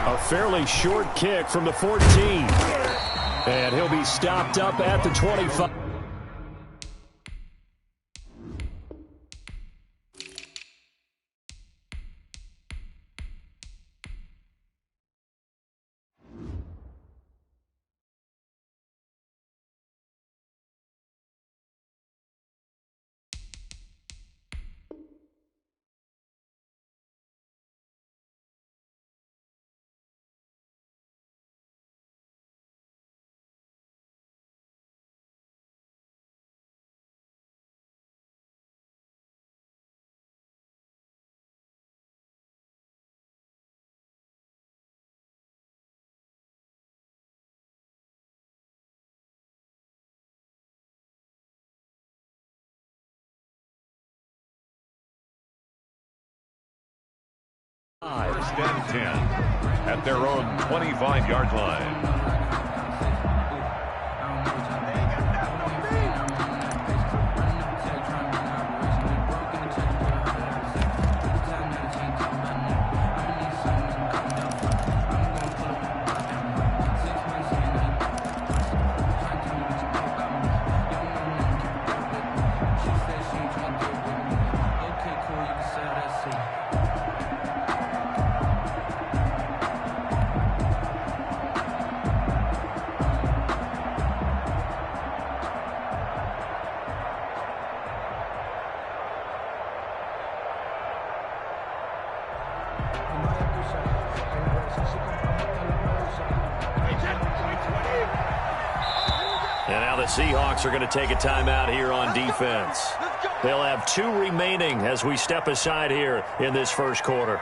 A fairly short kick from the 14. And he'll be stopped up at the 25. First and 10 at their own 25-yard line. And now the Seahawks are going to take a timeout here on defense. They'll have 2 remaining as we step aside here in this first quarter.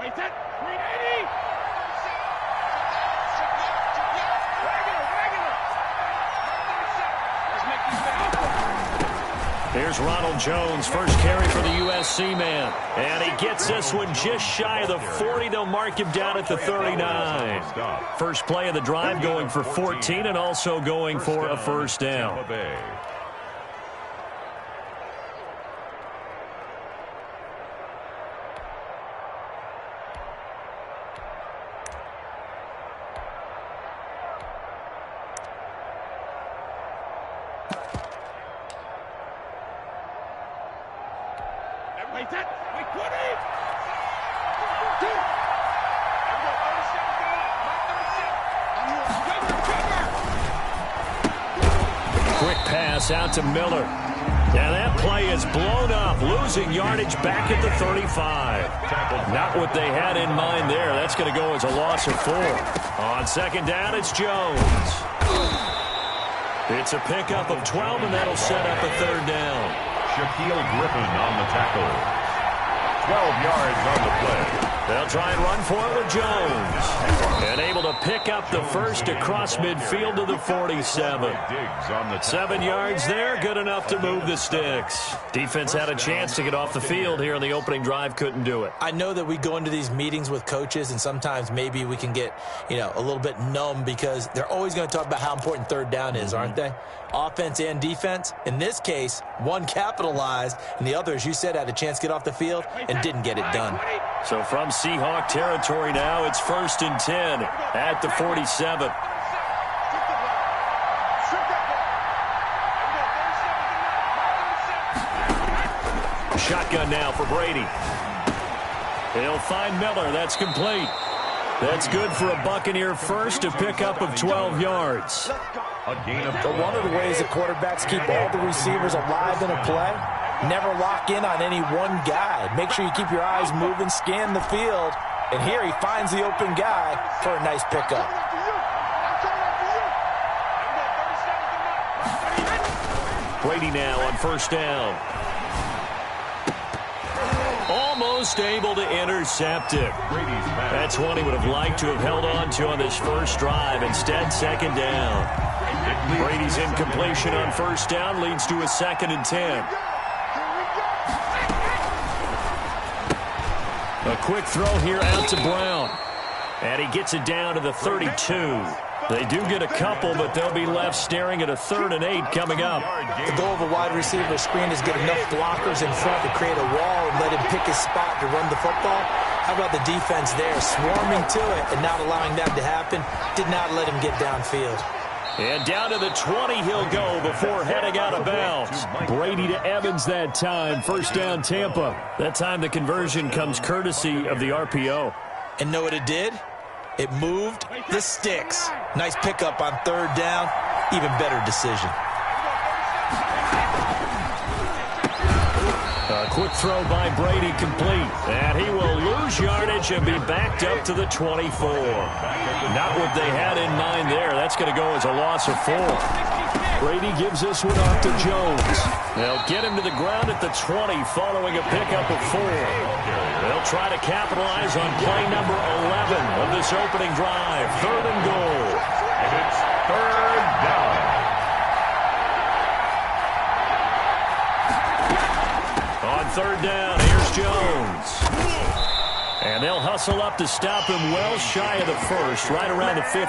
Wait, that 380. Here's Ronald Jones, first carry for the USC man. And he gets this one just shy of the 40. They'll mark him down at the 39. First play of the drive going for 14 and also going for a first down. Quick pass out to Miller. And that play is blown up, losing yardage back at the 35. Not what they had in mind there. That's going to go as a loss of 4. On second down, it's Jones. It's a pickup of 12, and that'll set up a third down. Shaquille Griffin on the tackle. 12 yards on the play. They'll try and run for it with Jones. And able to pick up the first across midfield to the 47. 7 yards there, good enough to move the sticks. Defense had a chance to get off the field here in the opening drive, couldn't do it. I know that we go into these meetings with coaches, and sometimes maybe we can get, a little bit numb because they're always going to talk about how important third down is, aren't they? Offense and defense. In this case, one capitalized, and the other, as you said, had a chance to get off the field and didn't get it done. So from Seahawk territory now, it's 1st and 10 at the 47. Shotgun now for Brady. He'll find Miller. That's complete. That's good for a Buccaneer first, a pickup of 12 yards. But one of the ways the quarterbacks keep all the receivers alive in a play, never lock in on any one guy. Make sure you keep your eyes moving, scan the field. And here he finds the open guy for a nice pickup. Brady now on first down. Almost able to intercept it. That's one he would have liked to have held on to on this first drive. Instead, second down. Brady's incompletion on first down leads to a 2nd and 10. A quick throw here out to Brown. And he gets it down to the 32. They do get a couple, but they'll be left staring at a 3rd and 8 coming up. The goal of a wide receiver screen is get enough blockers in front to create a wall and let him pick his spot to run the football. How about the defense there, swarming to it and not allowing that to happen? Did not let him get downfield. And down to the 20 he'll go before heading out of bounds. Brady to Evans that time. First down, Tampa. That time the conversion comes courtesy of the RPO. And know what it did? It moved the sticks. Nice pickup on 3rd down. Even better decision. A quick throw by Brady complete. And he will lose yardage and be backed up to the 24. Not what they had in mind there. That's going to go as a loss of 4. Brady gives this one off to Jones. They'll get him to the ground at the 20 following a pickup of 4. They'll try to capitalize on play number 11 of this opening drive. 3rd and goal. And it's 3rd down. On 3rd down, here's Jones. And they'll hustle up to stop him well shy of the 1st, right around the 15.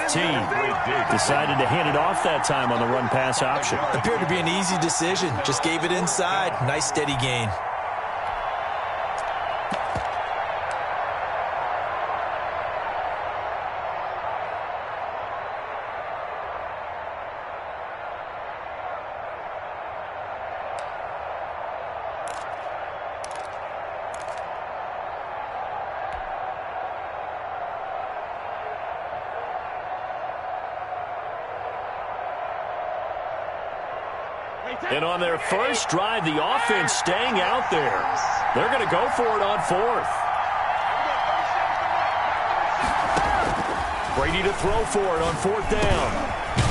Decided to hand it off that time on the run-pass option. Appeared to be an easy decision. Just gave it inside. Nice steady gain. And on their first drive, the offense staying out there. They're going to go for it on 4th. Brady to throw for it on 4th down.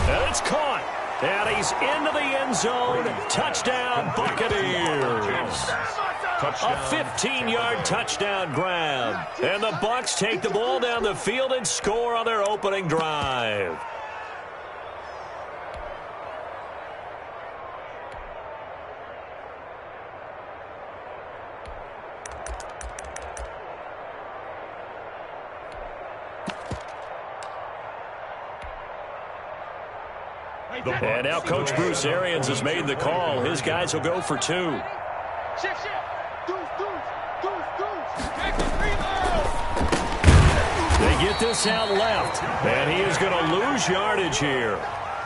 And it's caught. And he's into the end zone. Touchdown, Buccaneers. A 15-yard touchdown grab. And the Bucs take the ball down the field and score on their opening drive. And now Coach Bruce Arians has made the call. His guys will go for 2. They get this out left, and he is going to lose yardage here.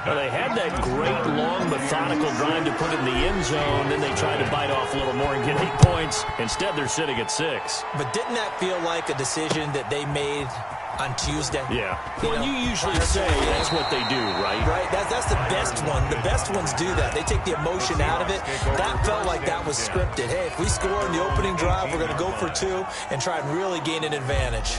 Now, they had that great, long, methodical drive to put in the end zone. Then they tried to bite off a little more and get 8 points. Instead, they're sitting at 6. But didn't that feel like a decision that they made on Tuesday? Yeah. Well, you usually say that's what they do, right? Right. That's the best one. The best ones do that. They take the emotion out of it. That felt like that was scripted. Hey, if we score in the opening drive, we're going to go for 2 and try and really gain an advantage.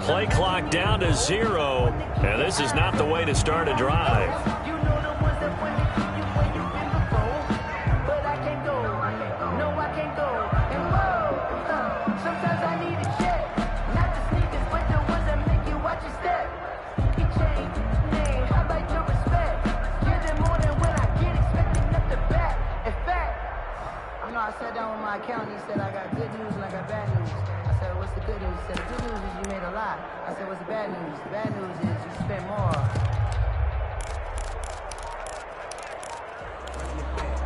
Play clock down to 0, and this is not the way to start a drive. I sat down with my accountant. He said, I got good news and I got bad news. I said, what's the good news? He said, the good news is you made a lot. I said, what's the bad news? The bad news is you spent more.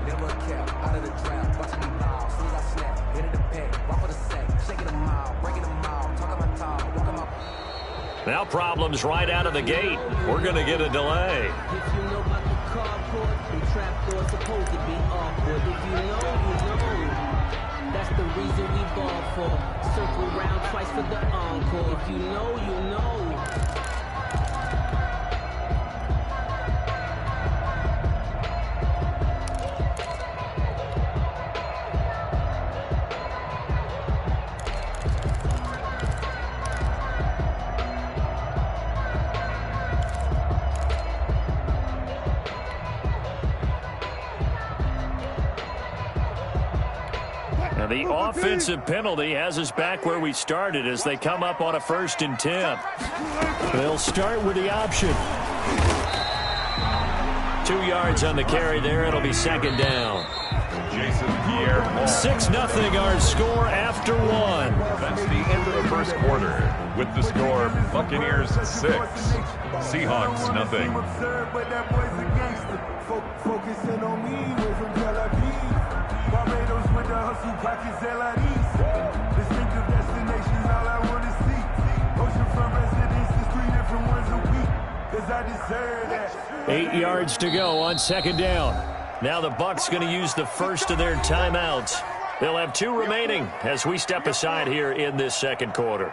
Never kept out of the trap, watching me ball. Soon as I snap, hit the pack, walk for the sack, shaking them out, breaking them out, talking my talk, walking my. Now problems right out of the gate. We're going to get a delay. If you know about the carport, they trapped know it's supposed to be awkward. If you know, you know. That's the reason we ball for. Circle round twice for the encore. If you know, you know. And the offensive penalty has us back where we started as they come up on a 1st and 10. They'll start with the option. 2 yards on the carry there. It'll be 2nd down. Jason Pierre-Paul. 6-0 our score after 1. That's the end of the first quarter. With the score, Buccaneers 6, Seahawks nothing. Focusing on me, way from Tel Aviv. Barbados with the hustle pockets, LIDs. Distinctive destinations, all I want to see. Oceanfront residences, 3 different ones a week. Cause I deserve that. 8 yards to go on 2nd down. Now the Bucs going to use the first of their timeouts. They'll have 2 remaining as we step aside here in this 2nd quarter.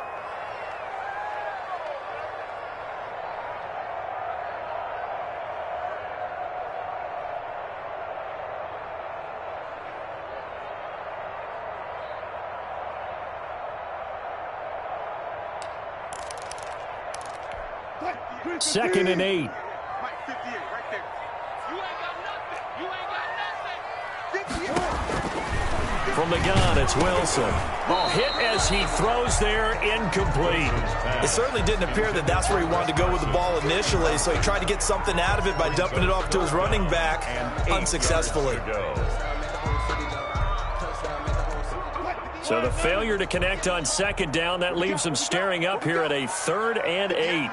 Second and 8. From the gun, it's Wilson. Ball hit as he throws there, incomplete. It certainly didn't appear that that's where he wanted to go with the ball initially, so he tried to get something out of it by dumping it off to his running back unsuccessfully. So the failure to connect on 2nd down, that leaves him staring up here at a 3rd and 8.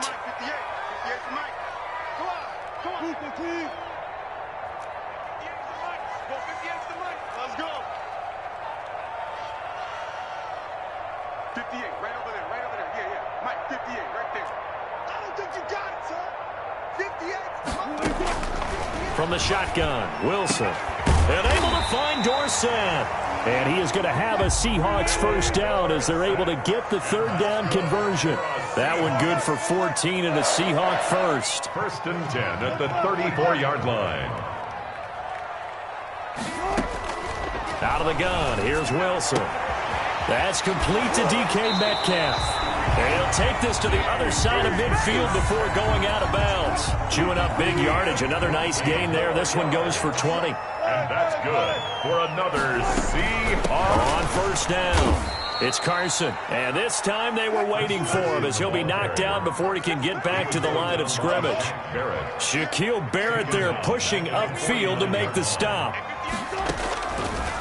From the shotgun, Wilson. And able to find Dorsett. And he is going to have a Seahawks 1st down as they're able to get the 3rd down conversion. That one good for 14 and a Seahawk 1st. 1st and 10 at the 34-yard line. Out of the gun, here's Wilson. That's complete to DK Metcalf. And he'll take this to the other side of midfield before going out of bounds. Chewing up big yardage. Another nice gain there. This one goes for 20. And that's good for another Seahawks. On 1st down, it's Carson. And this time they were waiting for him as he'll be knocked down before he can get back to the line of scrimmage. Shaquille Barrett there pushing upfield to make the stop.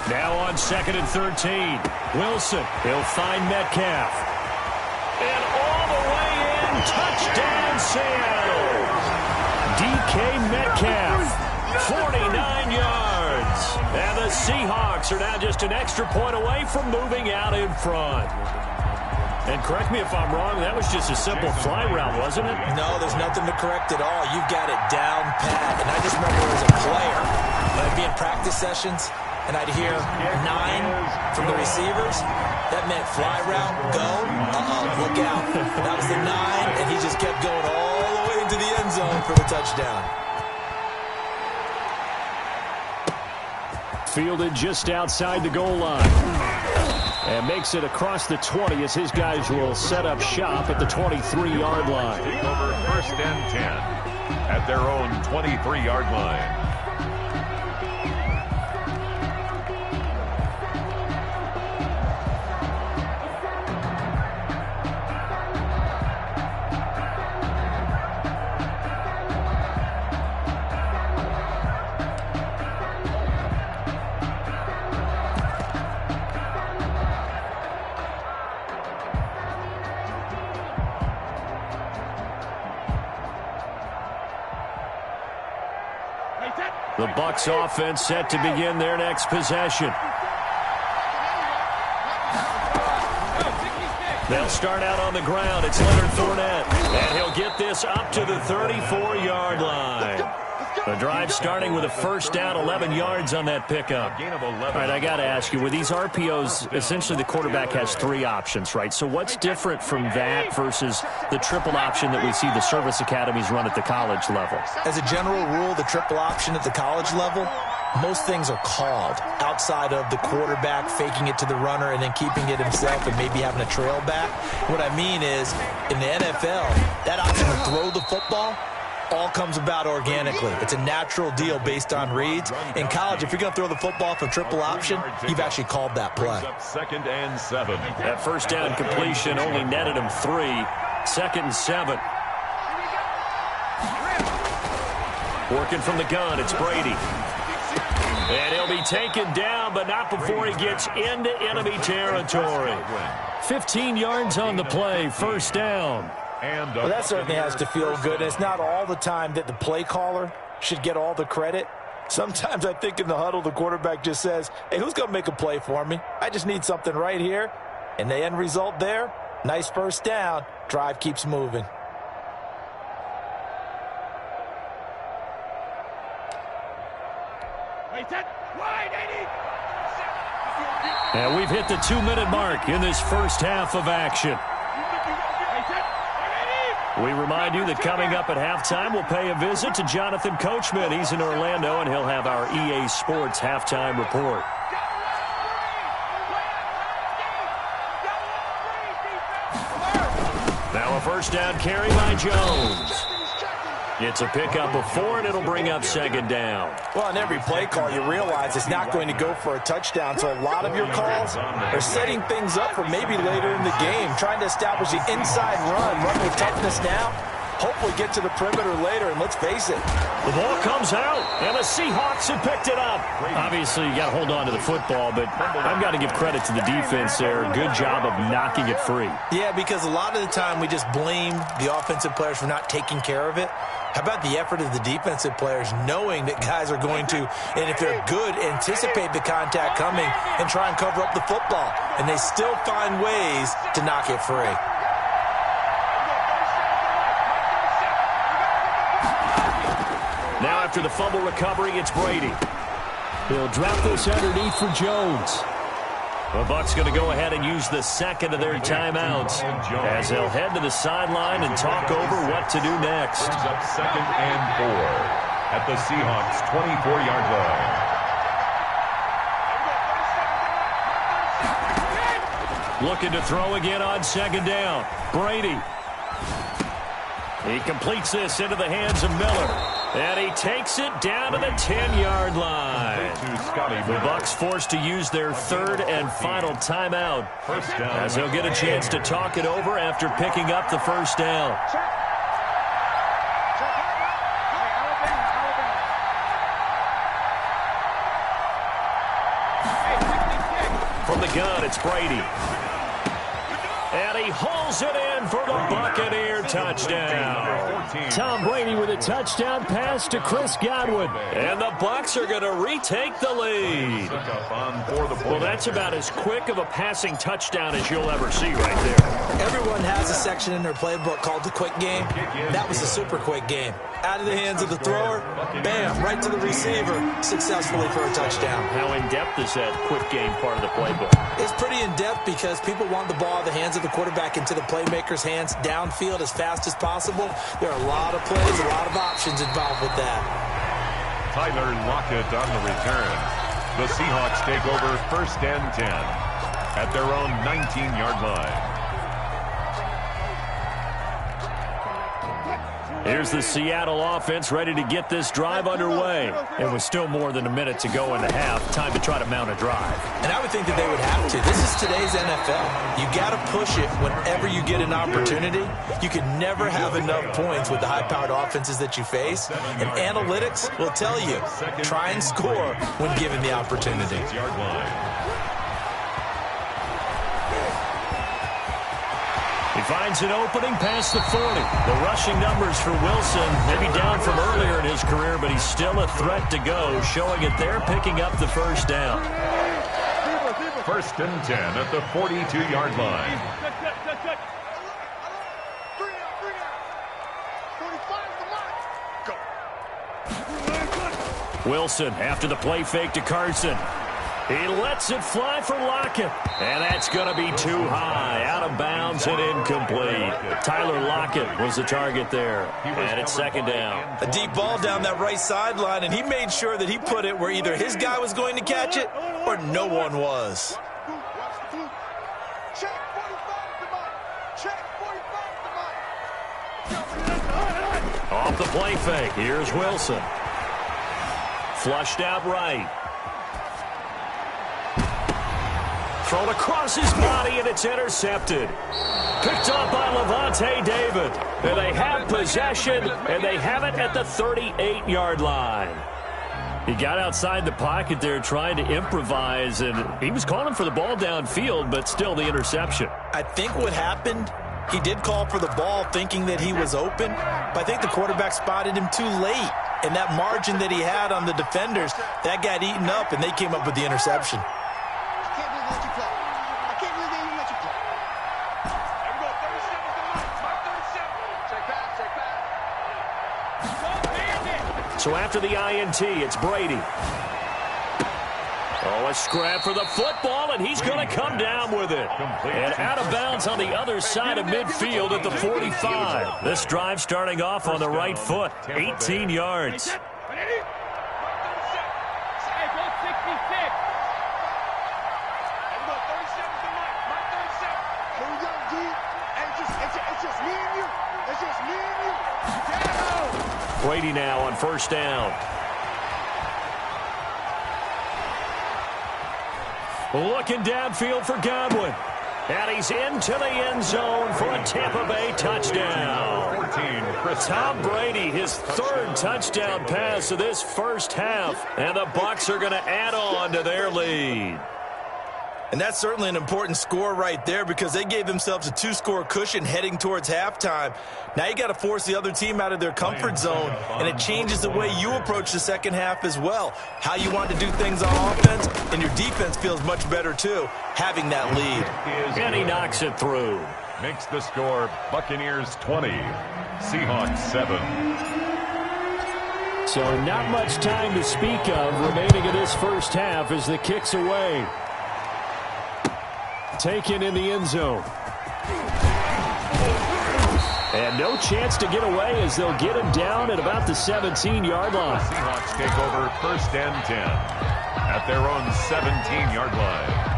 Now on 2nd and 13. Wilson, he'll find Metcalf. And all the way in, touchdown Seattle. DK Metcalf, 49 yards. And the Seahawks are now just an extra point away from moving out in front. And correct me if I'm wrong, that was just a simple fly route, wasn't it? No, there's nothing to correct at all. You've got it down pat. And I just remember as a player, when I'd be in practice sessions, and I'd hear 9 from the receivers. That meant fly route, go, look out. That was the 9, and he just kept going all the way into the end zone for the touchdown. Fielded just outside the goal line. And makes it across the 20 as his guys will set up shop at the 23-yard line. Over 1st and 10 at their own 23-yard line. The Bucs offense set to begin their next possession. They'll start out on the ground. It's Leonard Fournette. And he'll get this up to the 34-yard line. The drive starting with a first down, 11 yards on that pickup. All right, I got to ask you, with these RPOs, essentially the quarterback has 3 options, right? So what's different from that versus the triple option that we see the service academies run at the college level? As a general rule, the triple option at the college level, most things are called outside of the quarterback faking it to the runner and then keeping it himself and maybe having a trail back. What I mean is, in the NFL, that option to throw the football all comes about organically. It's a natural deal based on reads. In college, if you're going to throw the football for triple option, you've actually called that play. 2nd and 7. That first down completion only netted him 3. 2nd and 7. Working from the gun, it's Brady. And he'll be taken down, but not before he gets into enemy territory. 15 yards on the play, first down. Well, that certainly has to feel good. It's not all the time that the play caller should get all the credit. Sometimes I think in the huddle, the quarterback just says, hey, who's going to make a play for me? I just need something right here. And the end result there, nice first down. Drive keeps moving. And we've hit the 2-minute mark in this first half of action. We remind you that coming up at halftime, we'll pay a visit to Jonathan Coachman. He's in Orlando, and he'll have our EA Sports halftime report. Now a first down carry by Jones. It's a pickup of 4, and it'll bring up 2nd down. Well, on every play call, you realize it's not going to go for a touchdown, so a lot of your calls are setting things up for maybe later in the game, trying to establish the inside run with toughness now, hopefully get to the perimeter later, and let's face it. The ball comes out, and the Seahawks have picked it up. Obviously, you got to hold on to the football, but I've got to give credit to the defense there. Good job of knocking it free. Yeah, because a lot of the time we just blame the offensive players for not taking care of it. How about the effort of the defensive players knowing that guys are going to, and if they're good, anticipate the contact coming and try and cover up the football. And they still find ways to knock it free. Now after the fumble recovery, it's Brady. He'll drop this underneath for Jones. The Bucs going to go ahead and use the second of their timeouts as they'll head to the sideline and talk over what to do next. Brings up 2nd and 4 at the Seahawks 24-yard line. Looking to throw again on 2nd down. Brady. He completes this into the hands of Miller. And he takes it down to the 10-yard line. The Bucs forced to use their 3rd and final timeout as they'll get a chance to talk it over after picking up the first down. From the gun, it's Brady. And he hauls it in for the Buccaneer touchdown. Tom Brady with a touchdown pass to Chris Godwin. And the Bucs are going to retake the lead. Well, that's about as quick of a passing touchdown as you'll ever see right there. Everyone has a section in their playbook called the quick game. That was a super quick game. Out of the hands of the thrower, bam, right to the receiver, successfully for a touchdown. How in-depth is that quick game part of the playbook? It's pretty in-depth because people want the ball out of the hands of the quarterback into the playmaker's hands downfield as fast as possible. There are a lot of plays, a lot of options involved with that. Tyler Lockett on the return. The Seahawks take over 1st and 10 at their own 19-yard line. Here's the Seattle offense ready to get this drive underway. It was still more than a minute to go in the half. Time to try to mount a drive. And I would think that they would have to. This is today's NFL. You got to push it whenever you get an opportunity. You can never have enough points with the high-powered offenses that you face. And analytics will tell you, try and score when given the opportunity. He finds an opening past the 40. The rushing numbers for Wilson, maybe down from earlier in his career, but he's still a threat to go, showing it there, picking up the first down. 1st and 10 at the 42-yard line. Wilson after the play fake to Carson. He lets it fly for Lockett. And that's going to be too high. Out of bounds and incomplete. Tyler Lockett was the target there. And it's second down. A deep ball down that right sideline, and he made sure that he put it where either his guy was going to catch it or no one was. Off the play fake. Here's Wilson. Flushed out right. Thrown across his body, and it's intercepted. Picked up by Lavonte David. And they have possession, and they have it at the 38-yard line. He got outside the pocket there trying to improvise, and he was calling for the ball downfield, but still the interception. I think what happened, he did call for the ball thinking that he was open, but I think the quarterback spotted him too late. And that margin that he had on the defenders, that got eaten up, and they came up with the interception. So after the INT, it's Brady. Oh, a scrap for the football, and he's going to come down with it. And out of bounds on the other side of midfield at the 45. This drive starting off on the right foot, 18 yards. Brady now on first down. Looking downfield for Godwin. And he's into the end zone for a Tampa Bay touchdown. Tom Brady, his third touchdown pass of this first half. And the Bucs are going to add on to their lead. And that's certainly an important score right there because they gave themselves a 2-score cushion heading towards halftime. Now you got to force the other team out of their comfort zone, and it changes the way you approach the second half as well. How you want to do things on offense, and your defense feels much better too, having that lead. And he knocks it through. Makes the score Buccaneers 20, Seahawks 7. So not much time to speak of remaining in this first half as the kick's away. Taken in the end zone. And no chance to get away as they'll get him down at about the 17-yard line. The Seahawks take over first and 10 at their own 17-yard line.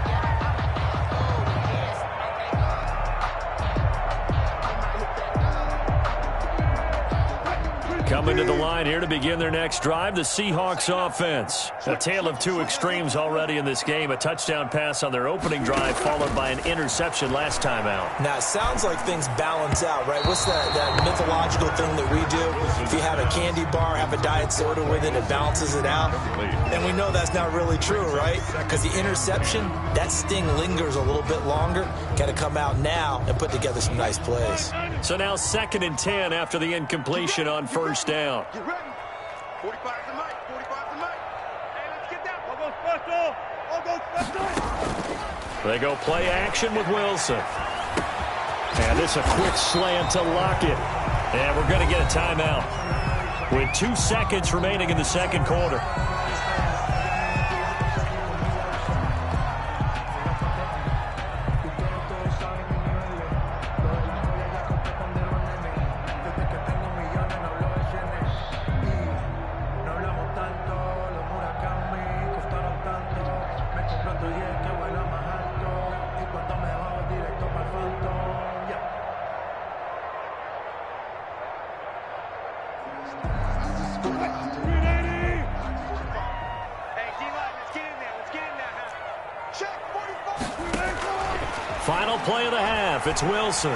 Coming to the line here to begin their next drive, the Seahawks offense. A tale of two extremes already in this game. A touchdown pass on their opening drive followed by an interception last time out. Now, it sounds like things balance out, right? What's that mythological thing that we do? If you have a candy bar, have a diet soda with it, it balances it out. And we know that's not really true, right? Because the interception, that sting lingers a little bit longer. Got to come out now and put together some nice plays. So now 2nd and 10 after the incompletion on first down. Get ready. 45 to Mike. 45 to Mike. Hey, let's get that. I'll go special. I'll go special. They go play action with Wilson. And this a quick slant to Lockett. And we're going to get a timeout with 2 seconds remaining in the second quarter. Final play of the half. It's Wilson.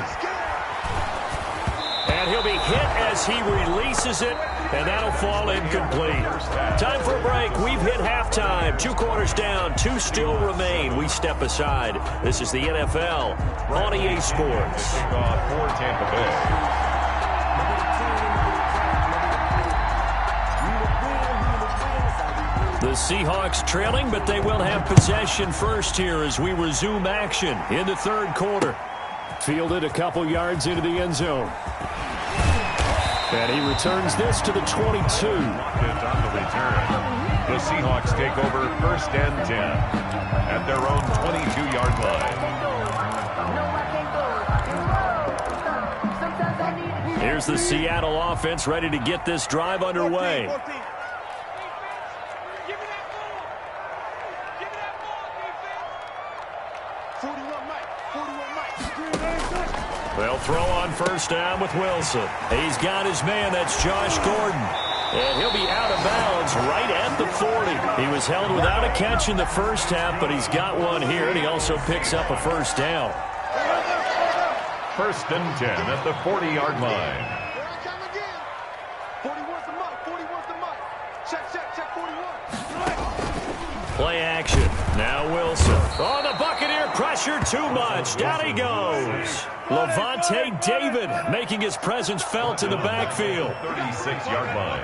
And he'll be hit as he releases it, and that'll fall incomplete. Time for a break. We've hit halftime. 2 quarters down, 2 still remain. We step aside. This is the NFL on EA Sports. Kickoff for Tampa Bay. The Seahawks trailing, but they will have possession first here as we resume action in the third quarter. Fielded a couple yards into the end zone. And he returns this to the 22. On the return. The Seahawks take over 1st and 10 at their own 22-yard line. Here's the Seattle offense ready to get this drive underway. They'll throw on 1st down with Wilson. He's got his man. That's Josh Gordon. And he'll be out of bounds right at the 40. He was held without a catch in the first half, but he's got one here, and he also picks up a 1st down. 1st and 10 at the 40-yard line. Play action. Now Wilson. Oh, the Buccaneer pressure too much. Down he goes. Levante David making his presence felt in the backfield. 36-yard line.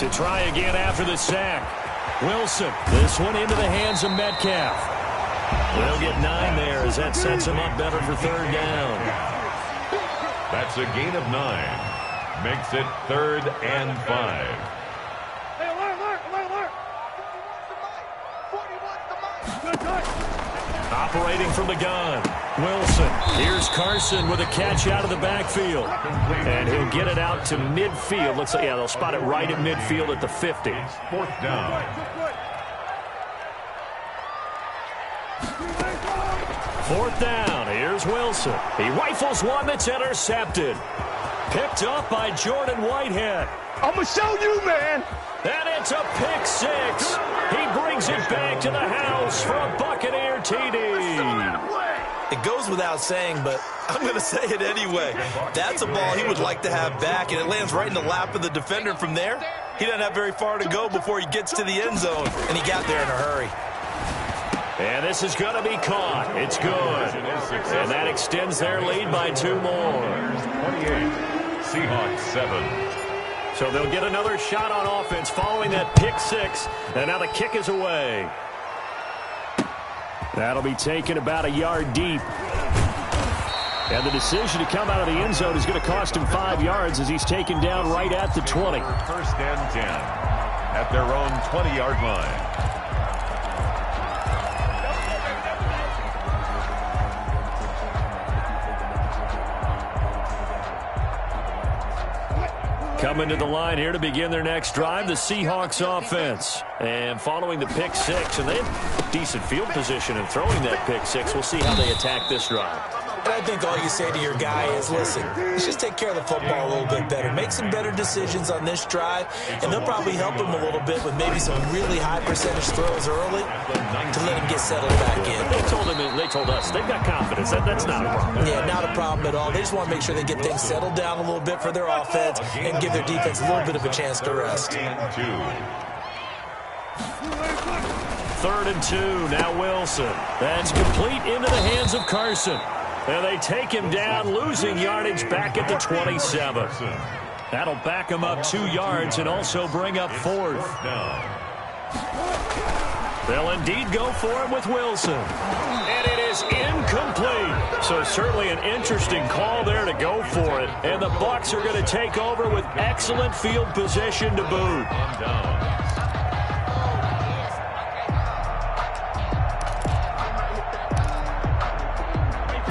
To try again after the sack. Wilson. This one into the hands of Metcalf. They'll get 9 there as that sets him up better for 3rd down. That's a gain of 9. Makes it 3rd and 5. Operating from the gun. Wilson. Here's Carson with a catch out of the backfield. And he'll get it out to midfield. Looks like, yeah, they'll spot it right at midfield at the 50. 4th down. 4th down. Here's Wilson. He rifles one that's intercepted. Picked up by Jordan Whitehead. I'm going to show you, man. And it's a pick 6. He brings it back to the house for a Buccaneer TD. It goes without saying, but I'm going to say it anyway. That's a ball he would like to have back, and it lands right in the lap of the defender from there. He doesn't have very far to go before he gets to the end zone, and he got there in a hurry. And this is going to be caught. It's good. And that extends their lead by 2 more. 28. Seahawks 7. So they'll get another shot on offense following that pick 6. And now the kick is away. That'll be taken about a yard deep. And the decision to come out of the end zone is going to cost him 5 yards as he's taken down right at the 20. 1st and 10 at their own 20-yard line. Coming to the line here to begin their next drive, the Seahawks offense. And following the pick 6, and they have decent field position in throwing that pick 6. We'll see how they attack this drive. And I think all you say to your guy is, listen, let's just take care of the football a little bit better. Make some better decisions on this drive, and they'll probably help him a little bit with maybe some really high percentage throws early to let him get settled back in. They told us they've got confidence. That's not a problem. Yeah, not a problem at all. They just want to make sure they get things settled down a little bit for their offense and give their defense a little bit of a chance to rest. 3rd and 2. Now Wilson. That's complete into the hands of Carson. And they take him down, losing yardage back at the 27. That'll back him up 2 yards and also bring up 4th. They'll indeed go for him with Wilson. And it is incomplete. So certainly an interesting call there to go for it. And the Bucs are going to take over with excellent field position to boot.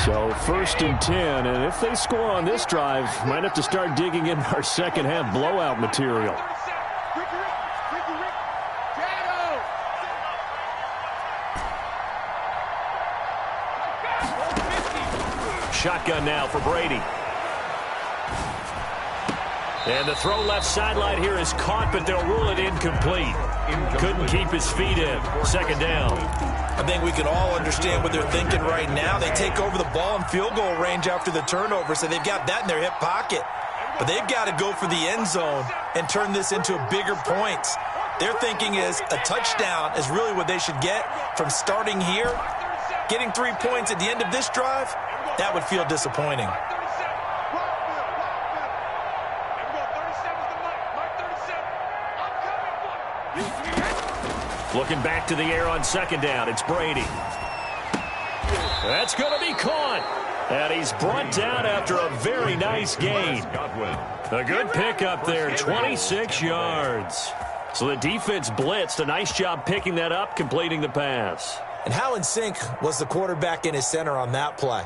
So 1st and 10, and if they score on this drive, might have to start digging in our second half blowout material. Shotgun now for Brady. And the throw left sideline here is caught, but they'll rule it incomplete. Couldn't keep his feet in. 2nd down. I think we can all understand what they're thinking right now. They take over the ball in field goal range after the turnover, so they've got that in their hip pocket. But they've got to go for the end zone and turn this into bigger points. Their thinking is a touchdown is really what they should get from starting here. Getting 3 points at the end of this drive, that would feel disappointing. Looking back to the air on 2nd down. It's Brady. That's going to be caught. And he's brought down after a very nice gain. A good pickup there, 26 yards. So the defense blitzed. A nice job picking that up, completing the pass. And how in sync was the quarterback and his center on that play?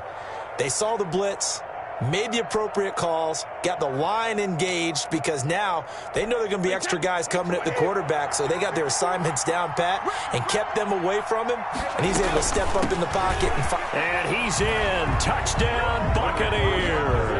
They saw the blitz, made the appropriate calls, got the line engaged because now they know they're going to be extra guys coming at the quarterback, so they got their assignments down pat and kept them away from him, and he's able to step up in the pocket. And he's in. Touchdown, Buccaneers.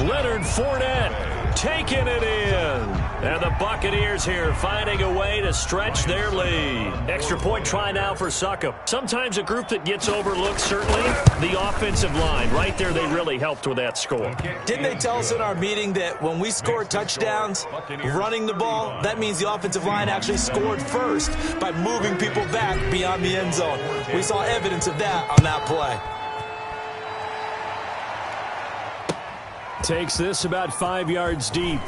Leonard Fournette taking it in. And the Buccaneers here finding a way to stretch their lead. Extra point try now for Succop. Sometimes a group that gets overlooked, certainly, the offensive line. Right there, they really helped with that score. Didn't they tell us in our meeting that when we score touchdowns running the ball, that means the offensive line actually scored first by moving people back beyond the end zone? We saw evidence of that on that play. Takes this about 5 yards deep.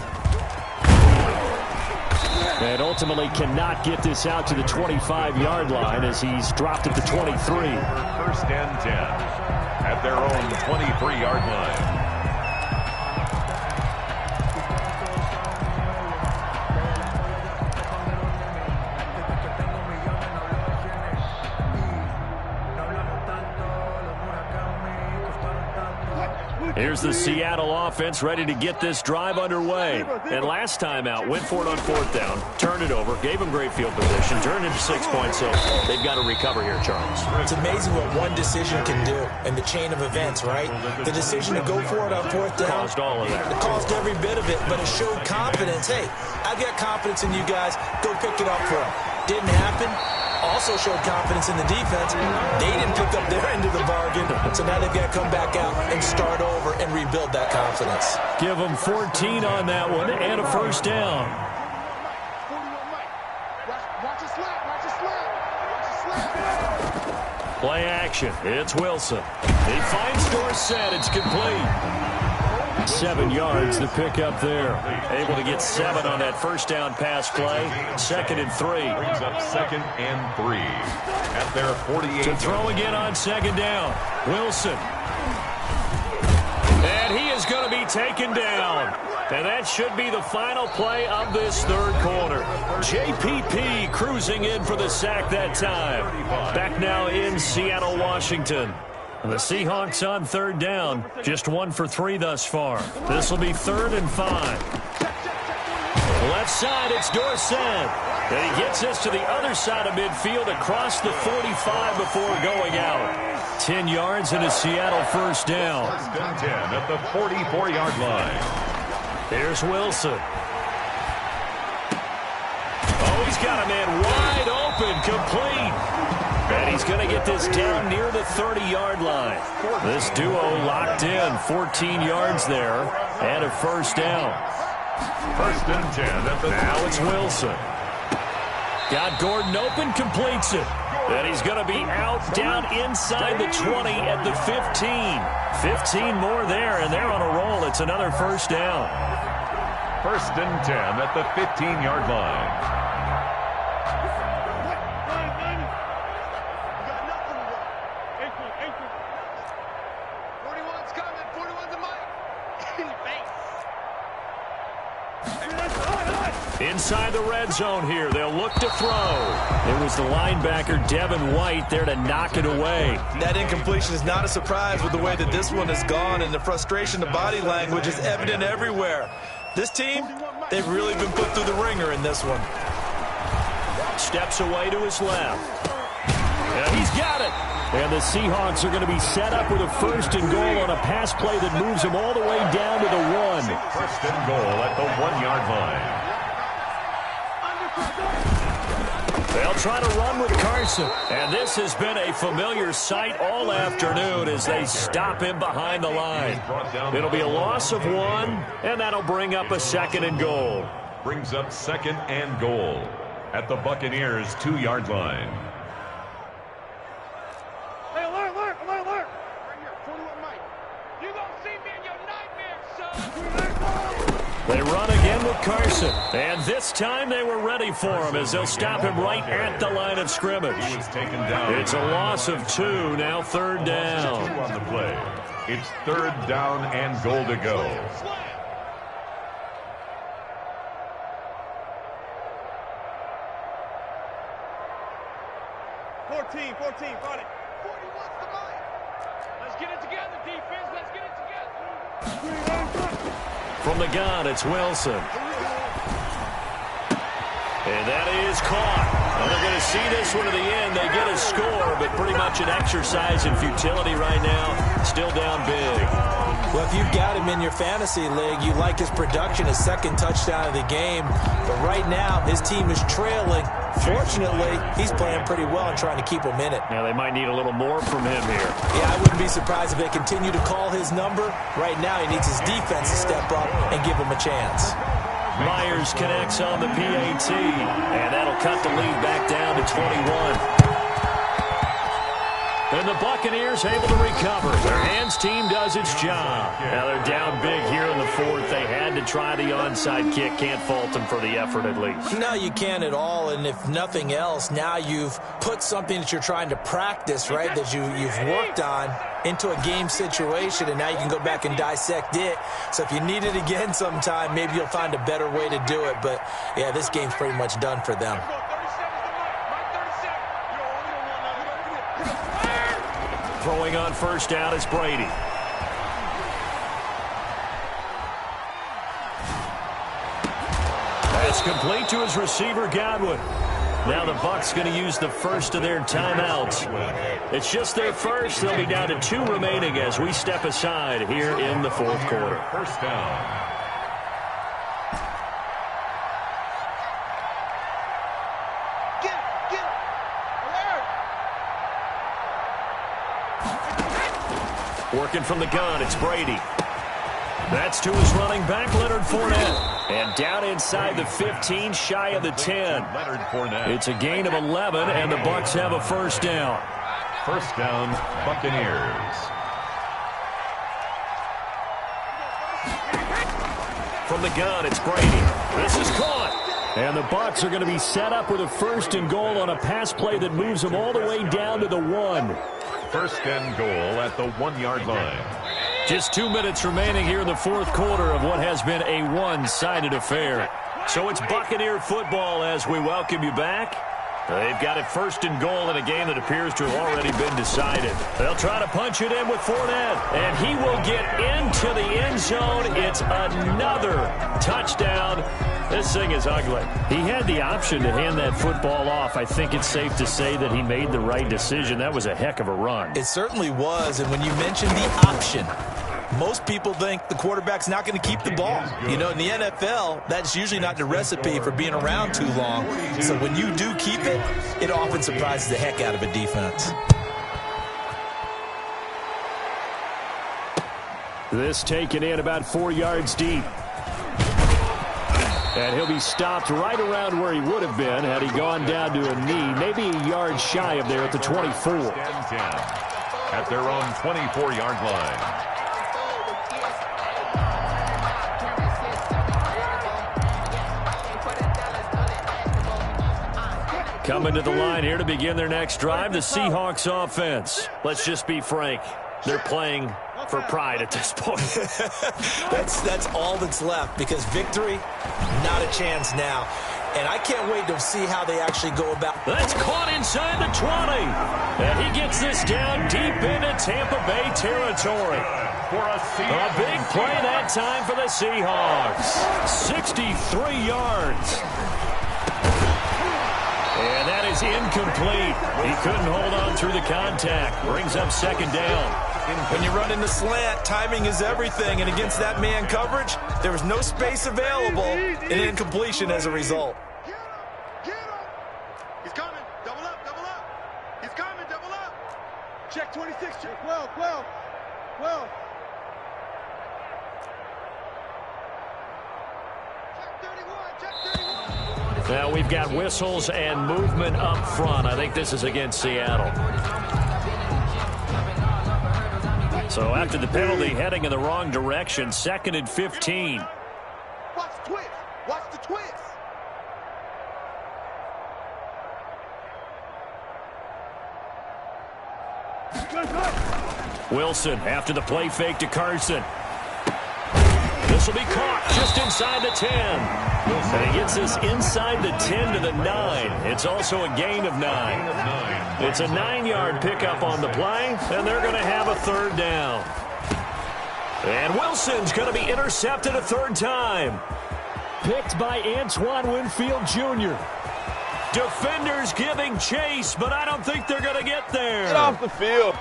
And ultimately cannot get this out to the 25-yard line as he's dropped at the 23. First and 10 at their own 23-yard line. Here's the Seattle offense ready to get this drive underway. And last time out, went for it on fourth down, turned it over, gave them great field position, turned into 6 points, so they've got to recover here, Charles. It's amazing what one decision can do in the chain of events, right? The decision to go for it on fourth down. Caused all of that. It caused every bit of it, but it showed confidence. Hey, I've got confidence in you guys. Go pick it up for them. Didn't happen. Also showed confidence in the defense. They didn't pick up their end of the bargain, so now they've got to come back out and start over and rebuild that confidence. Give them 14 on that one and a first down. Play action. It's Wilson. He finds Dorsett. It's complete. 7 yards to pick up there. Able to get 7 on that first down pass play. 2nd and 3. Brings up 2nd and 3 at their 48. To throw again on 2nd down. Wilson. And he is going to be taken down. And that should be the final play of this third quarter. JPP cruising in for the sack that time. Back now in Seattle, Washington. The Seahawks on third down, just 1 for 3 thus far. This will be 3rd and 5. Left side, it's Dorsett. And he gets us to the other side of midfield across the 45 before going out. 10 yards and a Seattle first down. First and 10 at the 44-yard line. Here's Wilson. Oh, he's got a man wide open, complete. And he's going to get this down near the 30-yard line. This duo locked in, 14 yards there, and a first down. First and 10 at the now it's Wilson. Got Gordon open, completes it. And he's going to be out down inside the 20 at the 15. 15 more there, and they're on a roll. It's another first down. First and 10 at the 15-yard line. Inside the red zone here. They'll look to throw. It was the linebacker, Devin White, there to knock it away. That incompletion is not a surprise with the way that this one has gone, and the frustration, the body language is evident everywhere. This team, they've really been put through the ringer in this one. Steps away to his left. And he's got it. And the Seahawks are going to be set up with a first and goal on a pass play that moves them all the way down to the 1. First and goal at the 1-yard line. They'll try to run with Carson. And this has been a familiar sight all afternoon as they stop him behind the line. It'll be a loss of 1, and that'll bring up a 2nd and goal. Brings up 2nd and goal at the Buccaneers' 2-yard line. Hey, alert! Right here, 41 Mike. You gonna see me in your nightmares, son. They run again with Carson. And this time they were ready for him as they'll stop him right at the line of scrimmage. He was taken down. It's a loss of 2, now 3rd down. 2 on the play. It's 3rd down and goal to go. 14, 14, 40. 40 wants the mic. Let's get it together, defense. Let's get it together. From the gun, it's Wilson. And that is caught. Well, they're going to see this one to the end. They get a score, but pretty much an exercise in futility right now. Still down big. Well, if you've got him in your fantasy league, you like his production, his second touchdown of the game. But right now, his team is trailing. Fortunately, he's playing pretty well and trying to keep him in it. Now, they might need a little more from him here. Yeah, I wouldn't be surprised if they continue to call his number. Right now, he needs his defense to step up and give him a chance. Myers connects on the PAT, and that'll cut the lead back down to 21. And the Buccaneers able to recover. Their hands team does its job. Now they're down big here in the fourth. They had to try the onside kick. Can't fault them for the effort at least. No, you can't at all. And if nothing else, now you've put something that you're trying to practice, right, that you've worked on into a game situation, and now you can go back and dissect it. So if you need it again sometime, maybe you'll find a better way to do it. But, yeah, this game's pretty much done for them. Throwing on first down is Brady. That's complete to his receiver, Godwin. Now the Bucs going to use the first of their timeouts. It's just their first. They'll be down to 2 remaining as we step aside here in the fourth quarter. First down. Working from the gun, it's Brady. That's to his running back, Leonard Fournette. And down inside the 15, shy of the 10. Leonard Fournette. It's a gain of 11, and the Bucs have a first down. First down, Buccaneers. From the gun, it's Brady. This is caught. And the Bucs are going to be set up with a first and goal on a pass play that moves them all the way down to the 1. First and goal at the 1-yard line. Just 2 minutes remaining here in the fourth quarter of what has been a one-sided affair. So it's Buccaneer football as we welcome you back. They've got it first and goal in a game that appears to have already been decided. They'll try to punch it in with Fournette, and he will get into the end zone. It's another touchdown. This thing is ugly. He had the option to hand that football off. I think it's safe to say that he made the right decision. That was a heck of a run. It certainly was, and when you mentioned the option, most people think the quarterback's not going to keep the ball. You know, in the NFL, that's usually not the recipe for being around too long. So when you do keep it, it often surprises the heck out of a defense. This taken in about 4 yards deep. And he'll be stopped right around where he would have been had he gone down to a knee, maybe a yard shy of there at the 24. At their own 24-yard line. Coming to the line here to begin their next drive, the Seahawks offense. Let's just be frank. They're playing for pride at this point. That's all that's left, because victory, not a chance now. And I can't wait to see how they actually go about. That's caught inside the 20. And he gets this down deep into Tampa Bay territory. A big play that time for the Seahawks. 63 yards. And that is incomplete. He couldn't hold on through the contact. Brings up second down. When you run in the slant, timing is everything. And against that man coverage, there was no space available, and incompletion as a result. Get him! Get him! He's coming. Double up, double up. He's coming, double up. Check 26, check 12, 12, 12. Check 31, check 31. Now we've got whistles and movement up front. I think this is against Seattle. So after the penalty, heading in the wrong direction, 2nd and 15. Watch the twist. Watch the twist. Good, good. Wilson after the play fake to Carson. The This will be caught just inside the 10. And he gets this inside the 10 to the 9. It's also a gain of 9. It's a 9-yard pickup on the play, and they're going to have a third down. And Wilson's going to be intercepted a third time. Picked by Antoine Winfield Jr. Defenders giving chase, but I don't think they're going to get there. Get off the field.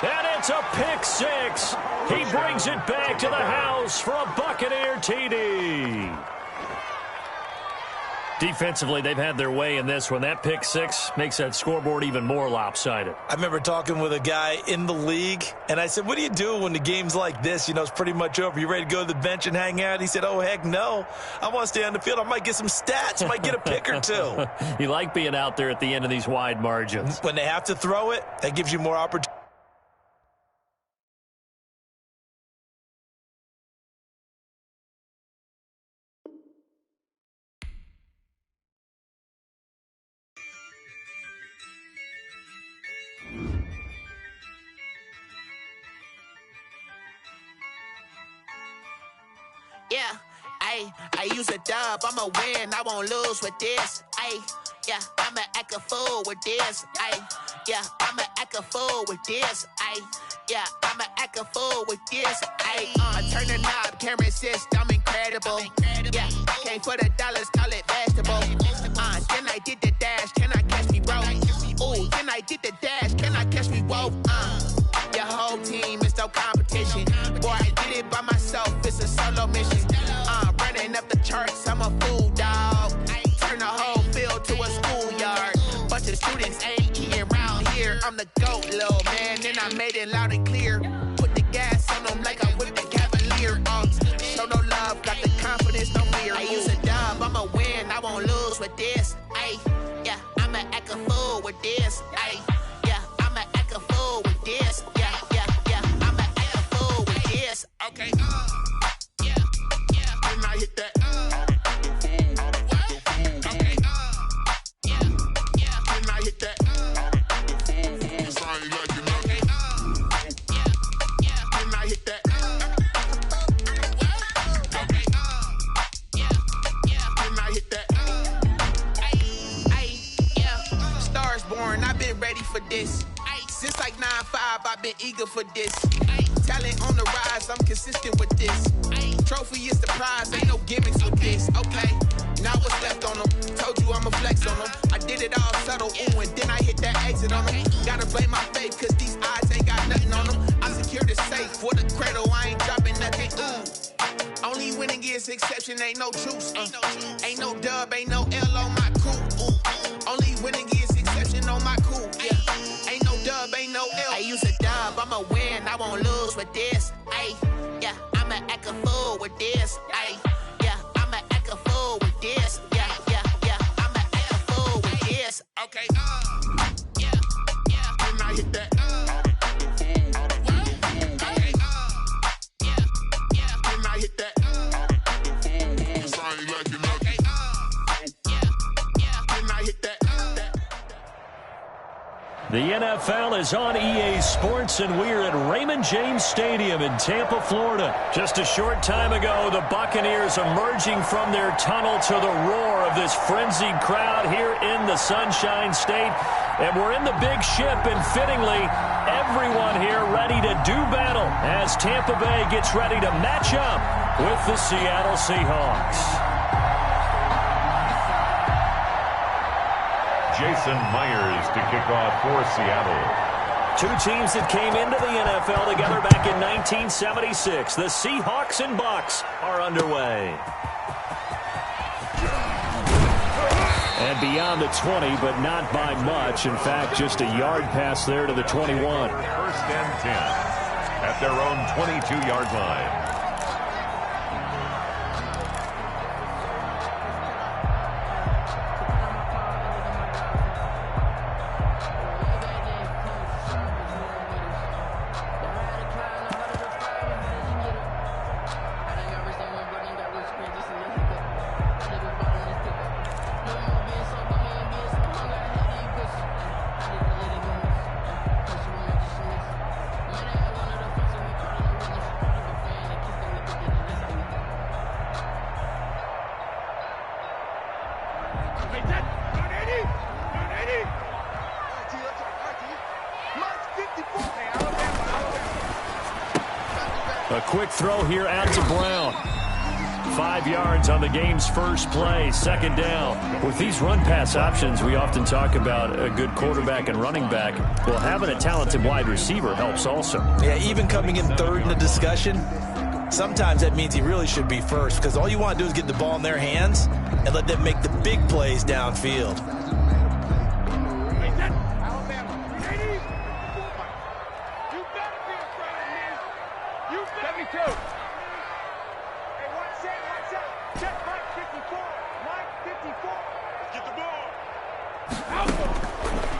And it's a pick six. He brings it back to the house for a Buccaneer TD. Defensively, they've had their way in this one. That pick six makes that scoreboard even more lopsided. I remember talking with a guy in the league, and I said, what do you do when the game's like this? You know, it's pretty much over. You ready to go to the bench and hang out? He said, oh, heck no. I want to stay on the field. I might get some stats. I might get a pick or two. You like being out there at the end of these wide margins. When they have to throw it, that gives you more opportunity. Yeah, I use a dub, I'ma win, I won't lose with this. Yeah, I'ma act a fool with this. Yeah, I'ma act a fool with this. Yeah, I'ma act a fool with this. I turn the knob, camera assist, I'm incredible. Yeah, came for the dollars, call it vegetable. Then I did the dash, can I catch me, bro? Ooh, then I did the dash, can I catch me, whoa? Your whole team is no competition. Boy, I did it by myself, it's a solo mission. Running up the charts, I'm a fool, dog. Turn the whole field to a schoolyard. Bunch of students ain't eating around here. I'm the GOAT, little man, and I made it loud and clear. Put the gas on them like I whipped the Cavalier. Show no love, got the confidence, no fear. I use a dub, I'ma win, I won't lose with this. Yeah, I'ma act a fool with this. Yeah, I'ma act a fool with this. Yeah, I'ma act a fool with this. Okay. Yeah. Then I hit that. Okay. Yeah. Then I hit that. Sorry, like you know. Okay. Yeah. Then I hit that. Okay. Yeah. Then I hit that. Yeah. Stars born, I've been ready for this. Since like 9-5, I've been eager for this. Talent on the rise, I'm consistent with this. Trophy is the prize, ain't no gimmicks with this. Okay, now what's left on them? Told you I'ma flex on them. I did it all subtle, ooh, and then I hit that exit on them. Gotta blame my faith, cause these eyes ain't got nothing on them. I secured the safe for the cradle, I ain't dropping nothing. Only winning is exception, ain't no truce. Ain't no dub, ain't no L on my crew. Only winning is exception on my crew. Yeah, ain't no dub, ain't no L. I use a dub, I'ma win, I won't lose with this. Yeah, I'ma act a fool with this. Yeah, I'ma act a fool with this. Yeah, I'ma act a fool with this. Okay. Yeah. Then I hit that. Okay. Yeah. Then I hit that. Sorry, like you know. Okay. Yeah. Then I hit that. The NFL is on EA Sports, and we're at Raymond James Stadium in Tampa, Florida. Just a short time ago, the Buccaneers emerging from their tunnel to the roar of this frenzied crowd here in the Sunshine State. And we're in the big ship, and fittingly, everyone here ready to do battle as Tampa Bay gets ready to match up with the Seattle Seahawks. Jason Myers to kick off for Seattle. Two teams that came into the NFL together back in 1976. The Seahawks and Bucs are underway. And beyond the 20, but not by much. In fact, just a yard pass there to the 21. First and 10 at their own 22-yard line. A quick throw here out to Brown. 5 yards on the game's first play, second down. With these run-pass options, we often talk about a good quarterback and running back. Well, having a talented wide receiver helps also. Yeah, even coming in third in the discussion, sometimes that means he really should be first because all you want to do is get the ball in their hands and let them make the big plays downfield.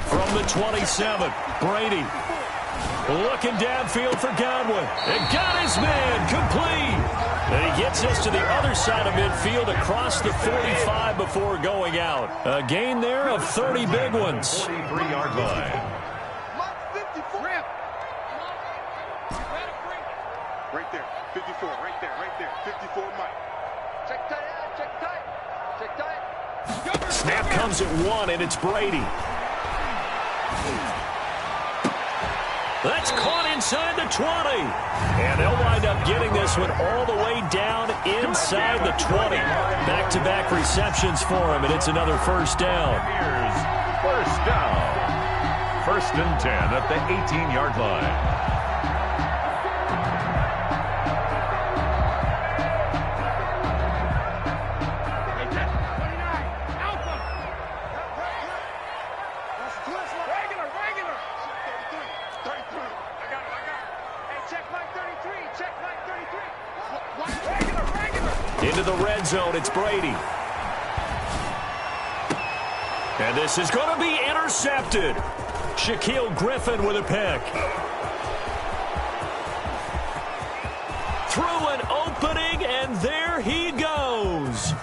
From the 27, Brady looking downfield for Godwin. And got his man complete. And he gets us to the other side of midfield across the 45 before going out. A gain there of 30 big ones. 43-yard line. Right there, 54, right there, 54, Mike. Check tight, check tight, check tight. Snap comes at 1, and it's Brady. That's caught inside the 20. And they'll wind up getting this one all the way down inside the 20. Back-to-back receptions for him, and it's another first down. Here's first down. 1st and 10 at the 18-yard line. Into the red zone, it's Brady. And this is going to be intercepted. Shaquille Griffin with a pick. Through an opening, and there he goes.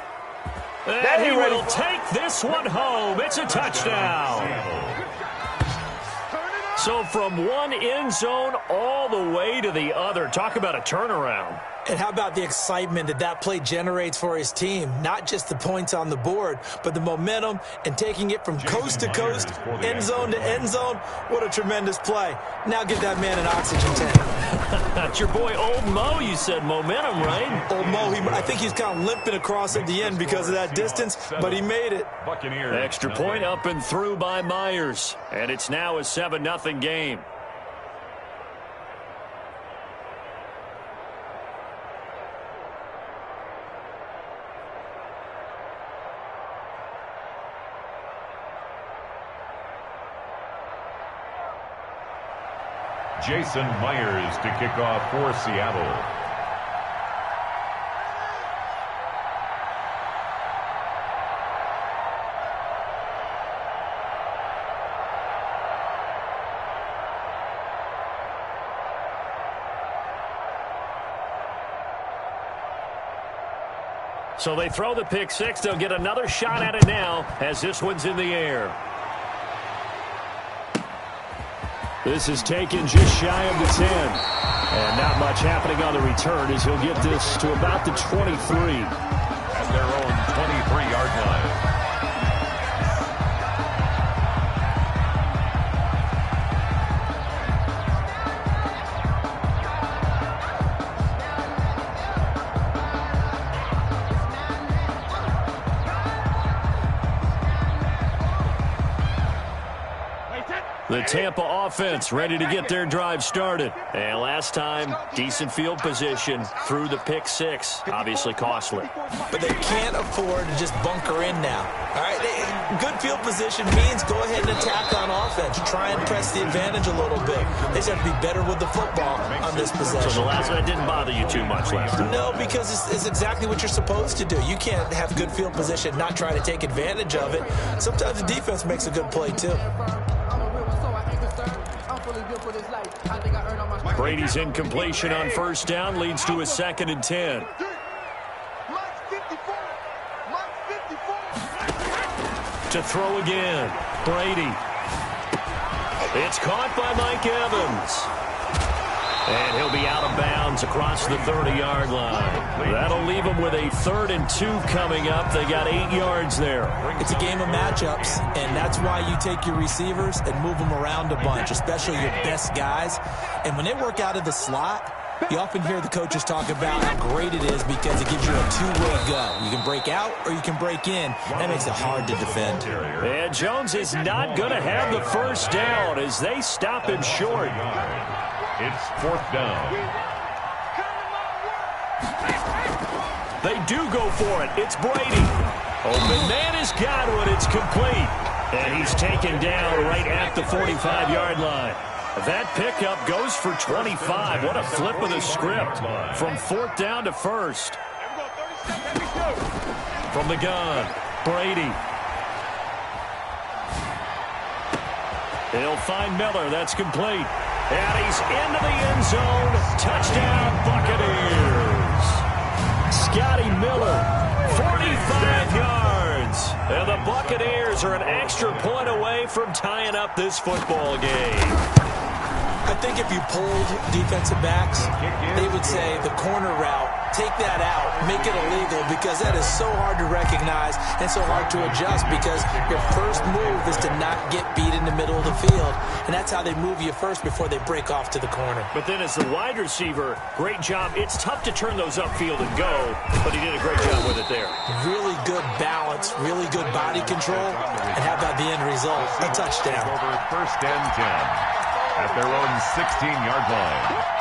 And he will take this one home. It's a touchdown. So from one end zone all the way to the other. Talk about a turnaround. And how about the excitement that that play generates for his team? Not just the points on the board, but the momentum and taking it from coast to coast, end zone to end zone. What a tremendous play. Now give that man an oxygen tank. That's your boy Old Mo. You said momentum, right? Old Mo, I think he's kind of limping across at the end because of that distance, but he made it. Extra point up and through by Myers. And it's now a 7-0 game. Jason Myers to kick off for Seattle. So they throw the pick six. They'll get another shot at it now as this one's in the air. This is taken just shy of the 10. And not much happening on the return as he'll get this to about the 23. At their own 23-yard line. The Tampa offense ready to get their drive started. And last time, decent field position through the pick six. Obviously costly. But they can't afford to just bunker in now. All right, good field position means go ahead and attack on offense. Try and press the advantage a little bit. They just have to be better with the football on this possession. So the last one didn't bother you too much last time? No, because it's exactly what you're supposed to do. You can't have good field position, not try to take advantage of it. Sometimes the defense makes a good play, too. Brady's incompletion on first down leads to a 2nd and 10. To throw again, Brady. It's caught by Mike Evans. And he'll be out of bounds across the 30-yard line. That'll leave them with a 3rd and 2 coming up. They got 8 yards there. It's a game of matchups, and that's why you take your receivers and move them around a bunch, especially your best guys. And when they work out of the slot, you often hear the coaches talk about how great it is because it gives you a two-way go. You can break out or you can break in. That makes it hard to defend. And Jones is not going to have the first down as they stop him short. It's 4th down. They do go for it. It's Brady. Open man is Godwin. It's complete. And he's taken down right at the 45-yard line. That pickup goes for 25. What a flip of the script. From 4th down to 1st. From the gun, Brady. He'll find Miller. That's complete. And he's into the end zone. Touchdown, Buccaneers. Scotty Miller, 45 yards. And the Buccaneers are an extra point away from tying up this football game. I think if you polled defensive backs, they would say the corner route, take that out, make it illegal, because that is so hard to recognize and so hard to adjust because your first move is to not get beat in the middle of the field. And that's how they move you first before they break off to the corner. But then as the wide receiver, great job. It's tough to turn those upfield and go, but he did a great job with it there. Really good balance, really good body control, and how about the end result? A touchdown. Over 1st and 10. At their own 16-yard line.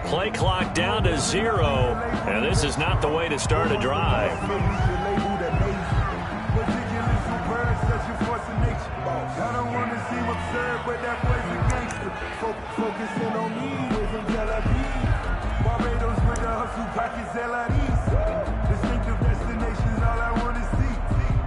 Play clock down to 0, and this is not the way to start a drive. I don't want to seem absurd, but that boy's a gangster. Focusing on me, way from Tel Aviv. Barbados with the hustle, pockets LIDs. Distinctive destinations, all I want to see.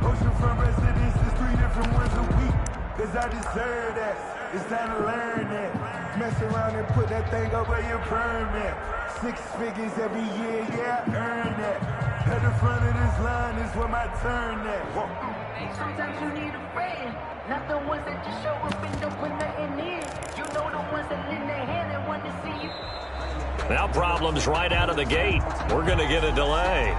Oceanfront residences, 3 different ones a week. Cause I deserve that. It's time to learn that. Mess around and put that thing up where your permit. 6 figures every year, yeah, I earn that. At the front of this line is where my turn at. Sometimes you need a friend, not the ones that just show up and don't put nothing in. You know the ones that lend their hand and want to see you. Now problems right out of the gate. We're going to get a delay.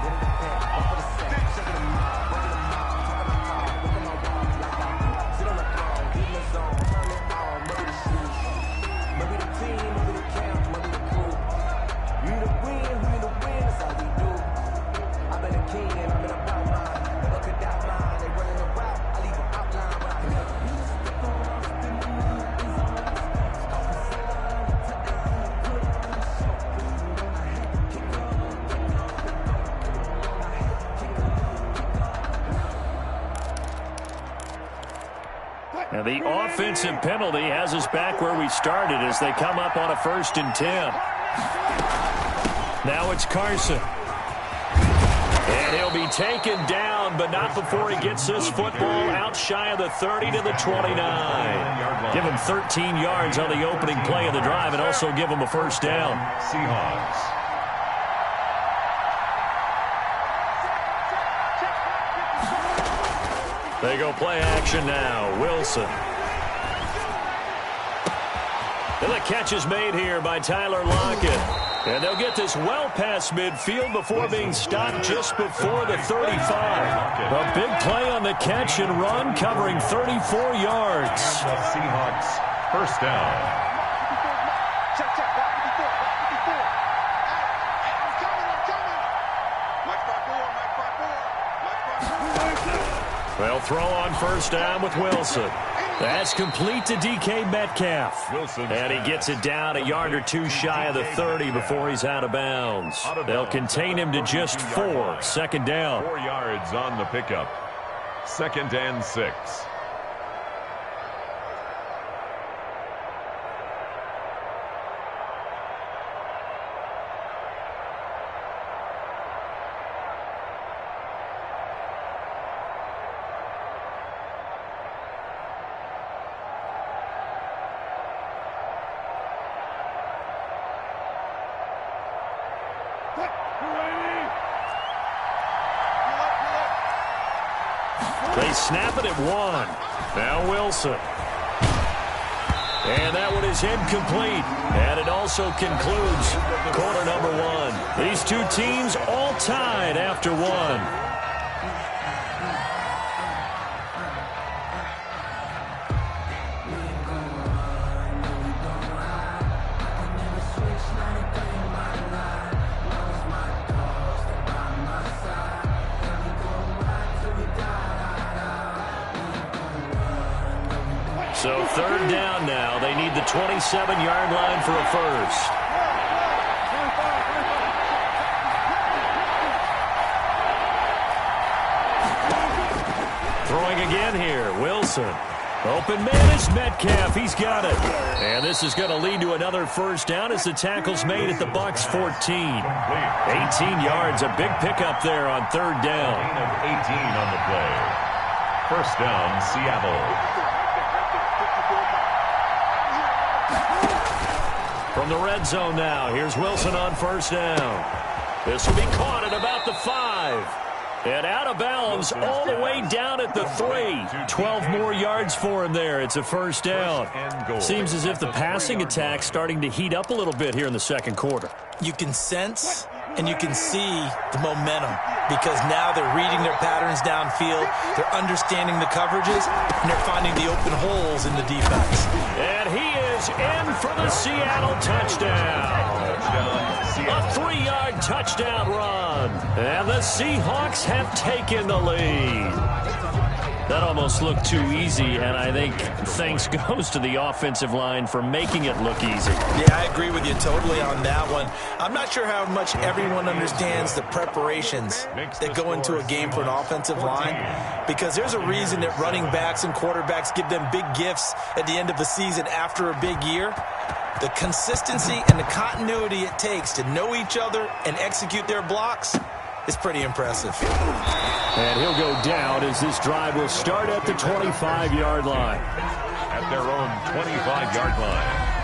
And the offensive penalty has us back where we started as they come up on a 1st and 10. Now it's Carson. And he'll be taken down, but not before he gets this football out shy of the 30 to the 29. Give him 13 yards on the opening play of the drive and also give him a 1st down. Seahawks. They go play action now. Wilson. And the catch is made here by Tyler Lockett. And they'll get this well past midfield before being stopped just before the 35. A big play on the catch and run covering 34 yards. Seahawks 1st down. They'll throw on 1st down with Wilson. That's complete to DK Metcalf. And he gets it down a yard or 2 shy of the 30 before he's out of bounds. They'll contain him to just 4. 2nd down. 4 yards on the pickup. 2nd and 6. They snap it at 1. Now Wilson. And that one is incomplete. And it also concludes quarter number 1. These two teams all tied after 1. So third down now. They need the 27-yard line for a first. Throwing again here. Wilson. Open man is Metcalf. He's got it. And this is going to lead to another first down as the tackle's made at the Bucs 14. 18 yards. A big pickup there on third down. 18 on the play. First down, Seattle. From the red zone now, here's Wilson on first down. This will be caught at about the 5. And out of bounds all the way down at the 3. 12 more yards for him there. It's a first down. Seems as if the passing attack's starting to heat up a little bit here in the second quarter. You can sense and you can see the momentum because now they're reading their patterns downfield, they're understanding the coverages, and they're finding the open holes in the defense. And he is in for the Seattle touchdown. A 3-yard touchdown run. And the Seahawks have taken the lead. That almost looked too easy, and I think thanks goes to the offensive line for making it look easy. Yeah, I agree with you totally on that one. I'm not sure how much everyone understands the preparations that go into a game for an offensive line, because there's a reason that running backs and quarterbacks give them big gifts at the end of the season after a big year. The consistency and the continuity it takes to know each other and execute their blocks is pretty impressive. And he'll go down as this drive will start at the 25-yard line. At their own 25-yard line.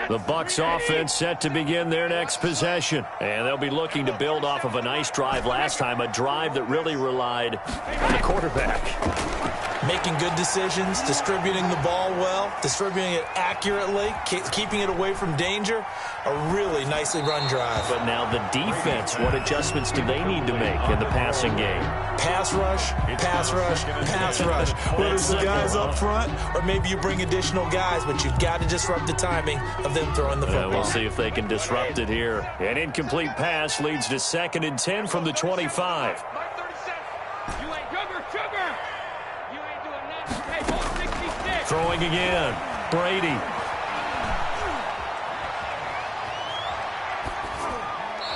The Bucs offense set to begin their next possession. And they'll be looking to build off of a nice drive last time, a drive that really relied on the quarterback. Making good decisions, distributing the ball well, distributing it accurately, keeping it away from danger. A really nicely run drive. But now the defense, what adjustments do they need to make in the passing game? Pass rush, pass rush, pass rush. Whether it's the guys up front or maybe you bring additional guys, but you've got to disrupt the timing of them throwing the football. We'll see if they can disrupt it here. An incomplete pass leads to 2nd and 10 from the 25. Throwing again. Brady.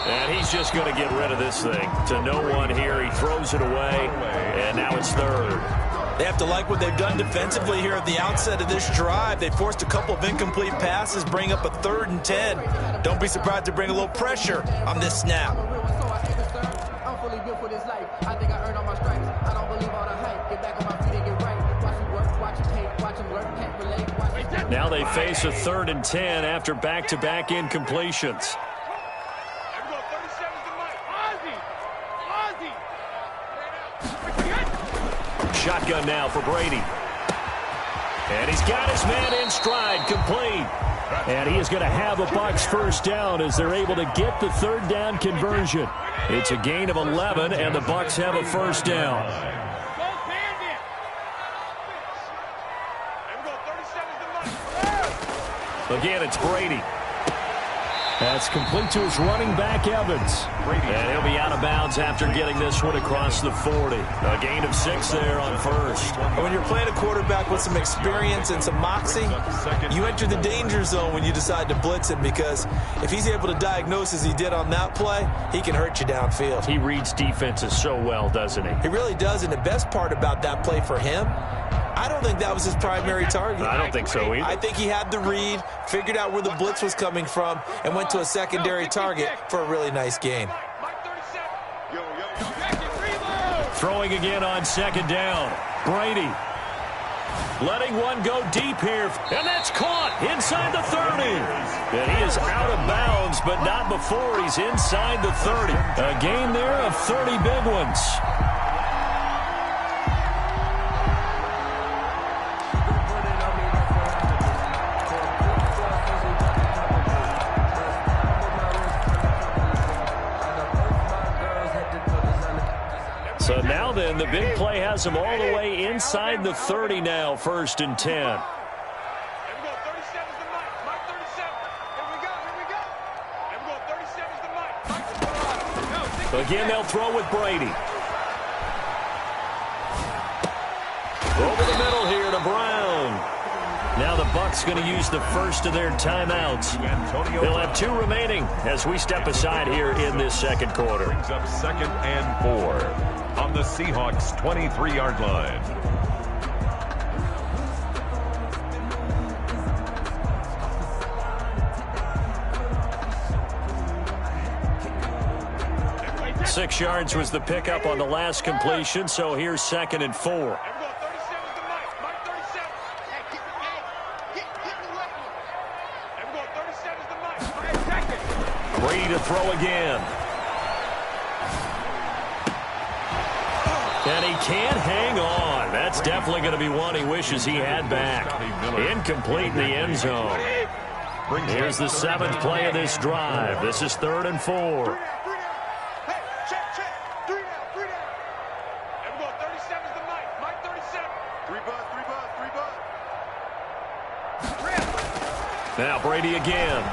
And he's just going to get rid of this thing. To no one here. He throws it away. And now it's third. They have to like what they've done defensively here at the outset of this drive. They forced a couple of incomplete passes, bring up a 3rd and 10. Don't be surprised to bring a little pressure on this snap. Now they face a 3rd and 10 after back-to-back incompletions. Shotgun now for Brady. And he's got his man in stride, complete. And he is going to have a Bucs first down as they're able to get the 3rd down conversion. It's a gain of 11, and the Bucs have a first down. Again, it's Brady. That's complete to his running back, Evans. And he'll be out of bounds after getting this one across the 40. A gain of 6 there on first. When you're playing a quarterback with some experience and some moxie, you enter the danger zone when you decide to blitz him, because if he's able to diagnose as he did on that play, he can hurt you downfield. He reads defenses so well, doesn't he? He really does, and the best part about that play for him, I don't think that was his primary target. I don't think so either. I think he had the read, figured out where the blitz was coming from, and went to a secondary target for a really nice gain. Throwing again on second down. Brady letting one go deep here, and that's caught inside the 30. And he is out of bounds, but not before he's inside the 30. A gain there of 30 big ones. So now then, the big play has him all the way inside the 30 now, 1st and 10. Again, they'll throw with Brady. Over the middle here to Brown. Now the Bucs going to use the first of their timeouts. They'll have 2 remaining as we step aside here in this second quarter. Brings up 2nd and 4 on the Seahawks' 23-yard line. Six yards was the pickup on the last completion, so here's 2nd and 4. Brady to throw again. And he can't hang on. That's definitely going to be one he wishes he had back. Incomplete in the end zone. Here's the 7th play of this drive. This is 3rd and 4. Now Brady again.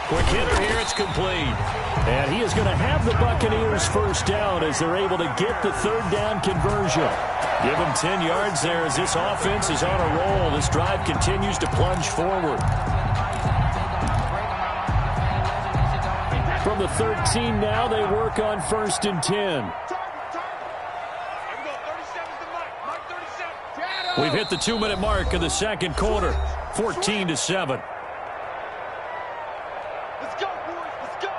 Quick hitter here, it's complete. And he is going to have the Buccaneers first down as they're able to get the 3rd down conversion. Give them 10 yards there as this offense is on a roll. This drive continues to plunge forward. From the 13 now, they work on 1st and 10. We've hit the 2-minute mark in the second quarter. 14-7. Let's go, boys. Let's go.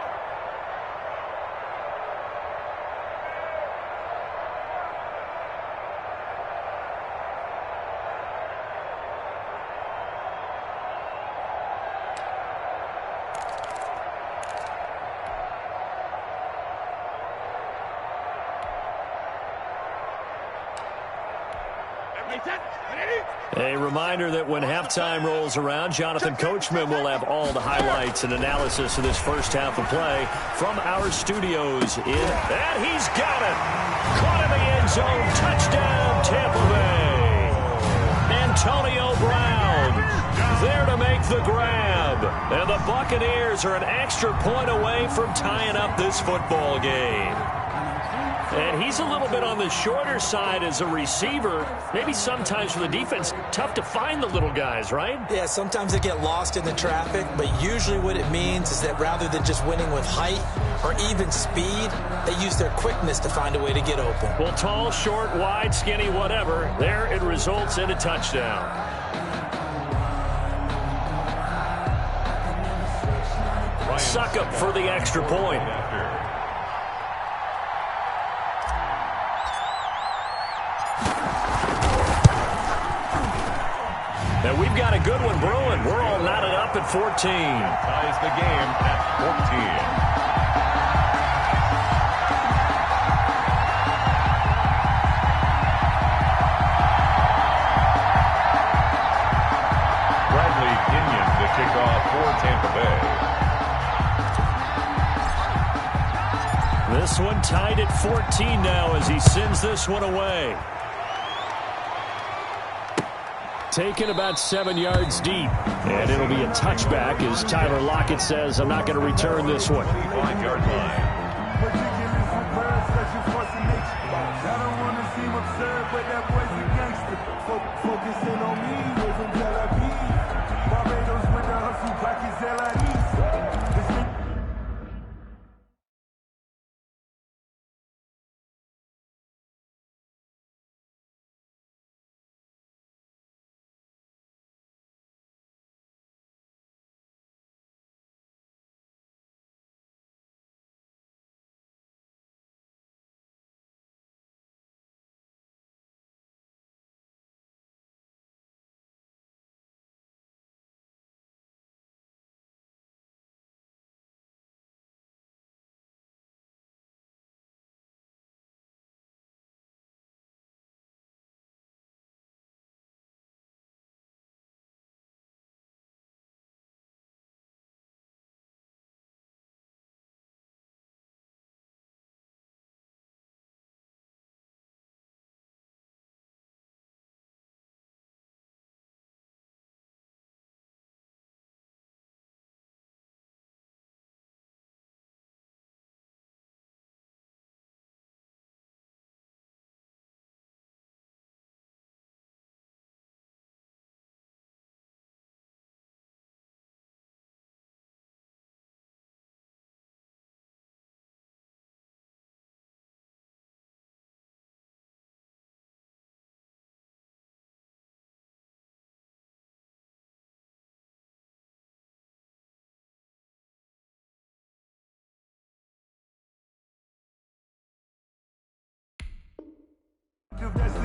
A reminder that when halftime rolls around, Jonathan Coachman will have all the highlights and analysis of this first half of play from our studios in. And he's got it. Caught in the end zone. Touchdown, Tampa Bay. Antonio Brown there to make the grab. And the Buccaneers are an extra point away from tying up this football game. And he's a little bit on the shorter side as a receiver. Maybe sometimes for the defense, tough to find the little guys, right? Yeah, sometimes they get lost in the traffic, but usually what it means is that rather than just winning with height or even speed, they use their quickness to find a way to get open. Well, tall, short, wide, skinny, whatever, there it results in a touchdown. Succop for the extra point. And we've got a good one brewing. We're all knotted up at 14. Ties the game at 14. Bradley Kenyon to kick off for Tampa Bay. This one tied at 14 now as he sends this one away. Taken about 7 yards deep. And it'll be a touchback as Tyler Lockett says, I'm not going to return this one. 25-yard line. I don't want to seem absurd, but that boy's a gangster. Focusing on me, way from Tel Aviv. Barbados with the hustle, pockets LIDs.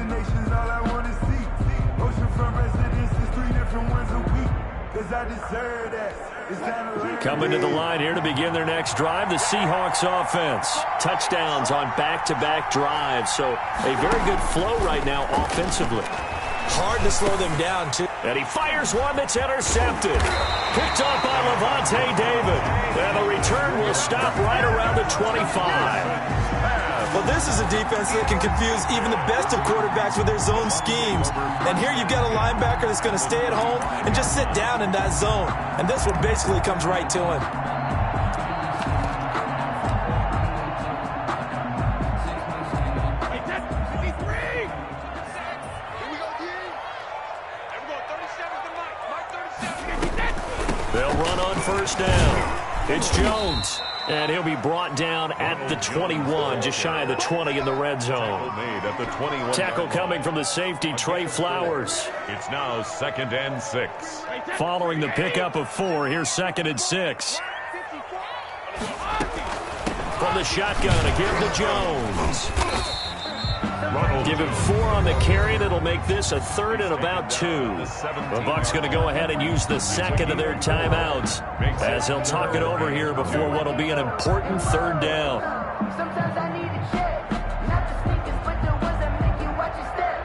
destinations, all I want to see. Oceanfront residences, 3 different ones a week. Cause I deserve that. It's time to learn. Coming to the line here to begin their next drive, the Seahawks offense. Touchdowns on back-to-back drives, so a very good flow right now offensively. Hard to slow them down, too. And he fires one that's intercepted. Picked up by Lavonte David. And the return will stop right around the 25. Well, this is a defense that can confuse even the best of quarterbacks with their zone schemes. And here you've got a linebacker that's going to stay at home and just sit down in that zone. And this one basically comes right to him. They'll run on first down. It's Jones. And he'll be brought down at the 21, just shy of the 20 in the red zone. Made at the 21. Tackle coming from the safety, Trey Flowers. It's now 2nd and 6. Following the pickup of 4, here's 2nd and 6. From the shotgun, a give to Jones. Give him 4 on the carry, and it'll make this a 3rd and about 2. The Bucs going to go ahead and use the second of their timeouts as he'll talk it over here before what will be an important 3rd down. Sometimes I need a check, not the sneakers, but the ones that make you watch your step.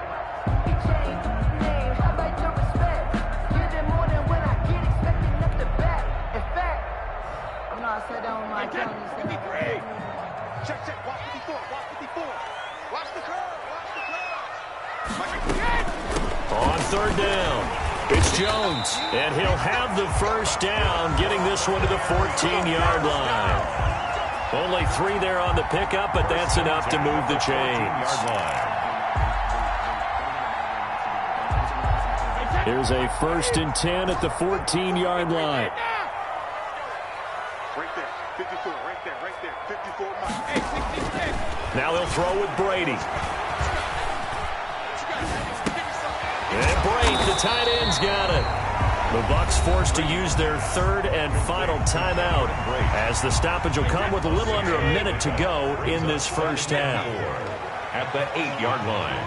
You change name, I like your respect. Give them more than when I get expecting up the back. In fact, I know I sat down with my attorney and said, Check, watch 54, watch 54. Watch the curve, On 3rd down, it's Jones, and he'll have the first down, getting this one to the 14-yard line. Only 3 there on the pickup, but that's enough to move the chains. Here's a 1st and 10 at the 14-yard line. Right there, 54, right there, 54. Now they'll throw with Brady. And Brady, the tight end's got it. The Bucs forced to use their 3rd and final timeout as the stoppage will come with a little under a minute to go in this first half. At the 8-yard line.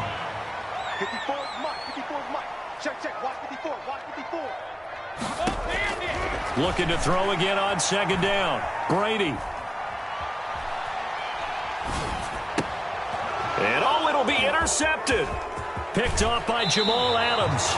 54 is Mike. Check, watch 54, watch 54. Looking to throw again on 2nd down. Brady. And it'll be intercepted. Picked off by Jamal Adams.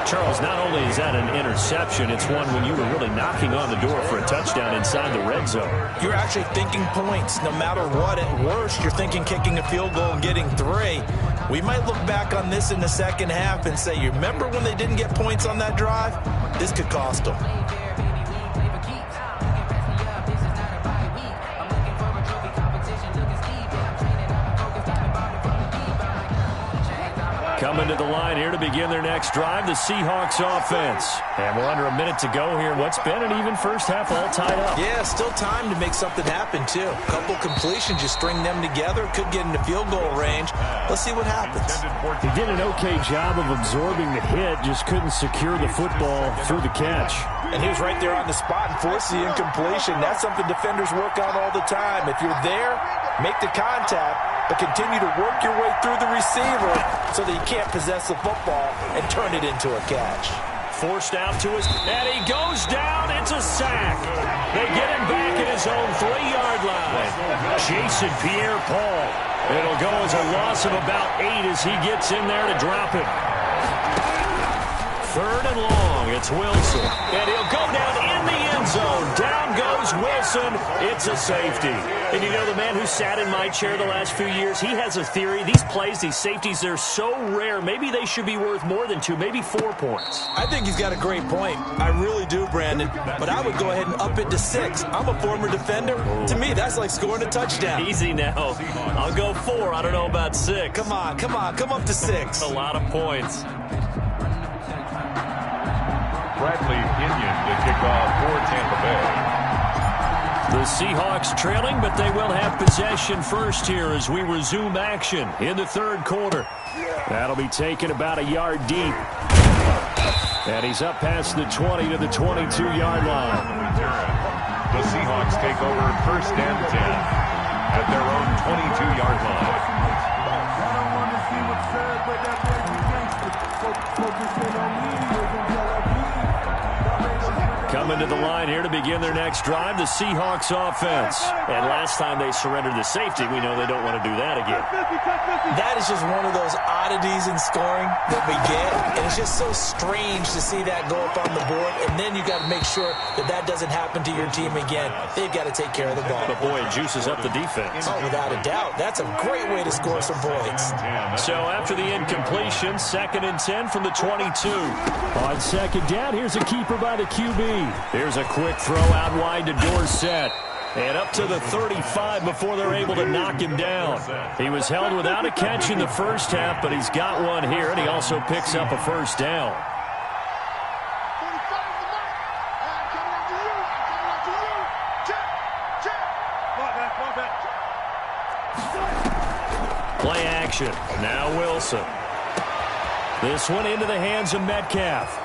Charles, not only is that an interception, it's one when you were really knocking on the door for a touchdown inside the red zone. You're actually thinking points. No matter what, at worst, you're thinking kicking a field goal and getting 3. We might look back on this in the second half and say, you remember when they didn't get points on that drive? This could cost them. Coming to the line here to begin their next drive, the Seahawks offense. And we're under a minute to go here. What's been an even first half all tied up. Yeah, still time to make something happen, too. A couple completions, you string them together, could get into field goal range. Let's see what happens. He did an okay job of absorbing the hit, just couldn't secure the football through the catch. And he was right there on the spot and forced the incompletion. That's something defenders work on all the time. If you're there, make the contact, but continue to work your way through the receiver so that you can't possess the football and turn it into a catch. Forced out to his, and he goes down. It's a sack. They get him back at his own 3-yard line. Jason Pierre-Paul. It'll go as a loss of about 8 as he gets in there to drop it. 3rd and long. It's Wilson. And he'll go down in the end zone. Down goes Wilson. It's a safety. And you know, the man who sat in my chair the last few years, he has a theory. These plays, these safeties, they're so rare. Maybe they should be worth more than 2, maybe 4 points. I think he's got a great point. I really do, Brandon. But I would go ahead and up it to 6. I'm a former defender. To me, that's like scoring a touchdown. Easy now. I'll go 4. I don't know about 6. Come on. Come up to 6. A lot of points. Bradley Pinion to kick off for Tampa Bay. The Seahawks trailing, but they will have possession first here as we resume action in the 3rd quarter. That'll be taken about a yard deep. And he's up past the 20 to the 22-yard line. The Seahawks take over 1st and 10 at their own 22-yard line. I don't want to see what's said, but coming to the line here to begin their next drive, the Seahawks offense. And last time they surrendered the safety, we know they don't want to do that again. That is just one of those oddities in scoring that we get. And it's just so strange to see that go up on the board. And then you got to make sure that that doesn't happen to your team again. They've got to take care of the ball. But boy, it juices up the defense. Oh, without a doubt. That's a great way to score some points. So after the incompletion, 2nd and 10 from the 22. On second down, here's a keeper by the QB. Here's a quick throw out wide to Dorsett. And up to the 35 before they're able to knock him down. He was held without a catch in the first half, but he's got one here, and he also picks up a first down. Play action. Now Wilson. This one into the hands of Metcalf.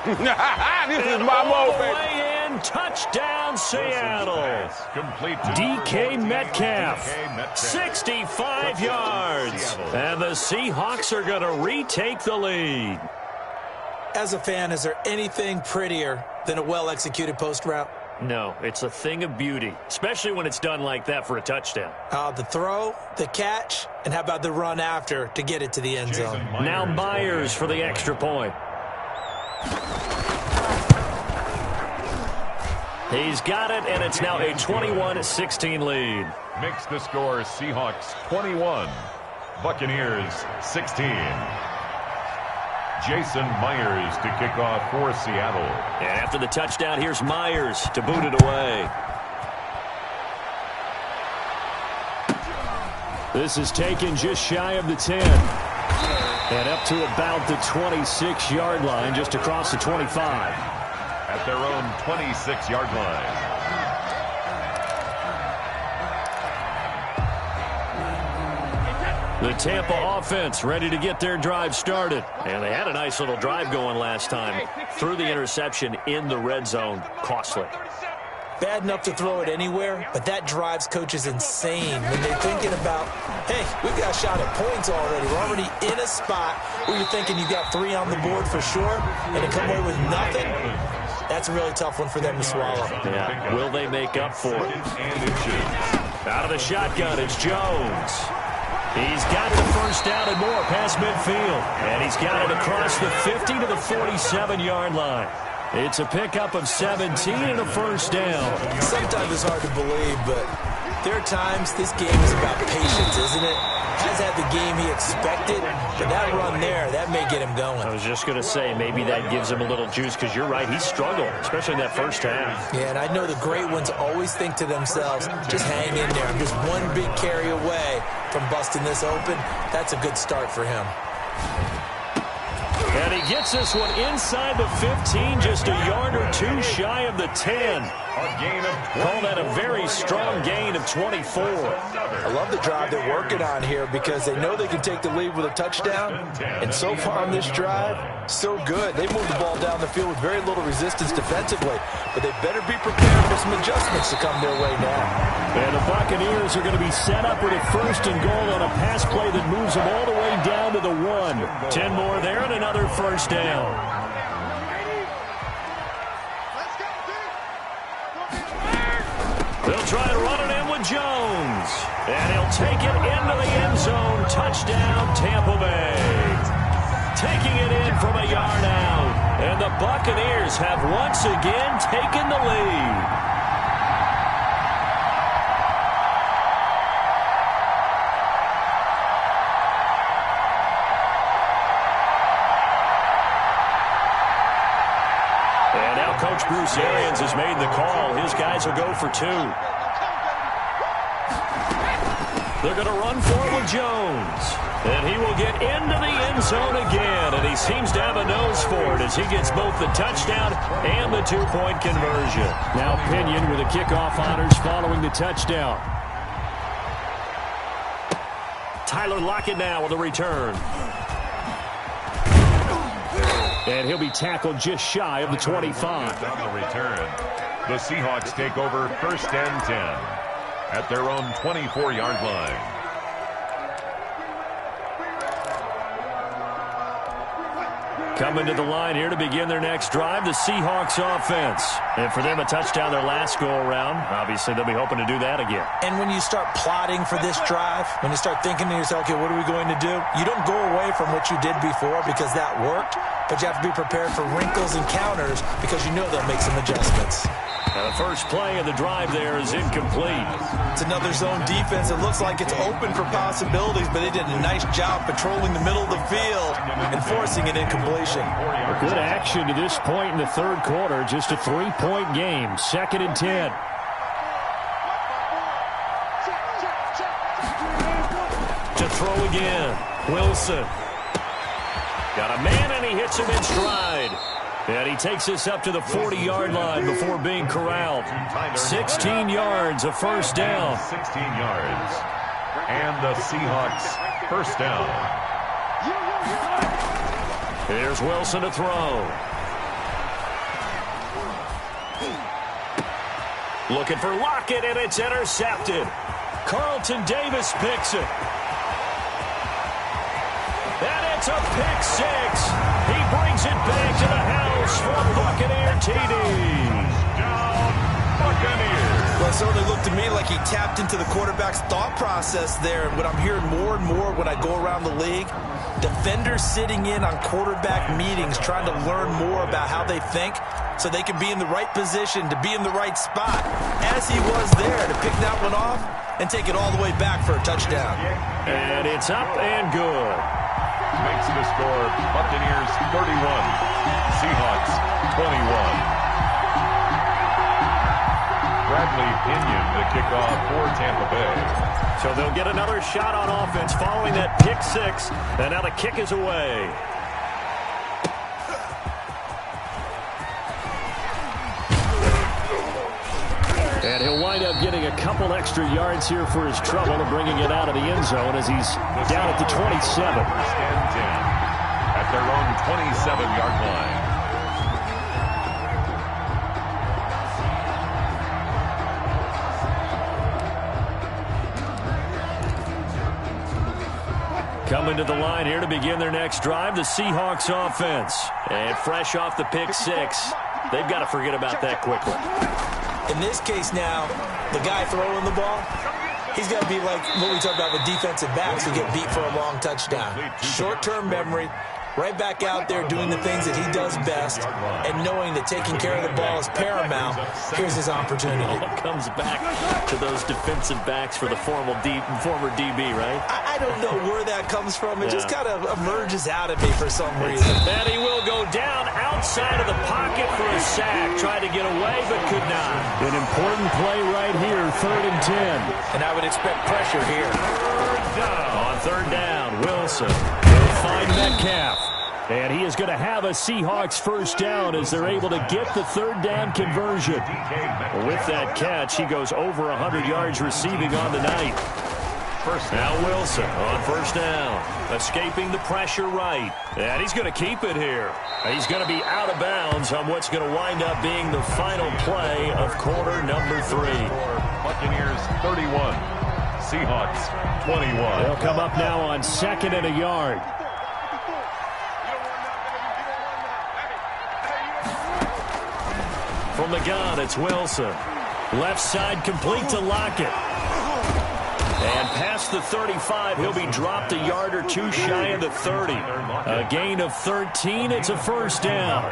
This is my moment. Way in, touchdown Seattle. DK Metcalf, 65 yards. And the Seahawks are going to retake the lead. As a fan, is there anything prettier than a well-executed post route? No, it's a thing of beauty, especially when it's done like that for a touchdown. The throw, the catch, and how about the run after to get it to the end zone? Now Myers for the extra point. He's got it, and it's now a 21-16 lead. Makes the score Seahawks 21, Buccaneers 16. Jason Myers to kick off for Seattle. And after the touchdown, here's Myers to boot it away. This is taken just shy of the 10. And up to about the 26-yard line, just across the 25. At their own 26-yard line. The Tampa offense ready to get their drive started. And they had a nice little drive going last time. Threw the interception in the red zone. Costly. Bad enough to throw it anywhere, but that drives coaches insane when they're thinking about, hey, we've got a shot at points already. We're already in a spot where you're thinking you got 3 on the board for sure, and to come away with nothing, that's a really tough one for them to swallow. Yeah. Will they make up for it? Out of the shotgun, it's Jones. He's got the first down and more past midfield. And he's got it across the 50 to the 47-yard line. It's a pickup of 17 and a first down. Sometimes it's hard to believe, but there are times this game is about patience, isn't it? Has had the game he expected, but that run there, that may get him going. I was just going to say, maybe that gives him a little juice, because you're right, he struggled, especially in that first half. Yeah, and I know the great ones always think to themselves, just hang in there. I'm just one big carry away from busting this open. That's a good start for him. And he gets this one inside the 15, just a yard or 2 shy of the 10. Call that a very strong gain of 24. I love the drive they're working on here because they know they can take the lead with a touchdown. And so far on this drive, so good. They moved the ball down the field with very little resistance defensively. But they better be prepared for some adjustments to come their way now. And the Buccaneers are going to be set up with a 1st and goal on a pass play that moves them all the way down to the 1. 10 more there and another first down. They'll try and run it in with Jones. And he'll take it into the end zone. Touchdown, Tampa Bay. Taking it in from a yard out. And the Buccaneers have once again taken the lead. Coach Bruce Arians has made the call. His guys will go for 2. They're going to run for it with Jones. And he will get into the end zone again. And he seems to have a nose for it as he gets both the touchdown and the 2-point conversion. Now Pinion with the kickoff honors following the touchdown. Tyler Lockett now with a return. And he'll be tackled just shy of the 25. On the return, the Seahawks take over 1st and 10 at their own 24-yard line. Coming to the line here to begin their next drive, the Seahawks offense. And for them, a touchdown their last go-around. Obviously, they'll be hoping to do that again. And when you start plotting for this drive, when you start thinking to yourself, okay, what are we going to do? You don't go away from what you did before because that worked, but you have to be prepared for wrinkles and counters because you know they'll make some adjustments. And the first play of the drive there is incomplete. It's another zone defense. It looks like it's open for possibilities, but they did a nice job patrolling the middle of the field and forcing an incompletion. A good action to this point in the third quarter. Just a 3-point game. 2nd and 10. To throw again. Wilson. Got a man, and he hits him in stride. And he takes this up to the 40-yard line before being corralled. 16 yards, a first down. 16 yards. And the Seahawks first down. Here's Wilson to throw. Looking for Lockett, and it's intercepted. Carlton Davis picks it. And it's a pick six. He brings it back to the house for a Buccaneer TD. Down, Buccaneers. Well, it certainly looked to me like he tapped into the quarterback's thought process there. And what I'm hearing more and more when I go around the league, defenders sitting in on quarterback meetings trying to learn more about how they think so they can be in the right position to be in the right spot, as he was there to pick that one off and take it all the way back for a touchdown. And it's up and good. Makes the score Buccaneers 31, Seahawks 21. Bradley Pinion the kickoff for Tampa Bay. So they'll get another shot on offense following that pick six, and now the kick is away. And he'll wind up getting a couple extra yards here for his trouble and bringing it out of the end zone as he's down at the 27. First and 10 at their own 27-yard line. Coming to the line here to begin their next drive, the Seahawks offense. And fresh off the pick six, they've got to forget about that quickly. In this case now, the guy throwing the ball, he's got to be like what we talked about with defensive backs who get beat for a long touchdown. Short-term memory, right back out there doing the things that he does best, and knowing that taking care of the ball is paramount. Here's his opportunity. It all comes back to those defensive backs for the former DB, right? I don't know where that comes from. It just kind of emerges out of me for some reason. And he will go down outside of the pocket for a sack. Tried to get away, but could not. An important play right here, 3rd and 10. And I would expect pressure here. On third down, Wilson will find Metcalf. And he is going to have a Seahawks first down as they're able to get the third down conversion. With that catch, he goes over 100 yards receiving on the night. Now Wilson on first down, escaping the pressure right. And he's going to keep it here. He's going to be out of bounds on what's going to wind up being the final play of quarter number 3. Buccaneers 31, Seahawks 21. They'll come up now on 2nd and a yard. From the gun, it's Wilson. Left side complete to Lockett. And past the 35, he'll be dropped a yard or two shy of the 30. A gain of 13, it's a first down.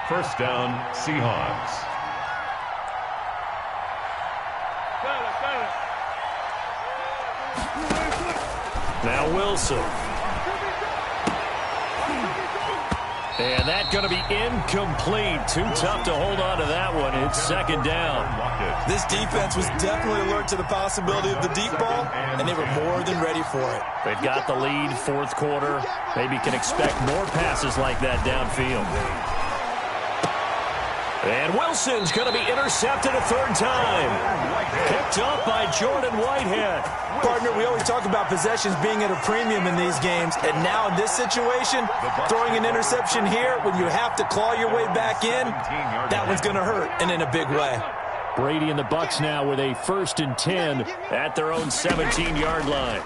First down, Seahawks. Now Wilson. And that's going to be incomplete. Too tough to hold on to that one. It's second down. This defense was definitely alert to the possibility of the deep ball, and they were more than ready for it. They've got the lead, fourth quarter. Maybe can expect more passes like that downfield. And Wilson's going to be intercepted a third time. Picked up by Jordan Whitehead. Partner, we always talk about possessions being at a premium in these games, and now in this situation, throwing an interception here when you have to claw your way back in, that one's going to hurt, and in a big way. Brady and the Bucs now with a 1st and 10 at their own 17-yard line.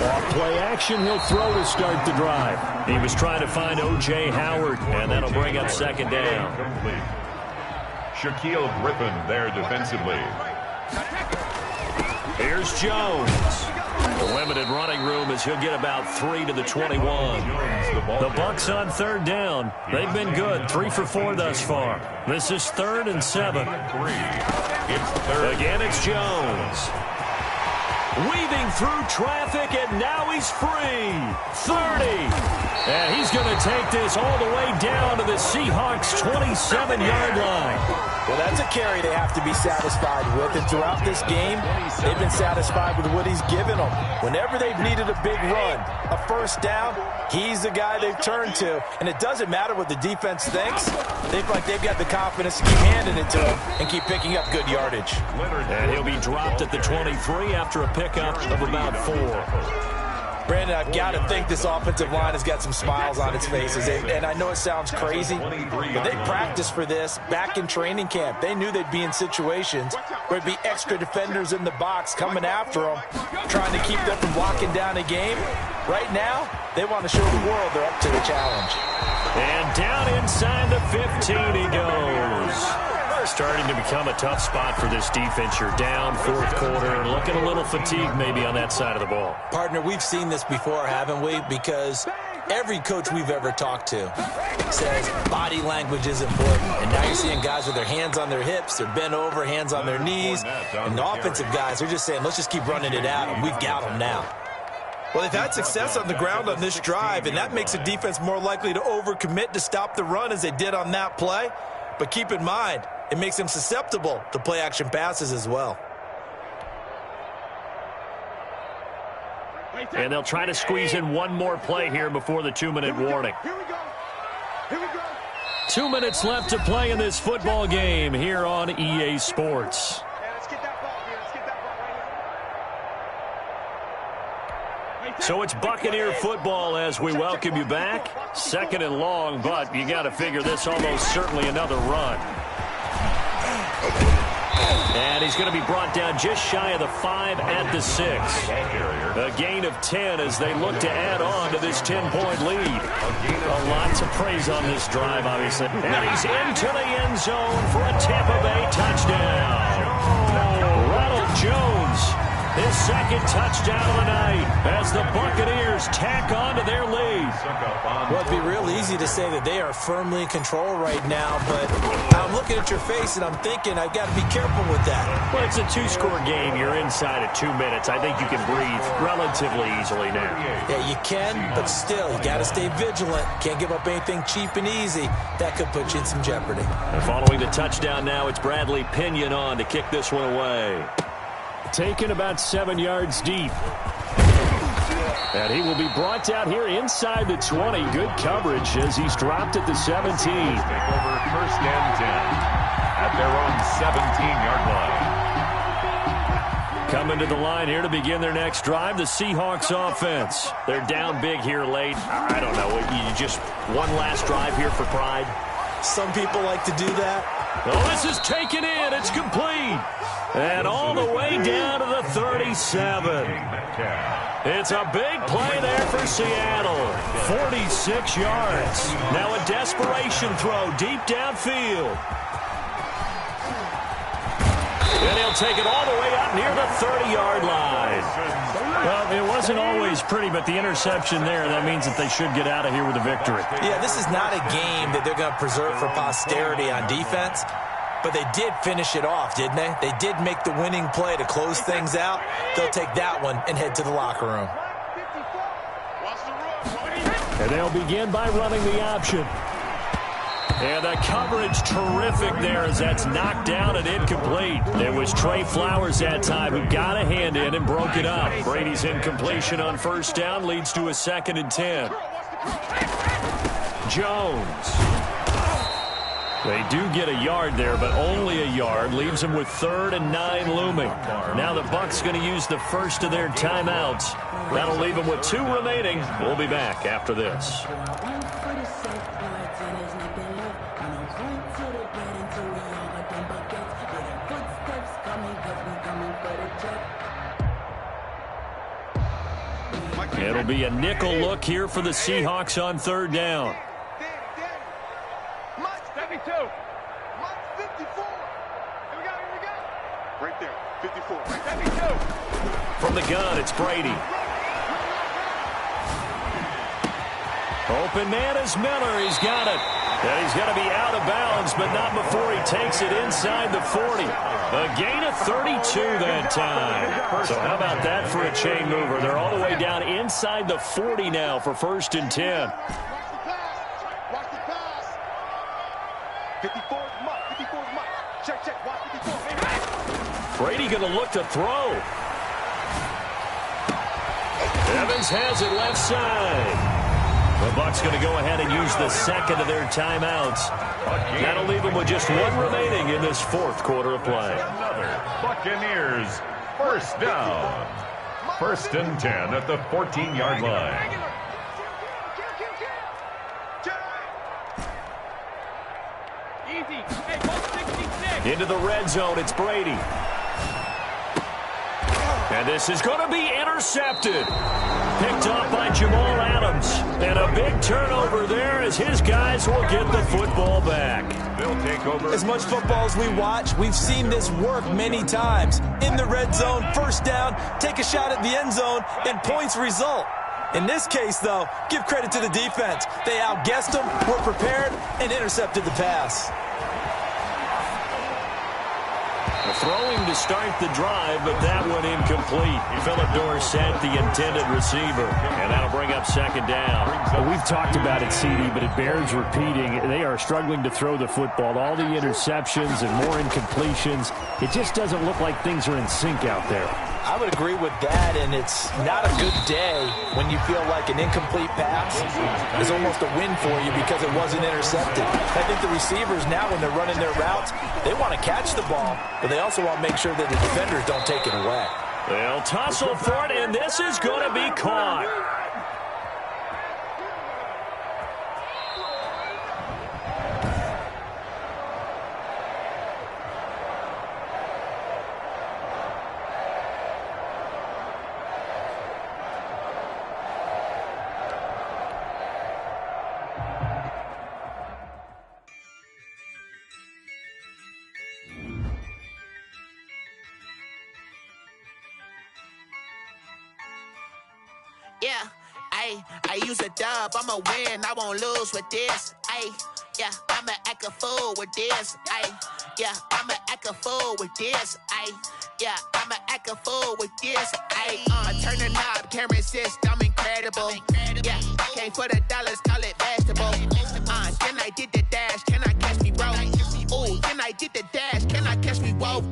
Off play action, he'll throw to start the drive. He was trying to find O.J. Howard, and that'll bring up second down. Complete. Shaquille Griffin there defensively. Here's Jones. The limited running room as he'll get about 3 to the 21. The Bucs on third down. They've been good, 3 for 4 thus far. This is 3rd and 7. Again, it's Jones. Weaving through traffic, and now he's free. 30. And he's going to take this all the way down to the Seahawks' 27-yard line. Well, that's a carry they have to be satisfied with. And throughout this game, they've been satisfied with what he's given them. Whenever they've needed a big run, a first down, he's the guy they've turned to. And it doesn't matter what the defense thinks. They feel like they've got the confidence to keep handing it to him and keep picking up good yardage. And he'll be dropped at the 23 after a pickup of about 4. Brandon, I've got to think this offensive line has got some smiles on its faces. And I know it sounds crazy, but they practiced for this back in training camp. They knew they'd be in situations where there'd be extra defenders in the box coming after them, trying to keep them from locking down a game. Right now, they want to show the world they're up to the challenge. And down inside the 15 he goes. Starting to become a tough spot for this defense. You're down fourth quarter, looking a little fatigued maybe on that side of the ball. Partner, we've seen this before, haven't we? Because every coach we've ever talked to says body language is important. And now you're seeing guys with their hands on their hips, they're bent over, hands on their knees. And the offensive guys, they're just saying, let's just keep running it out, and we've got them now. Well, they've had success on the ground on this drive, and that makes the defense more likely to overcommit to stop the run as they did on that play. But keep in mind, it makes them susceptible to play-action passes as well. And they'll try to squeeze in one more play here before the 2-minute warning. 2 minutes left to play in this football game here on EA Sports. So it's Buccaneer football as we welcome you back. 2nd and long, but you got to figure this almost certainly another run. And he's going to be brought down just shy of the 5 at the 6. A gain of 10 as they look to add on to this 10-point lead. Lots of praise on this drive, obviously. And he's into the end zone for a Tampa Bay touchdown. Ronald Jones, his 2nd touchdown of the night as the Buccaneers tack on to their lead. Well, it'd be real easy to say that they are firmly in control right now, but I'm looking at your face and I'm thinking I've got to be careful with that. Well, it's a 2-score game. You're inside of 2 minutes. I think you can breathe relatively easily now. Yeah, you can, but still, you got to stay vigilant. Can't give up anything cheap and easy. That could put you in some jeopardy. And following the touchdown now, it's Bradley Pinion on to kick this one away. Taken about 7 yards deep. And he will be brought down here inside the 20. Good coverage as he's dropped at the 17. Take over 1st and 10 at their own 17-yard line. Coming to the line here to begin their next drive, the Seahawks offense. They're down big here late. I don't know. You just one last drive here for pride? Some people like to do that. Oh, this is taken in. It's complete. And all the way down to the 37. It's a big play there for Seattle. 46 yards. Now a desperation throw deep downfield. And he'll take it all the way up near the 30-yard line. Well, it wasn't always pretty, but the interception there, that means that they should get out of here with a victory. Yeah, this is not a game that they're going to preserve for posterity on defense, but they did finish it off, didn't they? They did make the winning play to close things out. They'll take that one and head to the locker room. And they'll begin by running the option. And the coverage terrific there as that's knocked down and incomplete. It was Trey Flowers that time who got a hand in and broke it up. Brady's incompletion on 1st down leads to a 2nd and 10. Jones. They do get a yard there, but only a yard. Leaves them with 3rd and 9 looming. Now the Bucs going to use the first of their timeouts. That'll leave them with 2 remaining. We'll be back after this. It'll be a nickel look here for the Seahawks on third down. Mike 72. Mike 54. Here we go. Right there. 54. 72. From the gun, it's Brady. Open man is Miller. He's got it. And he's going to be out of bounds, but not before he takes it inside the 40. A gain of 32 that time. So how about that for a chain mover? They're all the way down inside the 40 now for 1st and 10. Watch the pass. 54 is Mike. 54 is Mike. Check. Watch 54. Brady going to look to throw. Evans has it left side. The Bucs going to go ahead and use the second of their timeouts. That'll leave them with just one remaining in this 4th quarter of play. Another Buccaneers first down. 1st and 10 at the 14-yard line. Into the red zone, it's Brady. And this is going to be intercepted. Picked off by Jamal Adams. And a big turnover there as his guys will get the football back. They'll take over. As much football as we watch, we've seen this work many times. In the red zone, first down, take a shot at the end zone, and points result. In this case, though, give credit to the defense. They outguessed them, were prepared, and intercepted the pass. Throwing to start the drive, but that one incomplete. Philip Dorsett, the intended receiver. And that'll bring up 2nd down. Well, we've talked about it, CD, but it bears repeating. They are struggling to throw the football. All the interceptions and more incompletions. It just doesn't look like things are in sync out there. I would agree with that, and it's not a good day when you feel like an incomplete pass is almost a win for you because it wasn't intercepted. I think the receivers now, when they're running their routes, they want to catch the ball, but they also want to make sure that the defenders don't take it away. They'll tussle for it, and this is going to be caught. Yeah, I use a dub, I'ma win, I won't lose with this. Yeah, I'ma act a fool with this. Yeah, I'ma act a fool with this. Yeah, I'ma act a fool with this. Turn the knob, camera assist, I'm incredible. Yeah, came for the dollars, call it vegetable. Then I did the dash, can I catch me, bro? Ooh, then I did the dash, can I catch me, whoa?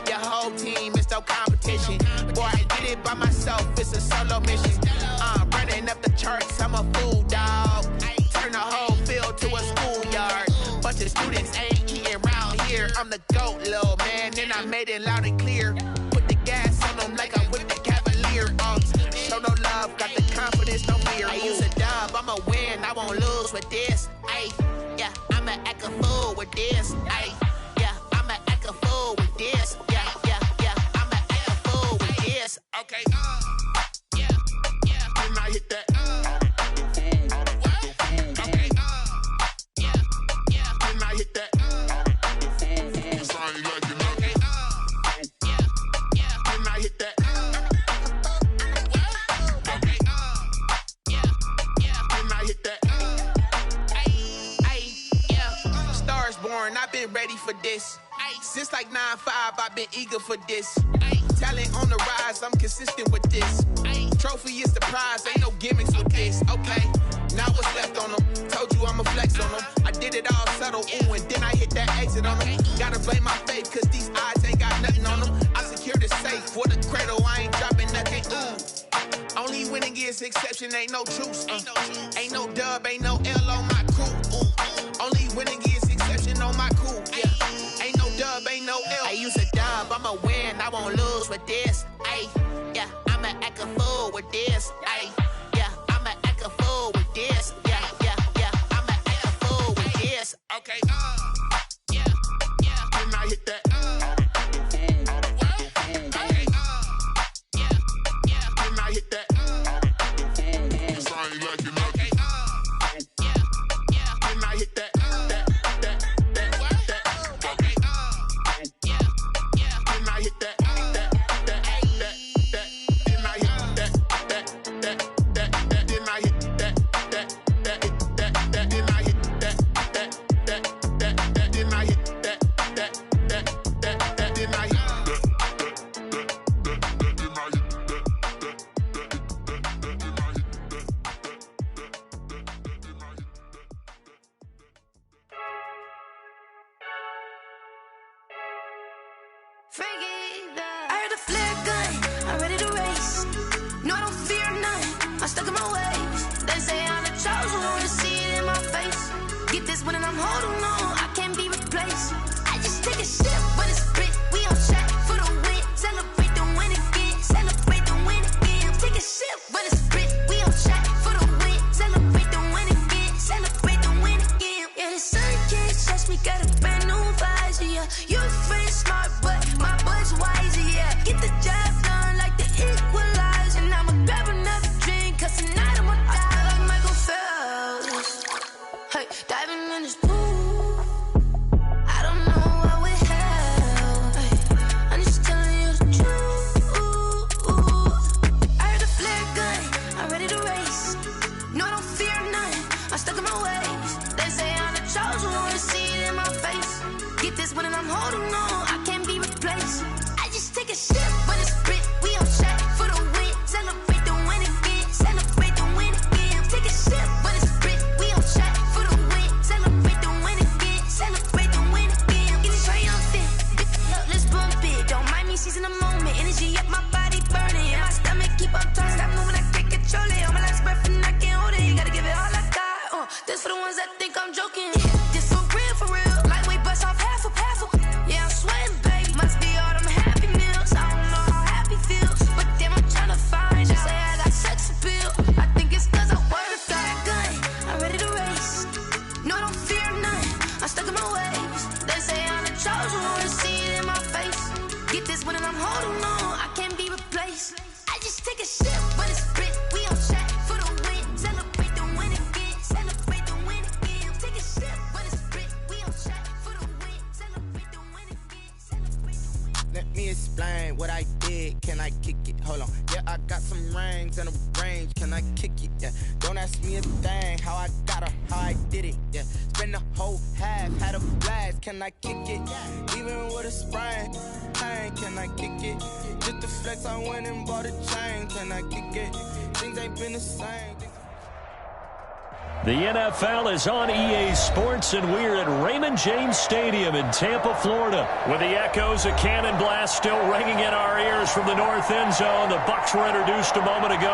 Your whole team is no competition. Boy, I did it by myself, it's a solo mission. Running up the charts, I'm a fool, dog. Turn the whole field to a schoolyard. Bunch of students ain't eating around here. I'm the GOAT, little man, and I made it loud and clear. Put the gas on them like I'm with the Cavalier. Show no love, got the confidence, no fear. I use a dub, I'ma win, I won't lose with this. Yeah, I'ma act a fool with this. Yeah, I'ma act a fool with this. Yeah, I'ma act a fool with this. Okay, yeah, when I hit that. Okay, yeah, when I hit that. Cause I ain't like it. Okay, yeah, when I hit that. Okay, yeah, when I hit that. Yeah, Stars born, I've been ready for this. Since like 9-5, I've been eager for this. Talent on the rise, I'm consistent with this. Trophy is the prize, ain't no gimmicks with this. Okay, now what's left on them? Told you I'ma flex on them. I did it all subtle, ooh, and then I hit that exit on them. Gotta blame my faith, cause these odds ain't got nothing on them. I secure the safe for the cradle, I ain't dropping nothing, ooh. Only winning is exception, ain't no truce. Ain't no dub, ain't no L on my crew. Only winning is exception on my crew, yeah. Ain't no dub, ain't no L. I use a dub, I'ma win, I won't lose with this. Yeah, I'ma act a fool with this. Yeah, I'ma act a fool with this. Yeah, I'ma act a fool with this. Okay, yeah, when I hit that. Okay, yeah, when I hit that. I heard a flare gun, I'm ready to race. No, I don't fear none, I'm stuck in my ways. They say I'm the chosen one, see it in my face. Get this one and I'm holding on, I can't be replaced. I just take a sip, but it's spit, we on track for the win. Celebrate the win again, celebrate the win again. Take a sip, but it's spit, we on track for the win. Celebrate the win again, celebrate the win again. Yeah, the sun can't touch me, got a brand new visor, yeah. Your friend smart, but my boy's wiser, yeah. Get the job done like the equalizer. And I'ma grab another drink, cause tonight I'ma die like Michael Phelps. Hey, diving in this pool, I don't know what we have. Hey, I'm just telling you the truth. I heard a flare gun, I'm ready to race. No, I don't fear none, I'm stuck in my ways. They say I'm the chosen one, see it in my face. Get this one and I'm holding on, I can't be replaced. I just take a sip, but it's spit, we on track for the win. Celebrate the win again, celebrate the win again. Take a sip, but it's spit, we on track for the win. Celebrate the win again, celebrate the win again. Get it triumphant, let's bump it. Don't mind me seizing the moment, energy up my body burning. And my stomach keep up turning, stop moving, I can't control it. On my last breath and I can't hold it, you gotta give it all I got. This for the ones that think I'm joking. This for real, lightweight bust off half a. Yeah, I'm sweating, babe, must be all them happy meals. I don't know how happy feels, but damn, I'm tryna find you. Say I got sex appeal, I think it's cause I wear the fire gun. I'm ready to race, no, I don't fear none, I'm stuck in my ways. They say I'm the chosen one, see it in my face. Get this one and I'm holding on, I can't be replaced. I just take a sip, but it's spit, we on track for the win. Celebrate the win again, celebrate the win again. Take a sip, but it's spit, we on track for the win. Celebrate the win again, celebrate the win. Let me explain what I did. Can I kick it? Hold on. Yeah, I got some rings and a range. Can I kick it? Yeah. Don't ask me a thing. How I got her, how I did it. Yeah. Spend the whole half, had a blast. Can I kick it? Even with a sprain. Pain, can I kick it? Just to flex, I went and bought a chain. Can I kick it? Things ain't been the same. The NFL is on EA Sports, and we're at Raymond James Stadium in Tampa, Florida, with the echoes of Cannon Blast still ringing in our ears from the north end zone. The Bucs were introduced a moment ago,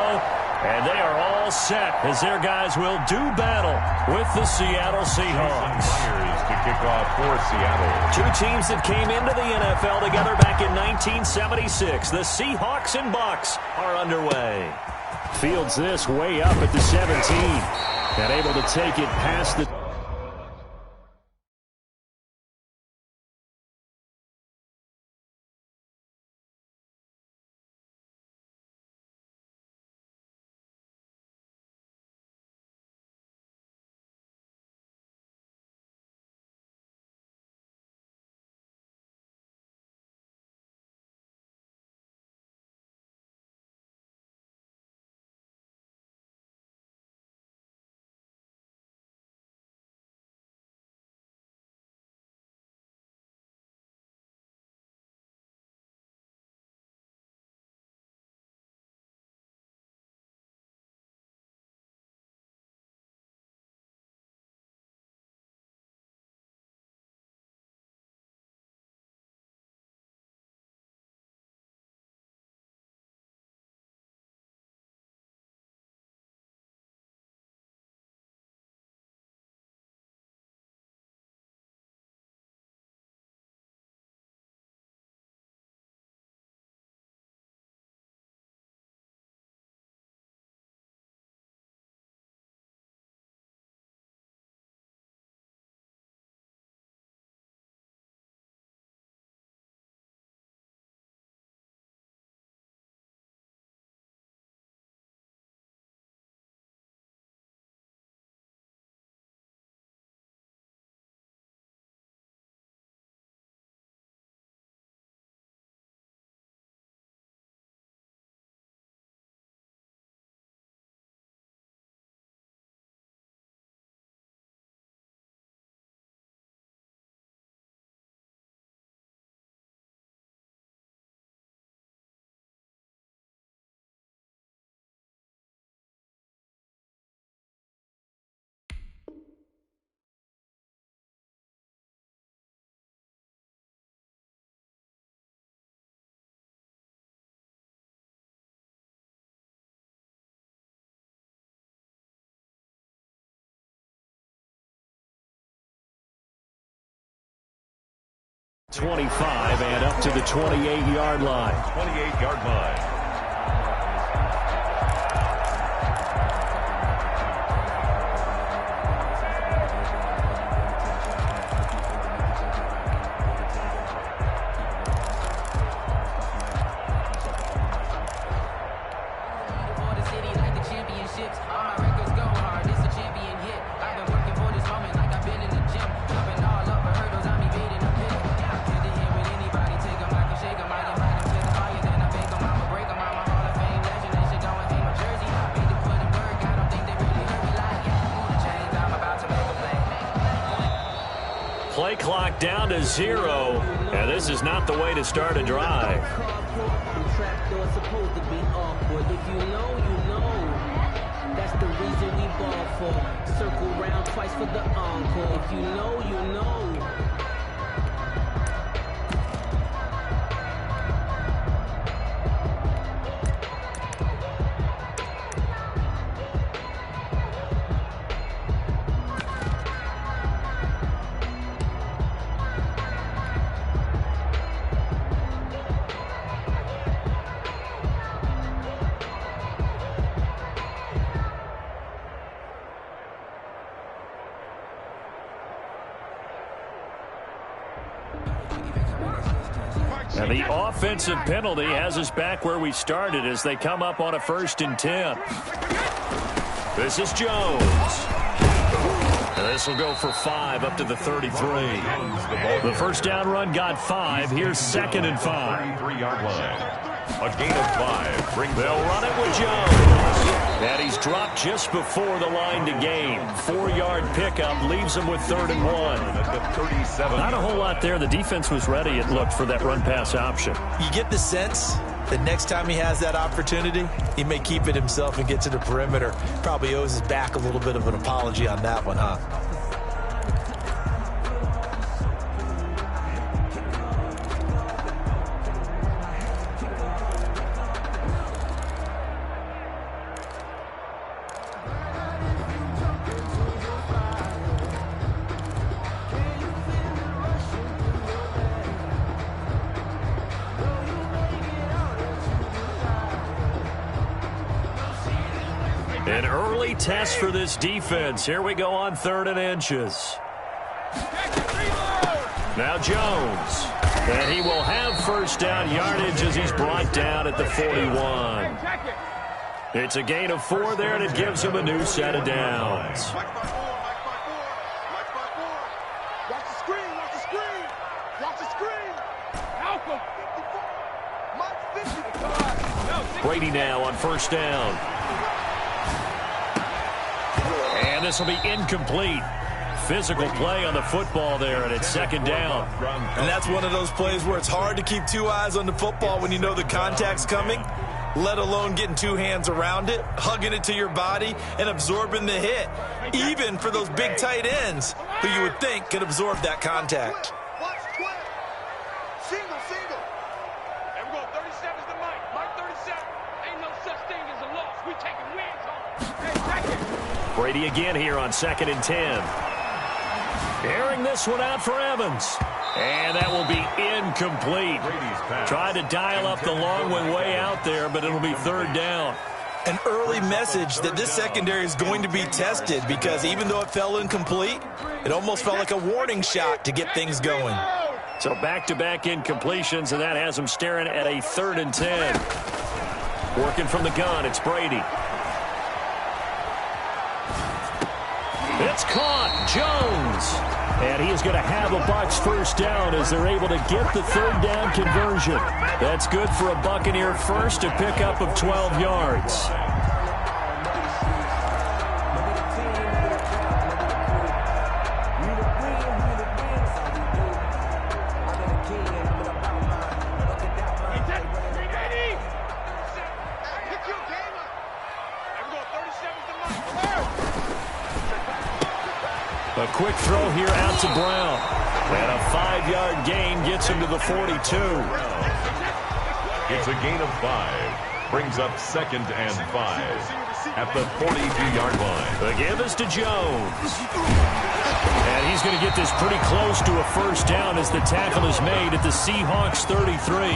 and they are all set as their guys will do battle with the Seattle Seahawks. Myers to kick off for Seattle. Two teams that came into the NFL together back in 1976. The Seahawks and Bucs are underway. Fields this way up at the 17. And able to take it past the 25 and up to the 28-yard line. 28-yard line. Play clock down to 0, and this is not the way to start a drive. If you know, you know. That's the reason we ball for. Circle round twice for the encore. If you know, you know. And the offensive penalty has us back where we started as they come up on a 1st and 10. This is Jones. And this will go for 5 up to the 33. The first down run got 5. Here's 2nd and 5. 33-yard line. A gain of 5. They'll run it with Jones. And he's dropped just before the line to gain. 4-yard pickup leaves him with 3rd and 1. Not a whole lot there. The defense was ready, it looked, for that run-pass option. You get the sense that next time he has that opportunity, he may keep it himself and get to the perimeter. Probably owes his back a little bit of an apology on that one, huh? An early test for this defense. Here we go on 3rd and inches. Now Jones. And he will have first down yardage as he's brought down at the 41. It's a gain of 4 there, and it gives him a new set of downs. Brady now on first down. And this will be incomplete. Physical play on the football there, and it's 2nd down. And that's one of those plays where it's hard to keep 2 eyes on the football when you know the contact's coming, let alone getting 2 hands around it, hugging it to your body, and absorbing the hit, even for those big tight ends who you would think could absorb that contact. Watch 12. Single, single. And we're going 37's the Mike. Mike 37. Ain't no such thing as a loss. We taking wins home. Hey, take it. Brady again here on 2nd and 10. Airing this one out for Evans. And that will be incomplete. Tried to dial up the long one way out there, but it'll be 3rd down. An early message that this secondary is going to be tested, because even though it fell incomplete, it almost felt like a warning shot to get things going. So back-to-back incompletions, and that has them staring at a 3rd and 10. Working from the gun, it's Brady. It's caught. Jones. And he is going to have a Bucs first down as they're able to get the 3rd down conversion. That's good for a Buccaneer first, a pickup of 12 yards. A quick throw here out to Brown. And a 5-yard gain gets him to the 42. It's a gain of 5. Brings up 2nd and 5 at the 42-yard line. The give is to Jones. And he's going to get this pretty close to a first down as the tackle is made at the Seahawks 33.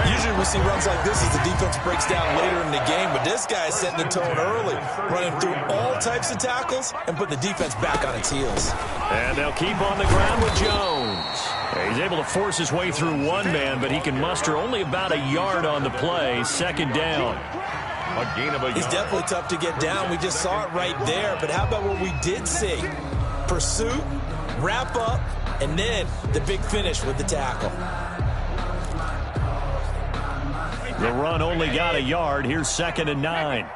Usually we see runs like this as the defense breaks down later in the game, but this guy is setting the tone early, running through all types of tackles and put the defense back on its heels. And they'll keep on the ground with Jones. He's able to force his way through one man, but he can muster only about a yard on the play. Second down. A gain of a yard. He's definitely tough to get down. We just saw it right there, but how about what we did see? Pursuit, wrap up, and then the big finish with the tackle. The run only got a yard. Here's 2nd and 9.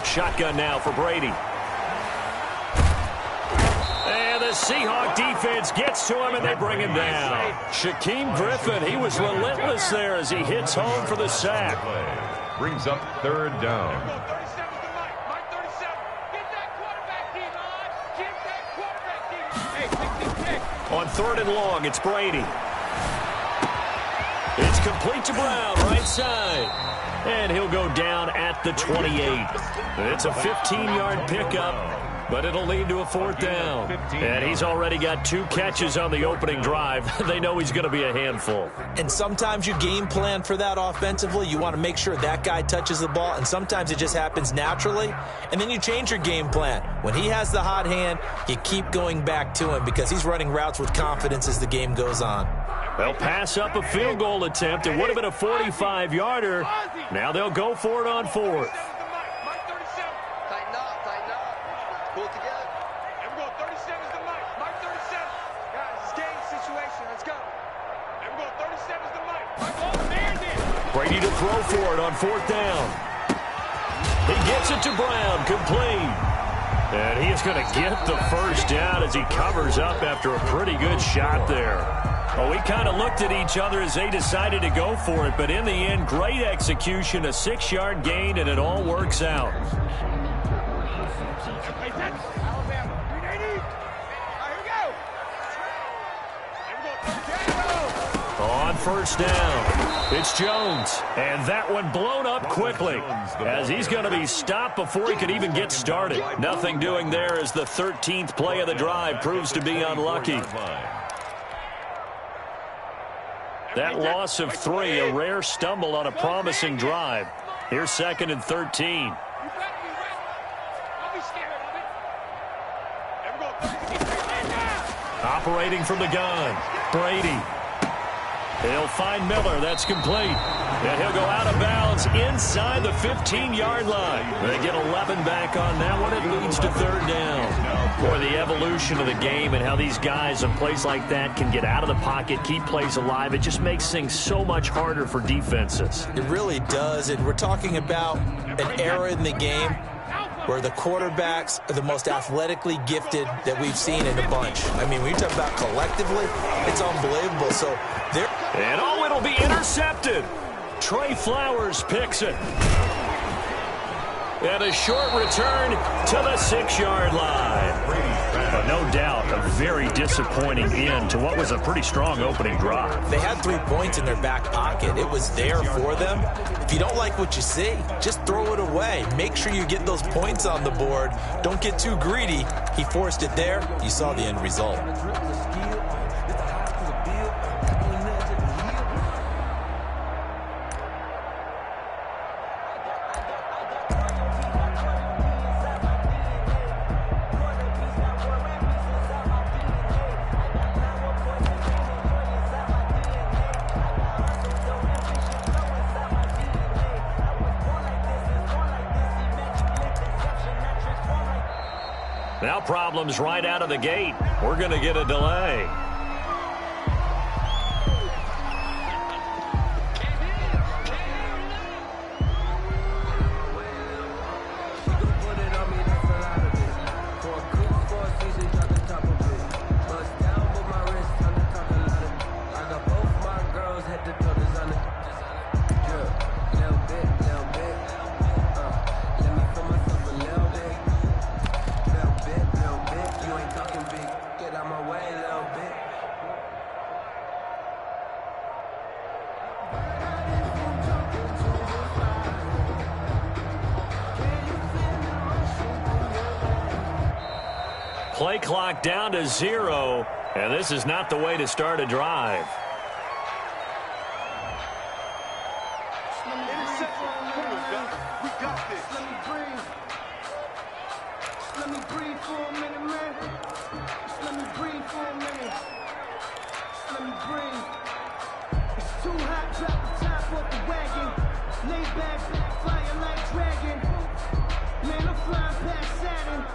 Shotgun now for Brady. And the Seahawk defense gets to him, and they bring him down. Shaquem Griffin, he was relentless there as he hits home for the sack. Brings up 3rd down. On 3rd and long, it's Brady. It's complete to Brown, right side. And he'll go down at the 28. It's a 15-yard pickup, but it'll lead to a 4th down. And he's already got 2 catches on the opening drive. They know he's going to be a handful. And sometimes you game plan for that offensively. You want to make sure that guy touches the ball, and sometimes it just happens naturally. And then you change your game plan. When he has the hot hand, you keep going back to him because he's running routes with confidence as the game goes on. They'll pass up a field goal attempt. It would have been a 45-yarder. Now they'll go for it on 4th. Tighten up, tighten up. Pull it together. And we're going 37 is the mic. Mike 37. Guys, it's game situation. Let's go. And we're going 37 is the mic. Mike, oh, man, then. Brady to throw for it on 4th down. He gets it to Brown, complete. And he is going to get the first down as he covers up after a pretty good shot there. Well, we kind of looked at each other as they decided to go for it, but in the end, great execution, a 6-yard gain, and it all works out. On 1st down, it's Jones, and that one blown up quickly as he's going to be stopped before he could even get started. Nothing doing there as the 13th play of the drive proves to be unlucky. That loss of 3, a rare stumble on a promising drive. Here's 2nd and 13. Operating from the gun, Brady. He'll find Miller. That's complete. And he'll go out of bounds inside the 15-yard line. They get 11 back on that one. It leads to 3rd down. Boy, the evolution of the game and how these guys in plays like that can get out of the pocket, keep plays alive, it just makes things so much harder for defenses. It really does. And we're talking about an era in the game where the quarterbacks are the most athletically gifted that we've seen in a bunch. I mean, when you talk about collectively, it's unbelievable. So they're... And oh, it'll be intercepted. Trey Flowers picks it. And a short return to the 6-yard line. But no doubt, a very disappointing end to what was a pretty strong opening drive. They had 3 points in their back pocket. It was there for them. If you don't like what you see, just throw it away. Make sure you get those points on the board. Don't get too greedy. He forced it there. You saw the end result. Now problems right out of the gate. We're going to get a delay. Get out my way, little bit. Play clock down to 0, and this is not the way to start a drive. Let me breathe for a minute, man. Just let me breathe for a minute. Just let me breathe. It's too hot, drop the top off the wagon. Lay back, fire like dragon. Man, I'm flying past Saturn.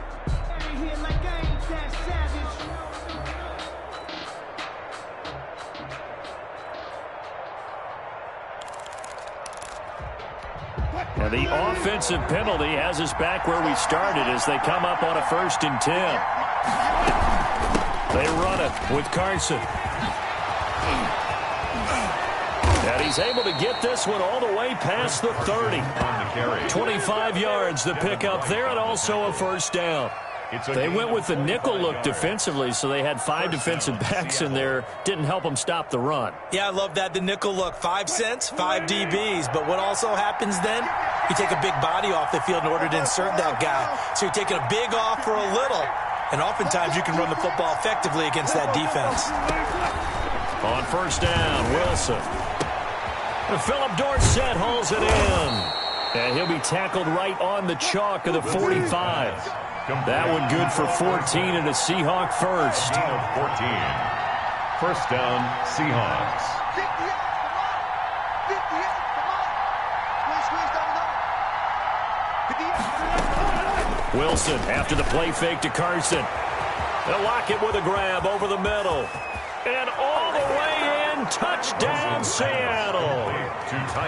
Out of here like I ain't that savage. And the offensive penalty has us back where we started as they come up on a 1st and 10. They run it with Carson. And he's able to get this one all the way past the 30. 25 yards the pickup there, and also a 1st down. They went with the nickel look defensively, so they had 5 defensive backs in there. Didn't help them stop the run. Yeah, I love that, the nickel look. 5 cents, 5 DBs. But what also happens then, you take a big body off the field in order to insert that guy. So you're taking a big off for a little. And oftentimes you can run the football effectively against that defense. On 1st down, Wilson. And Philip Dorsett hauls it in. And he'll be tackled right on the chalk of the 45. That one good for 14 and a Seahawk first. 14. 1st down, Seahawks. 58. Wilson after the play fake to Carson. They'll lock it with a grab over the middle. And all the way in, touchdown Seattle.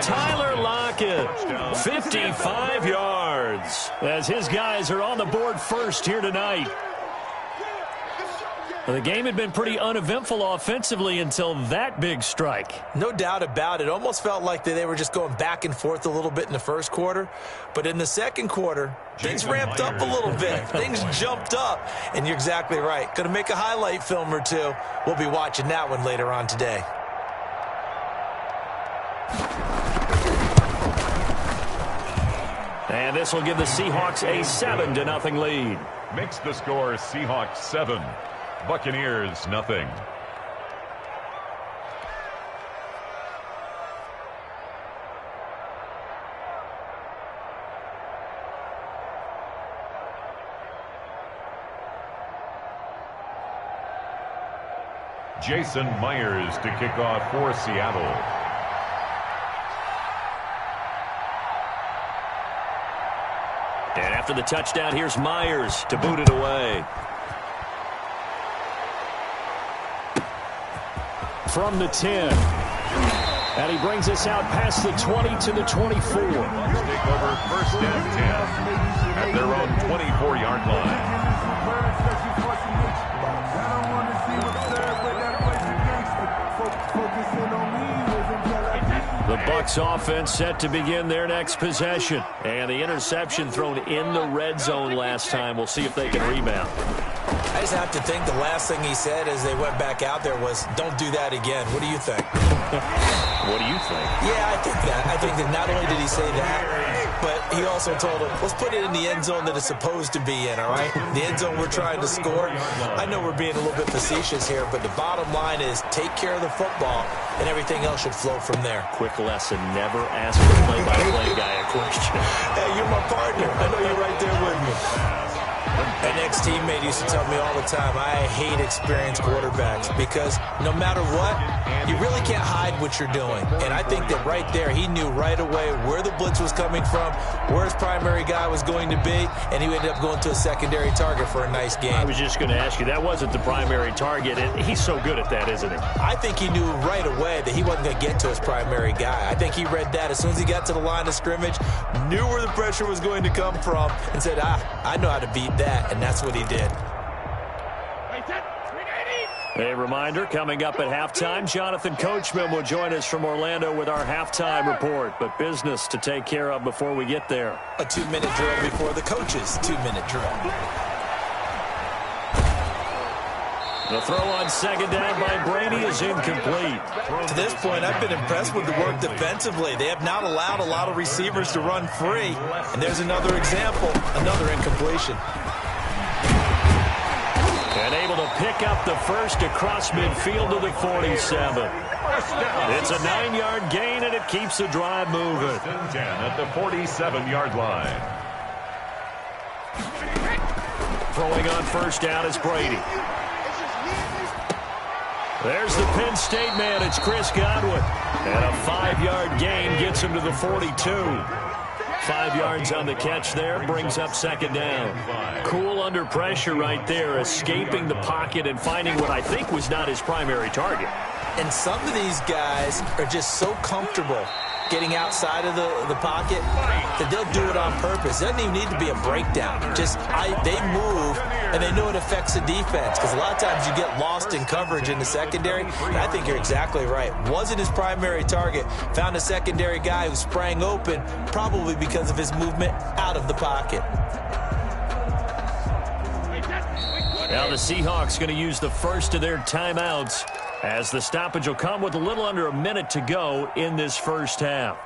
Tyler Lockett, 55 yards, as his guys are on the board first here tonight. The game had been pretty uneventful offensively until that big strike. No doubt about it. Almost felt like they were just going back and forth a little bit in the 1st quarter. But in the 2nd quarter, things ramped up a little bit. Things jumped up. And you're exactly right. Going to make a highlight film or two. We'll be watching that one later on today. And this will give the Seahawks a 7-0 lead. Makes the score Seahawks 7. Buccaneers, nothing. Jason Myers to kick off for Seattle. And after the touchdown, here's Myers to boot it away. From the 10. And he brings us out past the 20 to the 24. Take over 1st and 10 at their own 24-yard line. The Bucs offense set to begin their next possession. And the interception thrown in the red zone last time. We'll see if they can rebound. I just have to think the last thing he said as they went back out there was, don't do that again. What do you think? What do you think? Yeah, I think that. I think that not only did he say that, but he also told him, let's put it in the end zone that it's supposed to be in, all right? The end zone we're trying to score. I know we're being a little bit facetious here, but the bottom line is take care of the football, and everything else should flow from there. Quick lesson, never ask the play-by-play guy a question. Hey, you're my partner. I know you're right there with me. An ex-teammate used to tell me all the time, I hate experienced quarterbacks because no matter what, you really can't hide what you're doing. And I think that right there, he knew right away where the blitz was coming from, where his primary guy was going to be, and he ended up going to a secondary target for a nice game. I was just going to ask you, that wasn't the primary target, and he's so good at that, isn't he? I think he knew right away that he wasn't going to get to his primary guy. I think he read that as soon as he got to the line of scrimmage, knew where the pressure was going to come from, and said, I know how to beat that, and that's what he did. A reminder, coming up at halftime, Jonathan Coachman will join us from Orlando with our halftime report, but business to take care of before we get there. A 2-minute drill before the coach's 2-minute drill. The throw on 2nd down by Brady is incomplete. To this point, I've been impressed with the work defensively. They have not allowed a lot of receivers to run free. And there's another example, another incompletion. And able to pick up the first across midfield to the 47. It's a 9-yard gain, and it keeps the drive moving. 10 at the 47-yard line. Throwing on first down is Brady. There's the Penn State man. It's Chris Godwin. And a 5-yard gain gets him to the 42. 5 yards on the catch there, brings up second down. Cool under pressure right there, escaping the pocket and finding what I think was not his primary target. And some of these guys are just so comfortable getting outside of the pocket that they'll do it on purpose. It doesn't even need to be a breakdown. They move, and they know it affects the defense, because a lot of times you get lost in coverage in the secondary, and I think you're exactly right. Wasn't his primary target. Found a secondary guy who sprang open, probably because of his movement out of the pocket. Now the Seahawks going to use the first of their timeouts, as the stoppage will come with a little under a minute to go in this first half.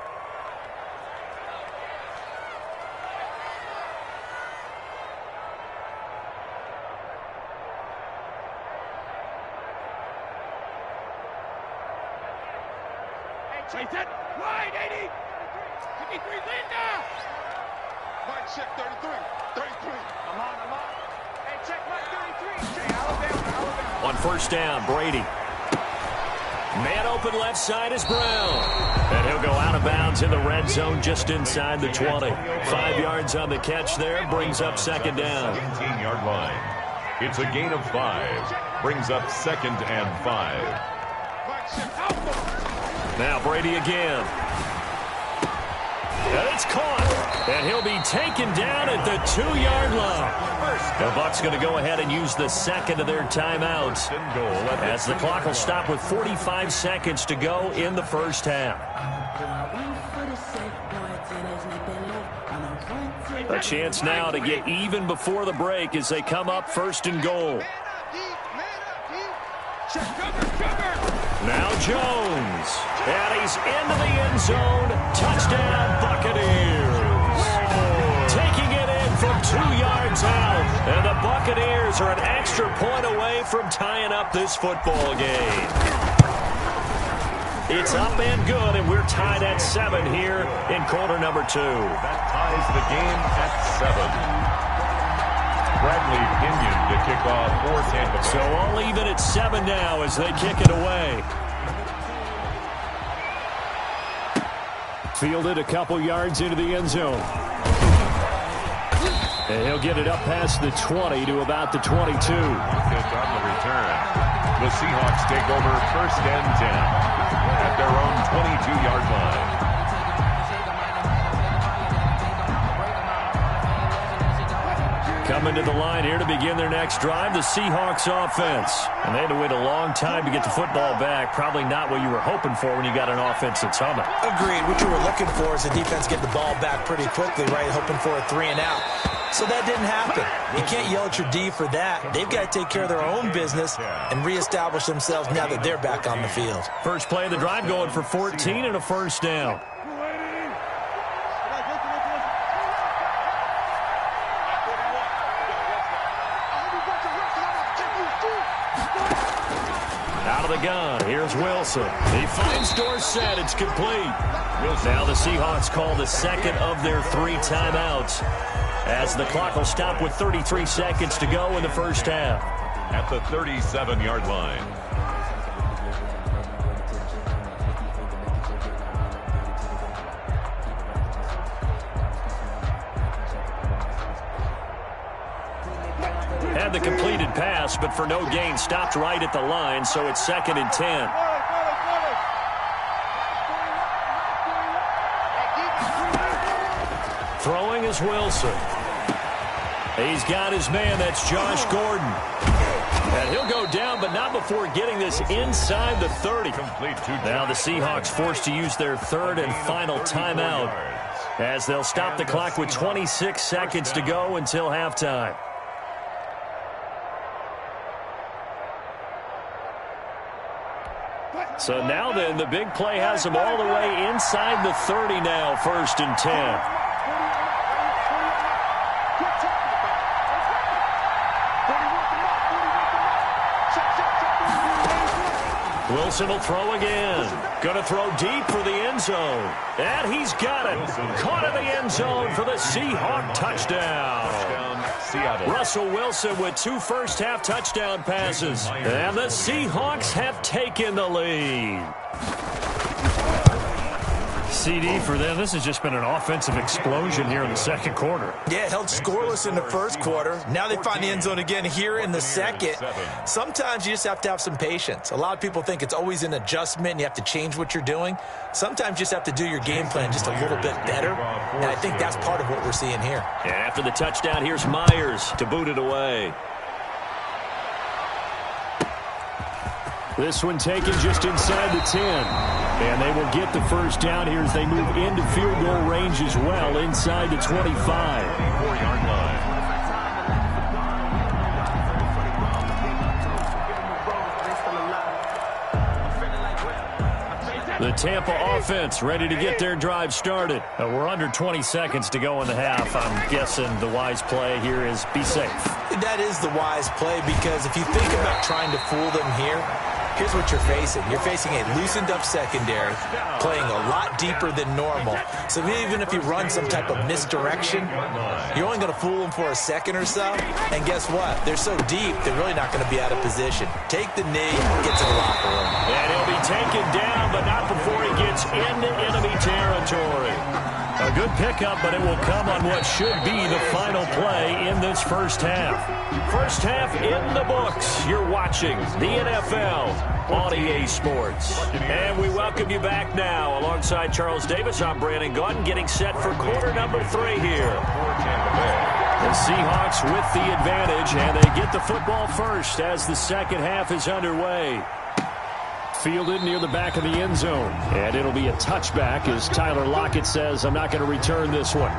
Chase it. Wide, 80. 53, Linda. Mike, check 33. 33. I'm on. Hey, check Mike 33. Check Alabama. On first down, Brady. Man open left side is Brown. And he'll go out of bounds in the red zone just inside the 20. 5 yards on the catch there, brings up second down. 17-yard line. It's a gain of 5. Brings up second and 5. Now Brady again. And it's caught. And he'll be taken down at the 2-yard line. The Bucs going to go ahead and use the second of their timeouts, as the clock will stop with 45 seconds to go in the first half. A chance now to get even before the break as they come up first and goal. Now Jones. And he's into the end zone. Touchdown, Buccaneers. Taking it in from 2 yards out. And the Buccaneers are an extra point away from tying up this football game. It's up and good, and we're tied at 7 here in quarter number 2. That ties the game at 7. Bradley Pinion to kick off for Tampa Bay. So all even at 7 now as they kick it away. Fielded a couple yards into the end zone. And he'll get it up past the 20 to about the 22. On the return, the Seahawks take over first and 10 at their own 22-yard line. Coming to the line here to begin their next drive, the Seahawks offense. And they had to wait a long time to get the football back. Probably not what you were hoping for when you got an offense that's humming. Agreed. What you were looking for is the defense get the ball back pretty quickly, right? Hoping for a 3 and out. So that didn't happen. You can't yell at your D for that. They've got to take care of their own business and reestablish themselves now that they're back on the field. First play of the drive going for 14 and a first down. Out of the gun, here's Wilson. He finds Dorsett, it's complete. Now the Seahawks call the second of their 3 timeouts, as the clock will stop with 33 seconds to go in the first half. At the 37-yard line. Had the completed pass, but for no gain, stopped right at the line, so it's second and 10. Throwing is Wilson. He's got his man, that's Josh Gordon. And he'll go down, but not before getting this inside the 30. Now the Seahawks forced to use their third and final timeout, as they'll stop the clock with 26 seconds to go until halftime. So now then, the big play has them all the way inside the 30 now, first and 10. Wilson will throw again. Going to throw deep for the end zone. And he's got it. Caught in the end zone for the Seahawk touchdown. Seattle. Russell Wilson with 2 first-half touchdown passes. And the Seahawks have taken the lead. CD for them. This has just been an offensive explosion here in the second quarter. Yeah, held scoreless in the first quarter. Now they find the end zone again here in the second. Sometimes you just have to have some patience. A lot of people think it's always an adjustment and you have to change what you're doing. Sometimes you just have to do your game plan just a little bit better. And I think that's part of what we're seeing here. And after the touchdown, here's Myers to boot it away. This one taken just inside the 10. And they will get the first down here as they move into field goal range as well, inside the 25. 4-yard line. The Tampa offense ready to get their drive started. We're under 20 seconds to go in the half. I'm guessing the wise play here is be safe. That is the wise play, because if you think about trying to fool them here, here's what you're facing. You're facing a loosened-up secondary, playing a lot deeper than normal. So even if you run some type of misdirection, you're only going to fool them for a second or so. And guess what? They're so deep, they're really not going to be out of position. Take the knee, get to the locker room. And he'll be taken down, but not before he gets into enemy territory. A good pickup, but it will come on what should be the final play in this first half. First half in the books. You're watching the NFL on EA Sports. And we welcome you back now. Alongside Charles Davis, I'm Brandon Gaudin, getting set for quarter number 3 here. The Seahawks with the advantage, and they get the football first as the second half is underway. Fielded near the back of the end zone. And it'll be a touchback as Tyler Lockett says, I'm not going to return this one.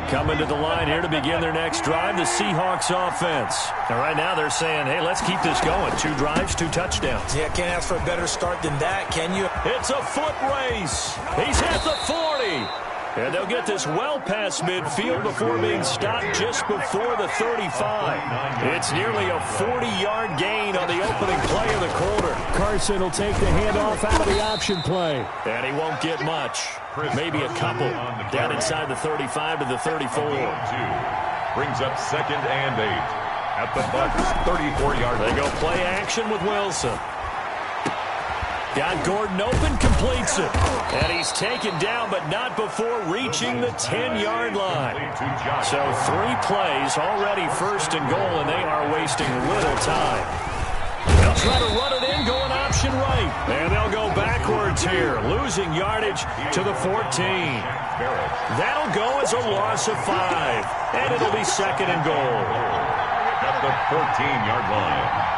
Coming to the line here to begin their next drive, the Seahawks offense. And right now they're saying, hey, let's keep this going. 2 drives, 2 touchdowns. Yeah, can't ask for a better start than that, can you? It's a foot race. He's at the 40. And they'll get this well past midfield before being stopped just before the 35. It's nearly a 40-yard gain on the opening play of the quarter. Carson will take the handoff out of the option play. And he won't get much. Maybe a couple. Down inside the 35 to the 34. Brings up 2nd and 8 at the Bucs 34-yard line. They go play action with Wilson. Got Gordon open, completes it. And he's taken down, but not before reaching the 10-yard line. So 3 plays, already 1st and goal, and they are wasting little time. They'll try to run it in, going option right. And they'll go backwards here, losing yardage to the 14. That'll go as a loss of 5. And it'll be 2nd and goal. At the 14-yard line.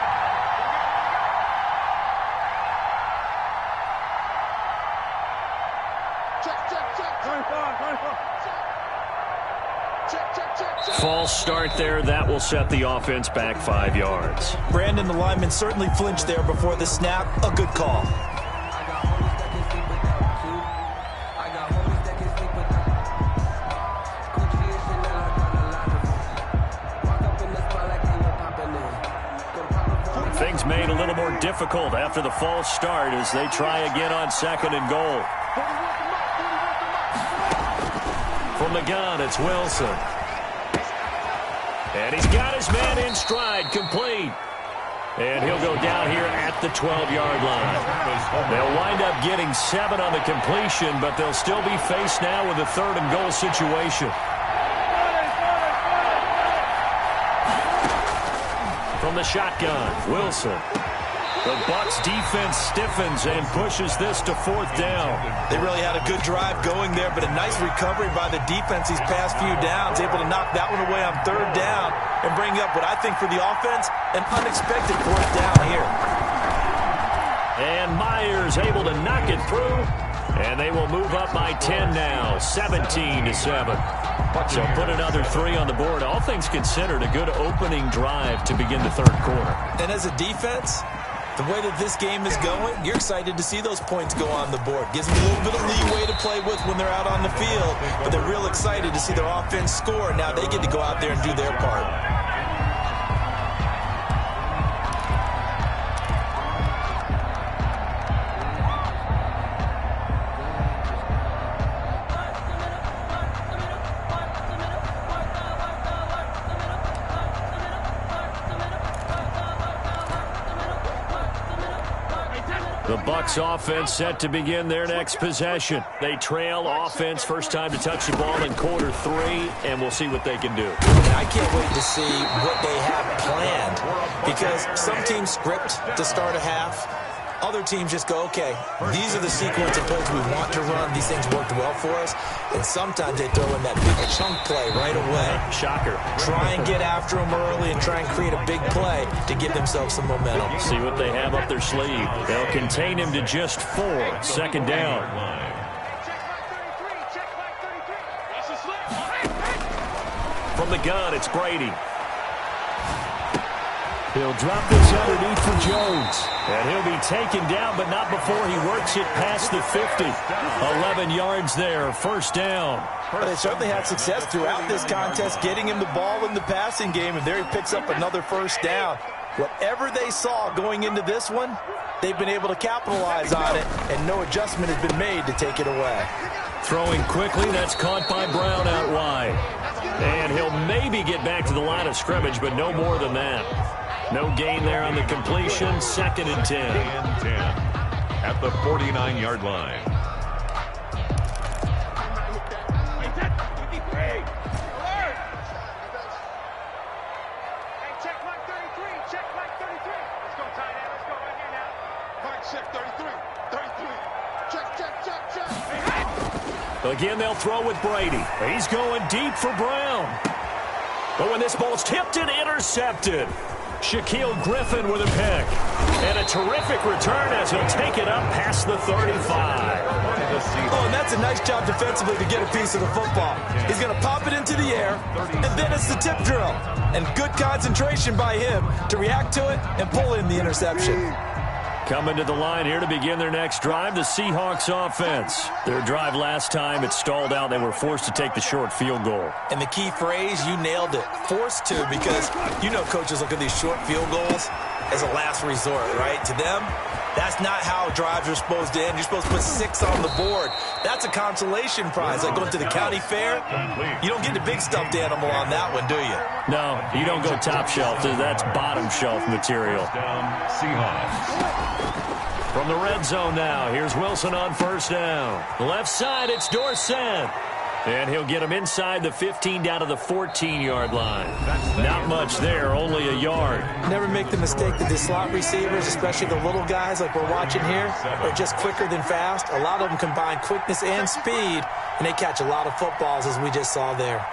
False start there. That will set the offense back 5 yards. Brandon, the lineman certainly flinched there before the snap. A good call. Things made a little more difficult after the false start as they try again on 2nd and goal. From the gun, it's Wilson. And he's got his man in stride, complete. And he'll go down here at the 12-yard line. They'll wind up getting 7 on the completion, but they'll still be faced now with a 3rd and goal situation. From the shotgun, Wilson. The Bucs defense stiffens and pushes this to 4th down. They really had a good drive going there, but a nice recovery by the defense these past few downs, able to knock that one away on 3rd down and bring up what I think for the offense, an unexpected 4th down here. receiver's able to knock it through, and they will move up by 10 now, 17-7. So put another 3 on the board. All things considered, a good opening drive to begin the third quarter. And as a defense, the way that this game is going, you're excited to see those points go on the board. Gives them a little bit of leeway to play with when they're out on the field, but they're real excited to see their offense score. Now they get to go out there and do their part. The Bucs offense set to begin their next possession. They trail offense, first time to touch the ball in quarter 3, and we'll see what they can do. I can't wait to see what they have planned, because some teams script to start a half. Other teams just go, okay, these are the sequence of plays we want to run. These things worked well for us. And sometimes they throw in that big chunk play right away. Shocker. Try and get after them early and try and create a big play to give themselves some momentum. See what they have up their sleeve. They'll contain him to just 4. Second down. From the gun, it's Brady. He'll drop this underneath for Jones. And he'll be taken down, but not before he works it past the 50. 11 yards there, first down. But they certainly had success throughout this contest, getting him the ball in the passing game, and there he picks up another first down. Whatever they saw going into this one, they've been able to capitalize on it, and no adjustment has been made to take it away. Throwing quickly, that's caught by Brown out wide. And he'll maybe get back to the line of scrimmage, but no more than that. No gain there on the completion. Second and 10. And 10 at the 49-yard line. Check mark 33. Check mark 33. Let's go, tight end. Let's go right here now. Mark check 33. 33. Check. Again, they'll throw with Brady. He's going deep for Brown. But when this ball's tipped and intercepted, Shaquill Griffin with a pick. And a terrific return as he'll take it up past the 35. Oh, and that's a nice job defensively to get a piece of the football. He's going to pop it into the air, and then it's the tip drill. And good concentration by him to react to it and pull in the interception. Coming to the line here to begin their next drive, the Seahawks offense. Their drive last time, it stalled out. They were forced to take the short field goal. And the key phrase, you nailed it, forced to, because you know coaches look at these short field goals as a last resort, right? To them, that's not how drives are supposed to end. You're supposed to put 6 on the board. That's a consolation prize. Like going to the county fair, you don't get the big stuffed animal on that one, do you? No, you don't go top shelf. That's bottom shelf material. Seahawks. From the red zone now, here's Wilson on first down. Left side, it's Dorsett. And he'll get him inside the 15 down to the 14-yard line. Not much there, only a yard. Never make the mistake that the slot receivers, especially the little guys like we're watching here, are just quicker than fast. A lot of them combine quickness and speed, and they catch a lot of footballs, as we just saw there.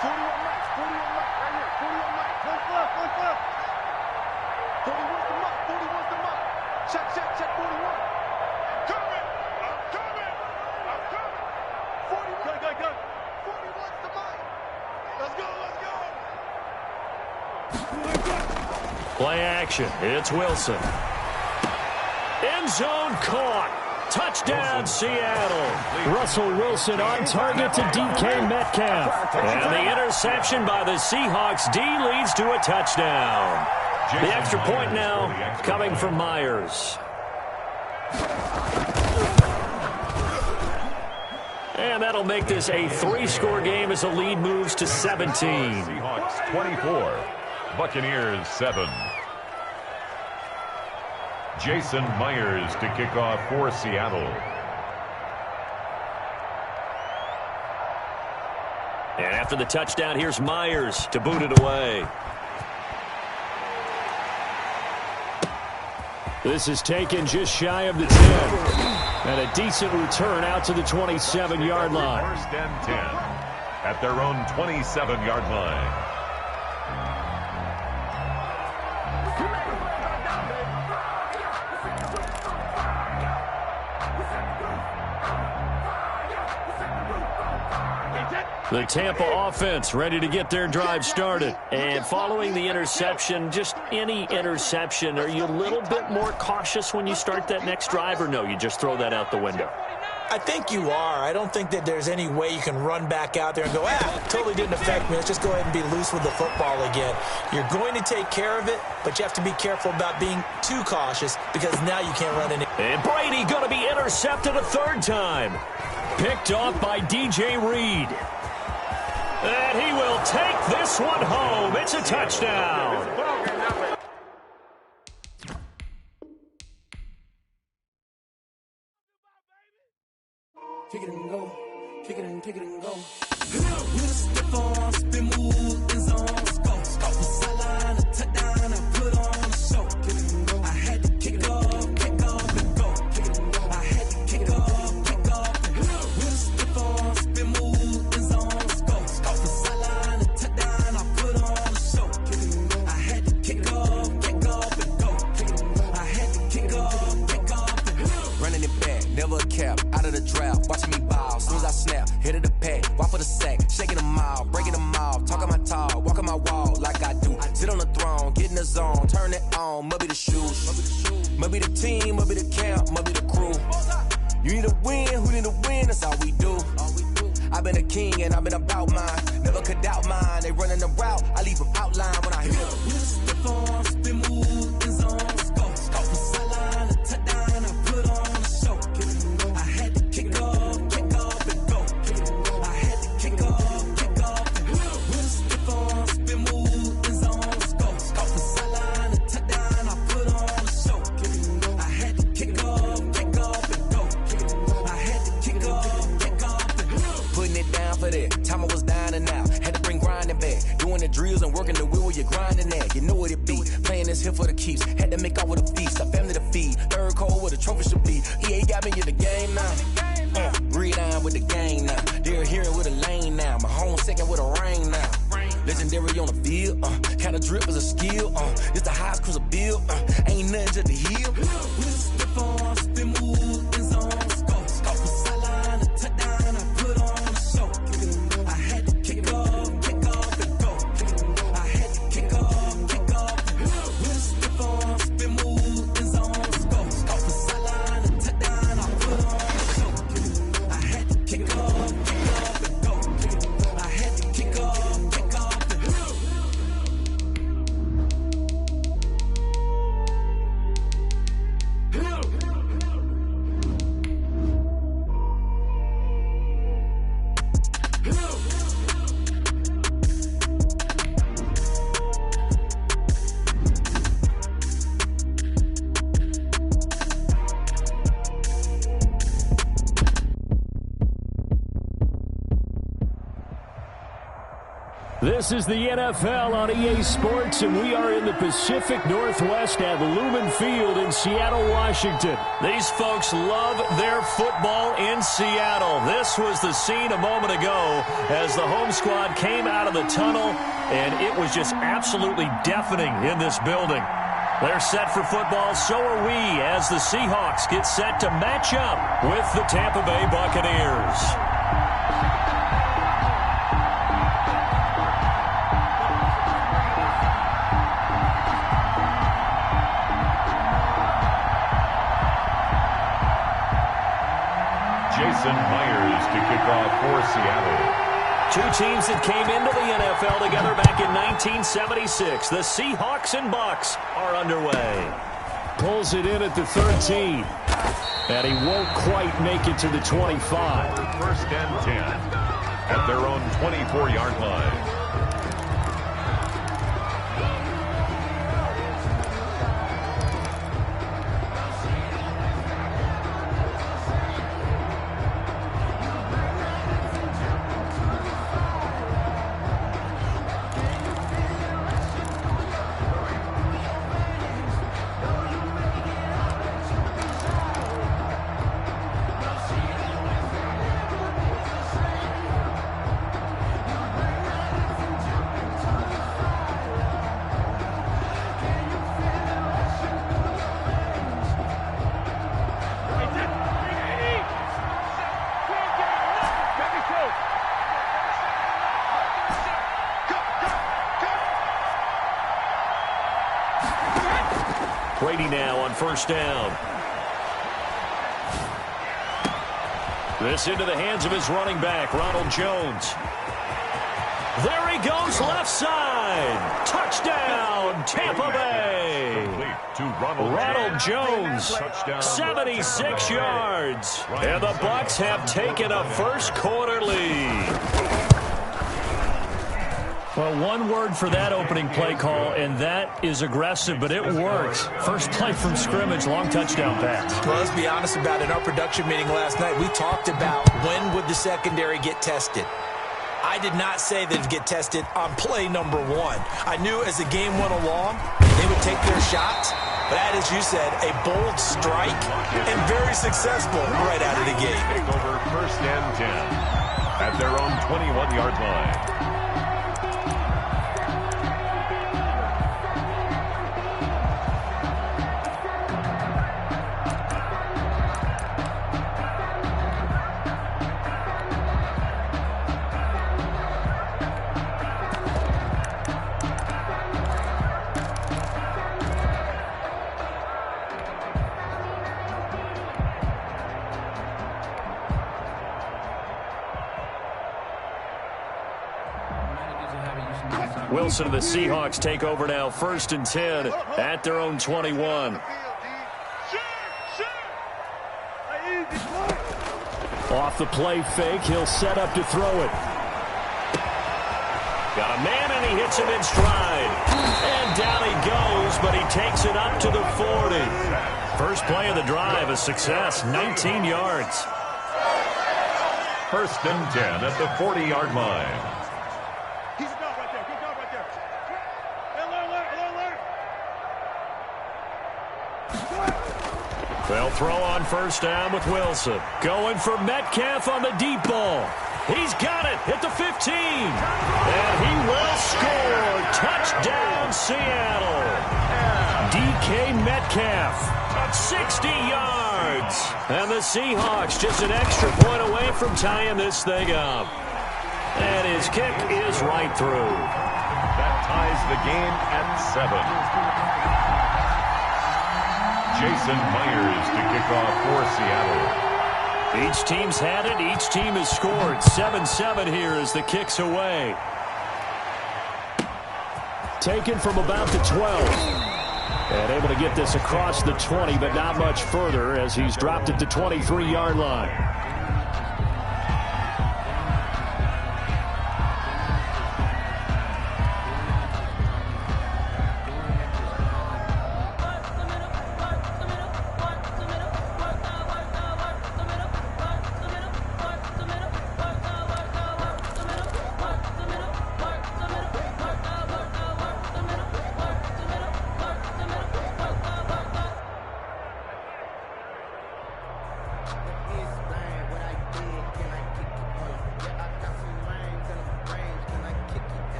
41 Mike, right here. 41 Mike. Look. 41's the mark. 41's the mark. Check 41. I'm coming. 41. Go. 41's the mark. Let's go. Play action. It's Wilson. End zone caught. Touchdown, Seattle. Russell Wilson on target to DK Metcalf. And the interception by the Seahawks. D leads to a touchdown. The extra point now coming from Myers. And that'll make this a 3-score game as the lead moves to 17. Seahawks 24, Buccaneers 7. Jason Myers to kick off for Seattle. And after the touchdown, here's Myers to boot it away. This is taken just shy of the 10. And a decent return out to the 27-yard line. First and 10 at their own 27-yard line. The Tampa offense ready to get their drive started. And following the interception, just any interception, are you a little bit more cautious when you start that next drive, or no, you just throw that out the window? I think you are. I don't think that there's any way you can run back out there and go, totally didn't affect me. Let's just go ahead and be loose with the football again. You're going to take care of it, but you have to be careful about being too cautious because now you can't run any. And Brady going to be intercepted a third time. Picked off by DJ Reed. And he will take this one home. It's a touchdown. Kick it and go. Kick it and go. With a stiff on, spin move, in zone, go. From sideline to touchdown, I put on a show. Kick it and go. I had to kick off and go. Kick it and go. I had to kick off and go. With a stiff on, spin move, in zone, go. From sideline to touchdown, I put on a show. Kick it and go. I had to kick off and go. Kick it and go. I had to kick off and go. Running it back, never a cap, out of the draft, watching me ball. Soon as I snap, hit of the pack, walk for the sack, shaking them all, breaking them off, talking my talk, walking my wall like I do. Sit on the throne, get in the zone, turn it on, must be the shoes, must be the team, must be the camp, must be the crew. You need a win, who need a win, that's all we do. I've been a king and I've been about mine, never could doubt mine. They running the route, I leave them outline when I hit them. Stiff on, spin move, in zone, go. From sideline to touchdown, I put on a show. I had to kick off and go. I had to kick off and go. With a stiff on, spin move, in zone, go. From sideline to touchdown, I put on a show. I had to kick off and go. I had to kick off and go. Putting it down for that. Time I was down and out. Had to bring grinding back. Doing the drills and working the wheel where you're grinding at. You know what it be. Playing this here for the keeps. Had to make out with a feast. A family to feed. Third cold where the trophy should be. EA got me in the game now. Read on with the game now. They're hearing with a lane now. My home second with a rain now. Legendary on the field. Kind of drip is a skill. It's the highest cruiser bill. Ain't nothing just to heal. With a stiff on, spin move, in zone, go. From sideline to touchdown, I put on a show. I had to kick off and go. I had to kick off and go. With a stiff on, spin move, in zone, go. From sideline to touchdown, I put on a show. I had to kick off and go. I had to kick off and go. This is the NFL on EA Sports, and we are in the Pacific Northwest at Lumen Field in Seattle, Washington. These folks love their football in Seattle. This was the scene a moment ago as the home squad came out of the tunnel, and it was just absolutely deafening in this building. They're set for football, so are we, as the Seahawks get set to match up with the Tampa Bay Buccaneers. Jason Myers to kick off for Seattle. Two teams that came into the NFL together back in 1976. The Seahawks and Bucs are underway. Pulls it in at the 13. And he won't quite make it to the 25. First and 10 at their own 24-yard line. Brady now on first down. This into the hands of his running back, Ronald Jones. There he goes, left side. Touchdown, Tampa Bay. To Ronald Jones, 76 yards. And the Bucs have taken a first quarter lead. Well, one word for that opening play call, and that is aggressive, but it works. First play from scrimmage, long touchdown pass. Well, let's be honest about it. In our production meeting last night, we talked about when would the secondary get tested. I did not say they'd get tested on play number 1. I knew as the game went along, they would take their shots. But that, as you said, a bold strike and very successful right out of the gate. Take over first and 10 at their own 21-yard line. Wilson and the Seahawks take over now, first and 10 at their own 21. Off the play fake, he'll set up to throw it. Got a man, and he hits him in stride. And down he goes, but he takes it up to the 40. First play of the drive, a success, 19 yards. First and 10 at the 40-yard line. They'll throw on first down with Wilson. Going for Metcalf on the deep ball. He's got it at the 15. And he will score. Touchdown, Seattle. DK Metcalf, 60 yards. And the Seahawks just an extra point away from tying this thing up. And his kick is right through. That ties the game at 7. Jason Myers to kick off for Seattle. Each team's had it. Each team has scored. 7-7 here as the kick's away. Taken from about the 12. And able to get this across the 20, but not much further as he's dropped it to 23-yard line.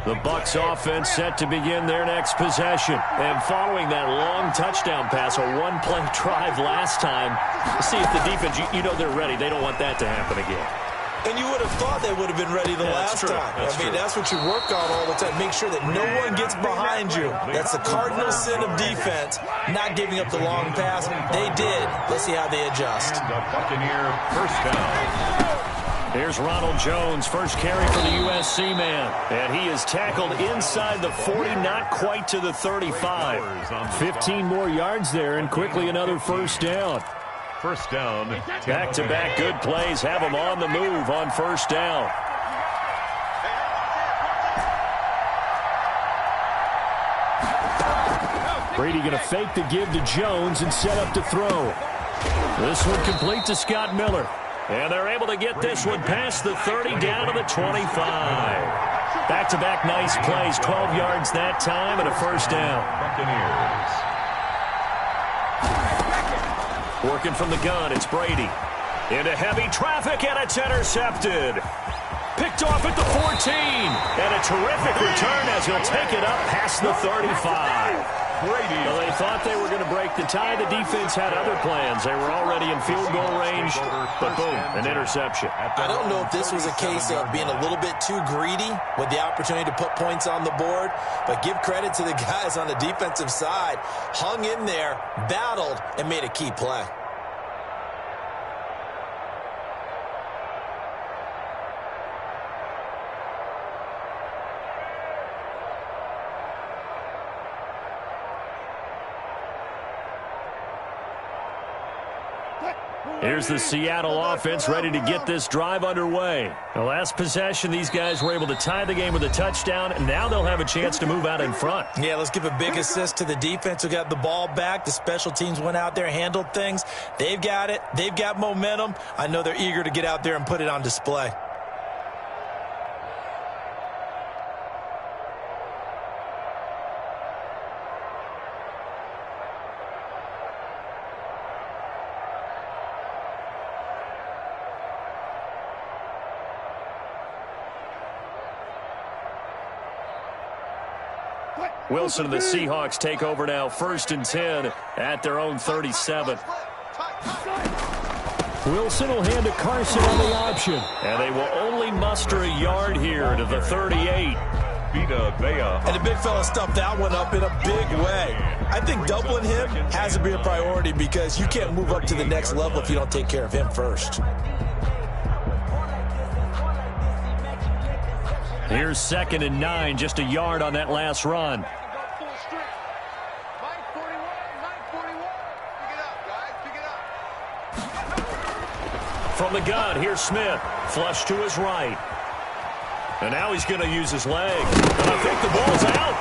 The Bucs offense set to begin their next possession. And following that long touchdown pass, a one-play drive last time, see if the defense, you know they're ready. They don't want that to happen again. And you would have thought they would have been ready the last time. That's what you work on all the time. Make sure that no one gets behind you. That's the cardinal sin of defense, not giving up the long pass. They did. Let's see how they adjust. And the Buccaneer first down. Here's Ronald Jones, first carry for the USC man. And he is tackled inside the 40, not quite to the 35. 15 more yards there, and quickly another first down. First down. Back-to-back good plays have him on the move on first down. Brady going to fake the give to Jones and set up to throw. This one complete to Scott Miller. And they're able to get this one past the 30 down to the 25. Back-to-back nice plays, 12 yards that time and a first down. Buccaneers. Working from the gun, it's Brady. Into heavy traffic, and it's intercepted. Picked off at the 14. And a terrific return as he'll take it up past the 35. Brady. Well, they thought they were going to break the tie. The defense had other plans. They were already in field goal range, but boom, an interception. I don't know if this was a case of being a little bit too greedy with the opportunity to put points on the board, but give credit to the guys on the defensive side. Hung in there, battled, and made a key play. Here's the Seattle offense ready to get this drive underway. The last possession, these guys were able to tie the game with a touchdown, and now they'll have a chance to move out in front. Yeah, let's give a big assist to the defense who got the ball back. The special teams went out there, handled things. They've got it. They've got momentum. I know they're eager to get out there and put it on display. Wilson and the Seahawks take over now, 1st and 10 at their own 37. Wilson will hand to Carson on the option. And they will only muster a yard here to the 38. Vita Vea. And the big fella stuffed that one up in a big way. I think doubling him has to be a priority because you can't move up to the next level if you don't take care of him first. Here's 2nd and 9, just a yard on that last run. From the gun, here's Smith. Flush to his right. And now he's going to use his leg. And I think the ball's out.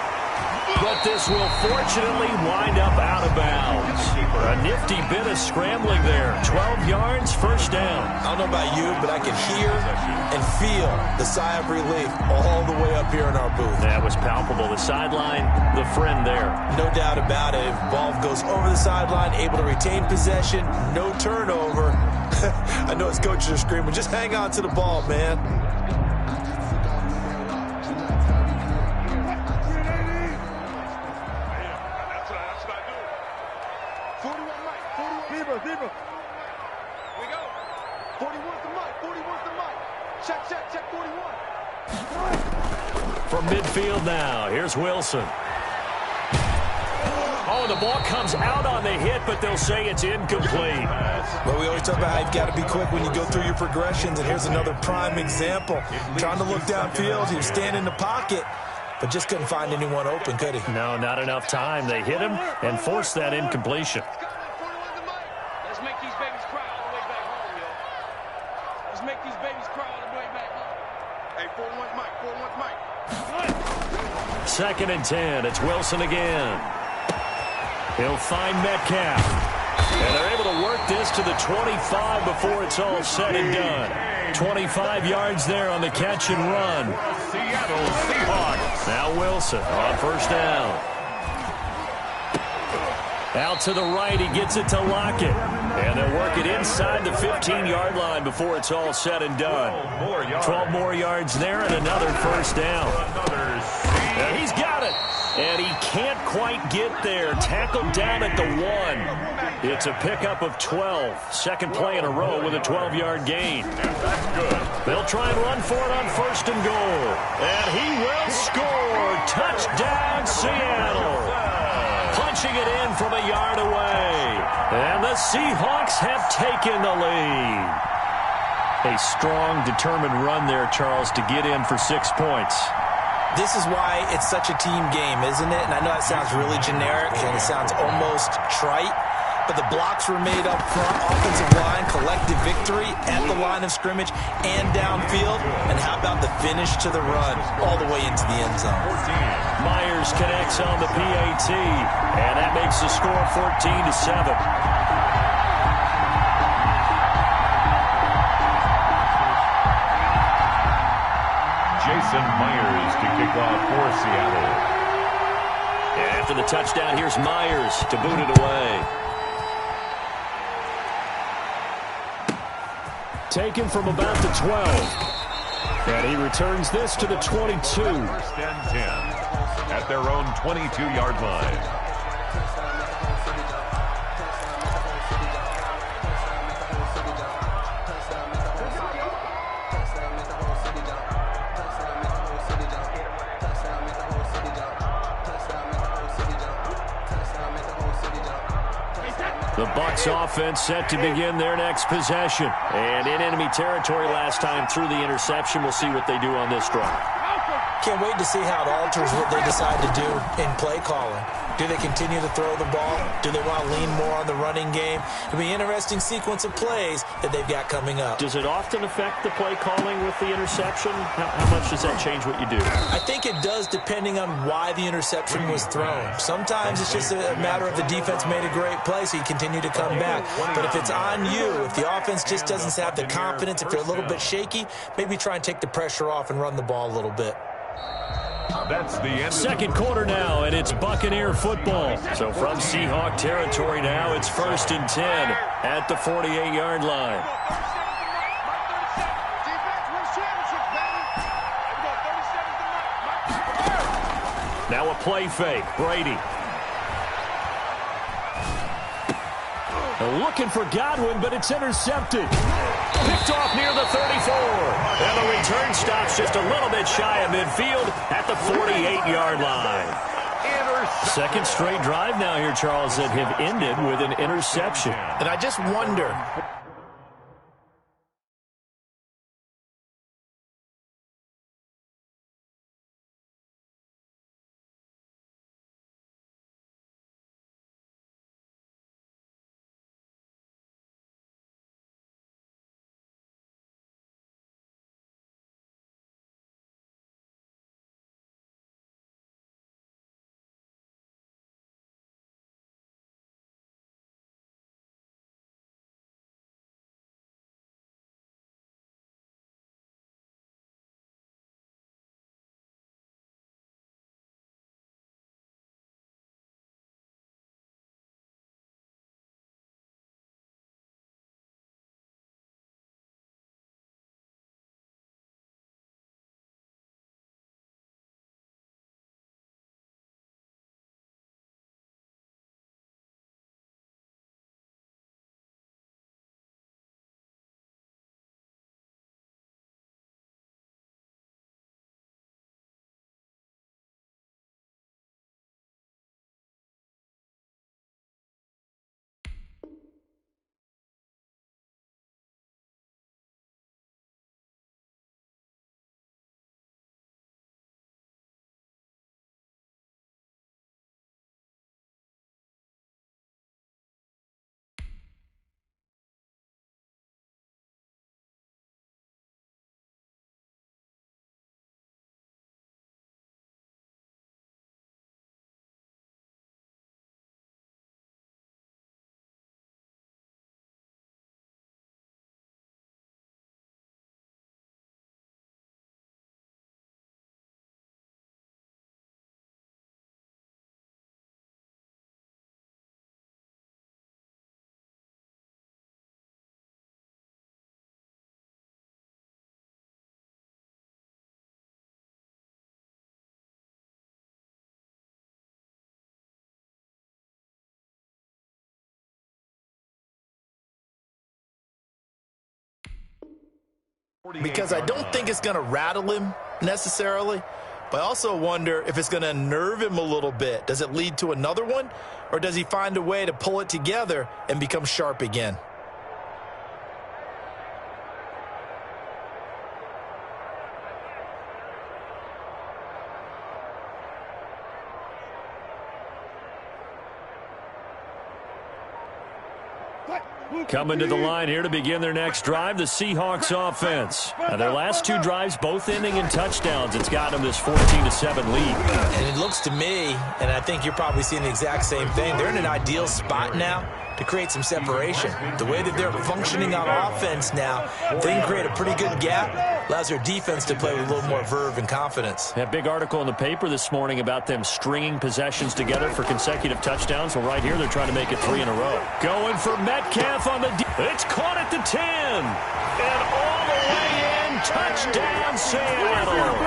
But this will fortunately wind up out of bounds. A nifty bit of scrambling there. 12 yards, 1st down. I don't know about you, but I can hear and feel the sigh of relief all the way up here in our booth. That was palpable. The sideline, the friend there. No doubt about it. If ball goes over the sideline, able to retain possession, no turnover. I know his coaches are screaming, just hang on to the ball, man. From midfield now, here's Wilson. Oh, the ball comes out on the hit, but they'll say it's incomplete. Well, we always talk about how you've got to be quick when you go through your progressions, and here's another prime example. Trying to look downfield, he was standing in the pocket, but just couldn't find anyone open, could he? No, not enough time. They hit him and forced that incompletion. Let's make these babies cry all the way back home, yo. Let's make these babies cry all the way back home. Hey, 4-1's Mike, 4-1's Mike. 2nd and 10. It's Wilson again. He'll find Metcalf. And they're able to work this to the 25 before it's all said and done. 25 yards there on the catch and run. Seattle Seahawks. Now Wilson on 1st down. Out to the right, he gets it to Lockett. And they'll work it inside the 15-yard line before it's all said and done. 12 more yards there and another 1st down. And he's got it. And he can't quite get there. Tackled down at the 1. It's a pickup of 12. 2nd play in a row with a 12-yard gain. They'll try and run for it on 1st and goal. And he will score. Touchdown, Seattle. Punching it in from a yard away. And the Seahawks have taken the lead. A strong, determined run there, Charles, to get in for 6 points. This is why it's such a team game, isn't it? And I know that sounds really generic and it sounds almost trite, but the blocks were made up front, offensive line, collective victory at the line of scrimmage and downfield. And how about the finish to the run all the way into the end zone? Myers connects on the PAT, and that makes the score 14-7. Jason Myers to kick off for Seattle. And after the touchdown, here's Myers to boot it away. Taken from about the 12. And he returns this to the 22. 1st and 10 at their own 22-yard line. The Bucs offense set to begin their next possession. And in enemy territory last time through the interception. We'll see what they do on this drive. Can't wait to see how it alters what they decide to do in play calling. Do they continue to throw the ball? Do they want to lean more on the running game? It'll be an interesting sequence of plays that they've got coming up. Does it often affect the play calling with the interception? How much does that change what you do? I think it does depending on why the interception was thrown. Sometimes it's just a matter of the defense made a great play, so you continue to come back. But if it's on you, if the offense just doesn't have the confidence, if they're a little bit shaky, maybe try and take the pressure off and run the ball a little bit. That's the end. Second quarter now, and it's Buccaneer football. So from Seahawk territory now, it's 1st and 10 at the 48-yard line. Now a play fake. Brady. Looking for Godwin, but it's intercepted. Picked off near the 34. And the return stops just a little bit shy of midfield at the 48-yard line. Second straight drive now here, Charles, that have ended with an interception. And I just wonder... Because I don't think it's going to rattle him necessarily, but I also wonder if it's going to nerve him a little bit. Does it lead to another one, or does he find a way to pull it together and become sharp again? Coming to the line here to begin their next drive, the Seahawks offense. Now their last two drives, both ending in touchdowns. It's got them this 14-7 lead. And it looks to me, and I think you're probably seeing the exact same thing, they're in an ideal spot now to create some separation. The way that they're functioning on offense now, they can create a pretty good gap, allows their defense to play with a little more verve and confidence. That big article in the paper this morning about them stringing possessions together for consecutive touchdowns. Well, right here, they're trying to make it 3 in a row. Going for Metcalf on the it's caught at the 10. And all the way in, touchdown Seattle.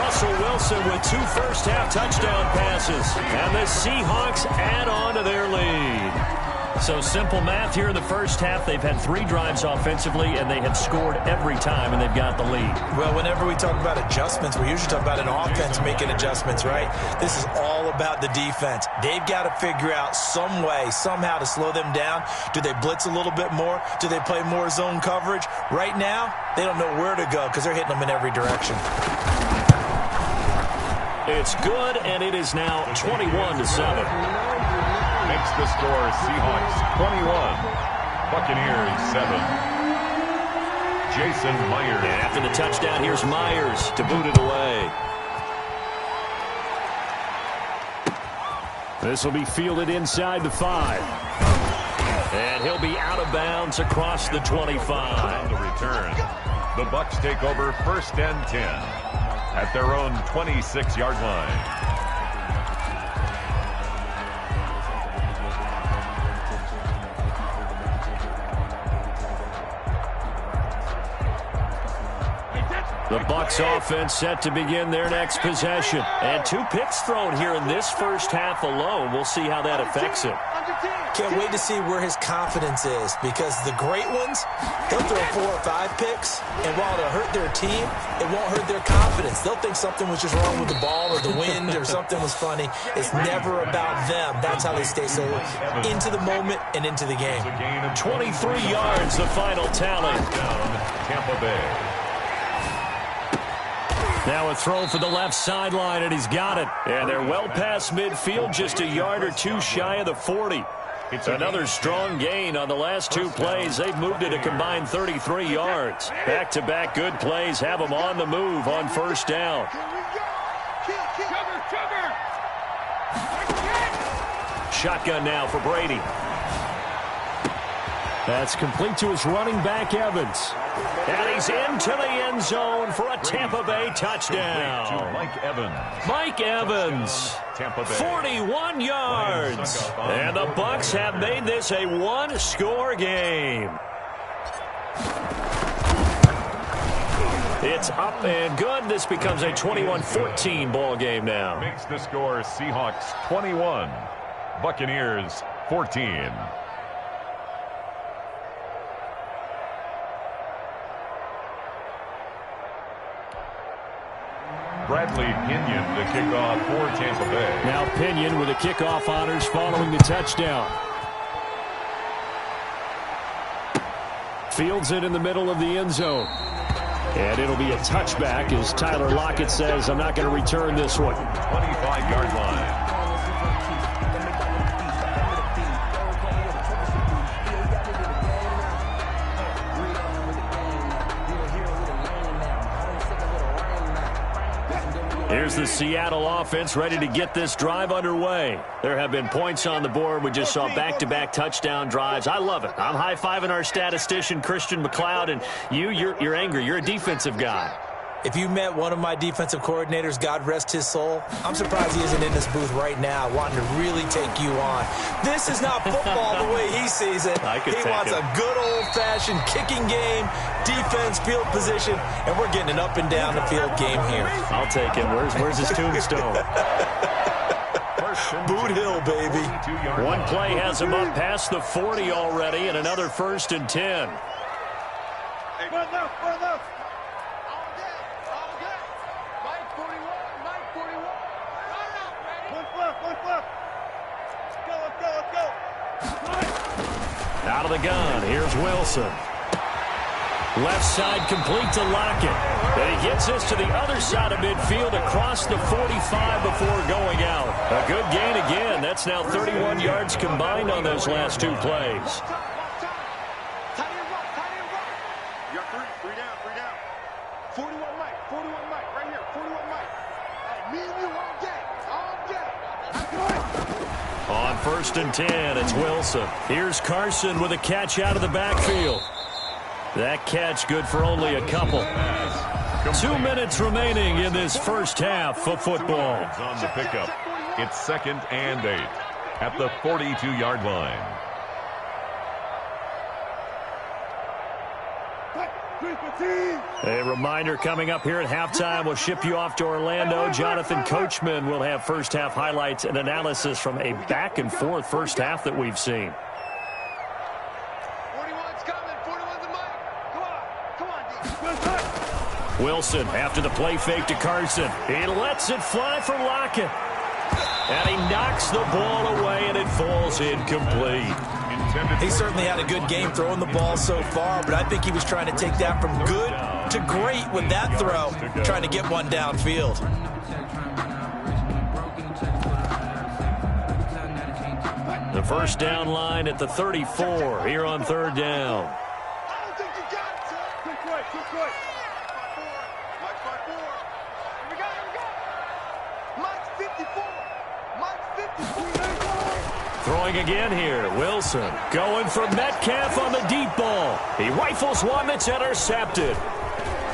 Russell Wilson with 2 first-half touchdown passes. And the Seahawks add on to their lead. So simple math here in the first half. They've had 3 drives offensively, and they have scored every time, and they've got the lead. Well, whenever we talk about adjustments, we usually talk about an offense making adjustments, right? This is all about the defense. They've got to figure out some way, somehow to slow them down. Do they blitz a little bit more? Do they play more zone coverage? Right now, they don't know where to go because they're hitting them in every direction. It's good, and it is now 21-7. Makes the score Seahawks 21, Buccaneers 7. Jason Myers. And after the touchdown, here's Myers to boot it away. This will be fielded inside the 5. And he'll be out of bounds across the 25. On the return, the Bucs take over 1st and 10 at their own 26-yard line. The Bucs offense set to begin their next possession. And 2 picks thrown here in this first half alone. We'll see how that affects him. Can't wait to see where his confidence is, because the great ones, they'll throw 4 or 5 picks, and while it'll hurt their team, it won't hurt their confidence. They'll think something was just wrong with the ball or the wind or something was funny. It's never about them. That's how they stay so into the moment and into the game. 23 yards, the final tally. Tampa Bay. Now a throw for the left sideline, and he's got it. And they're well past midfield, just a yard or 2 shy of the 40. It's another strong gain on the last 2 plays. They've moved it a combined 33 yards. Back-to-back good plays have them on the move on 1st down. Shotgun now for Brady. That's complete to his running back, Evans. And he's into the end zone for a Tampa Bay touchdown. To Mike Evans. Mike Evans, Tampa Bay. 41 yards. And the Bucs have made this a 1-score game. It's up and good. This becomes a 21-14 ball game now. Makes the score Seahawks 21, Buccaneers 14. Bradley Pinion to kick off for Tampa Bay. Now Pinion with the kickoff honors following the touchdown. Fields it in the middle of the end zone. And it'll be a touchback as Tyler Lockett says, I'm not going to return this one. 25-yard line. Here's the Seattle offense ready to get this drive underway. There have been points on the board. We just saw back-to-back touchdown drives. I love it. I'm high-fiving our statistician, Christian McLeod, and you're angry. You're a defensive guy. If you met one of my defensive coordinators, God rest his soul, I'm surprised he isn't in this booth right now wanting to really take you on. This is not football the way he sees it. He wants a good old-fashioned kicking game, defense, field position, and we're getting an up-and-down-the-field game here. I'll take him. Where's his tombstone? Boot Hill, baby. One play has him up past the 40 already, and another 1st and 10. Hey, run left. Out of the gun, here's Wilson. Left side complete to Lockett. And he gets this to the other side of midfield across the 45 before going out. A good gain again. That's now 31 yards combined on those last 2 plays. You got 3 down. 41 Mike, right here, 41 Mike. Me and you all day. On 1st and 10, it's Wilson. Here's Carson with a catch out of the backfield. That catch good for only a couple. 2 minutes remaining in this first half of football. On the pickup, it's 2nd and 8 at the 42-yard line. A reminder coming up here at halftime. We'll ship you off to Orlando. Jonathan Coachman will have first half highlights and analysis from a back-and-forth first half that we've seen. Wilson after the play fake to Carson. He lets it fly for Lockett. And he knocks the ball away, and it falls incomplete. He certainly had a good game throwing the ball so far, but I think he was trying to take that from good to great with that throw, trying to get one downfield. The first down line at the 34 here on third down. Throwing again here. Wilson going for Metcalf on the deep ball. He rifles one that's intercepted.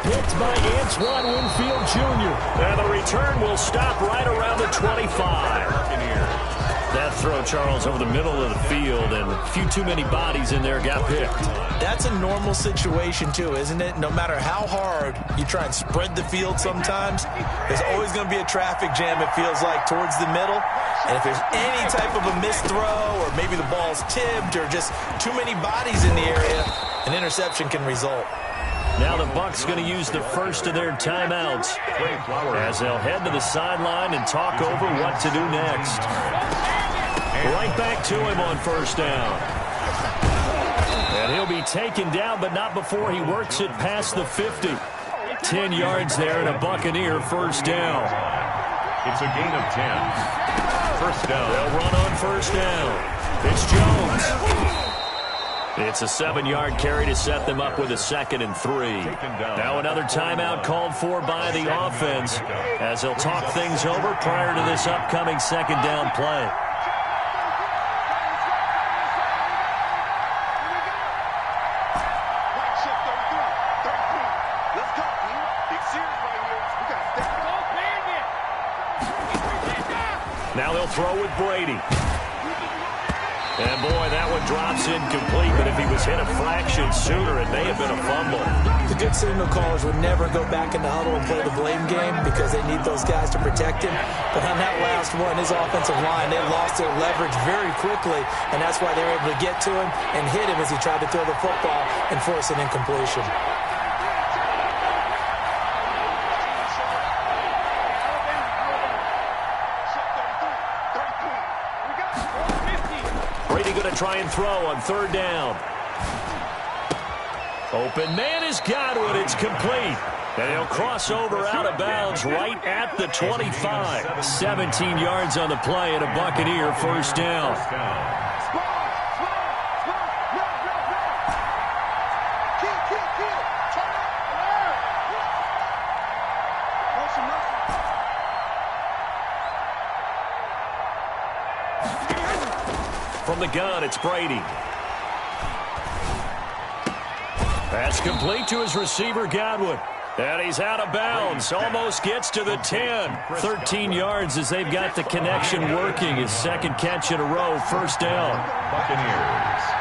Picked by Antoine Winfield Jr. And the return will stop right around the 25. That throw, Charles, over the middle of the field, and a few too many bodies in there got picked. That's a normal situation, too, isn't it? No matter how hard you try and spread the field sometimes, there's always going to be a traffic jam, it feels like, towards the middle. And if there's any type of a missed throw, or maybe the ball's tipped, or just too many bodies in the area, an interception can result. Now the Bucs going to use the first of their timeouts as they'll head to the sideline and talk over what to do next. Right back to him on first down. And he'll be taken down, but not before he works it past the 50. 10 yards there and a Buccaneer first down. It's a gain of 10. First down. They'll run on first down. It's Jones. It's a 7-yard carry to set them up with a 2nd and 3. Now another timeout called for by the offense as they'll talk things over prior to this upcoming second down play. Now they'll throw with Brady. And, boy, that one drops incomplete, but if he was hit a fraction sooner, it may have been a fumble. The good signal callers would never go back in the huddle and play the blame game because they need those guys to protect him. But on that last one, his offensive line, they lost their leverage very quickly, and that's why they were able to get to him and hit him as he tried to throw the football and force an incompletion. Try and throw on third down. Open man is Godwin. It's complete. And he'll cross over out of bounds right at the 25. 17 yards on the play and a Buccaneer first down. From the gun, it's Brady. Pass complete to his receiver, Godwin. And he's out of bounds. Almost gets to the 10. 13 yards as they've got the connection working. His second catch in a row, first down. Buccaneers.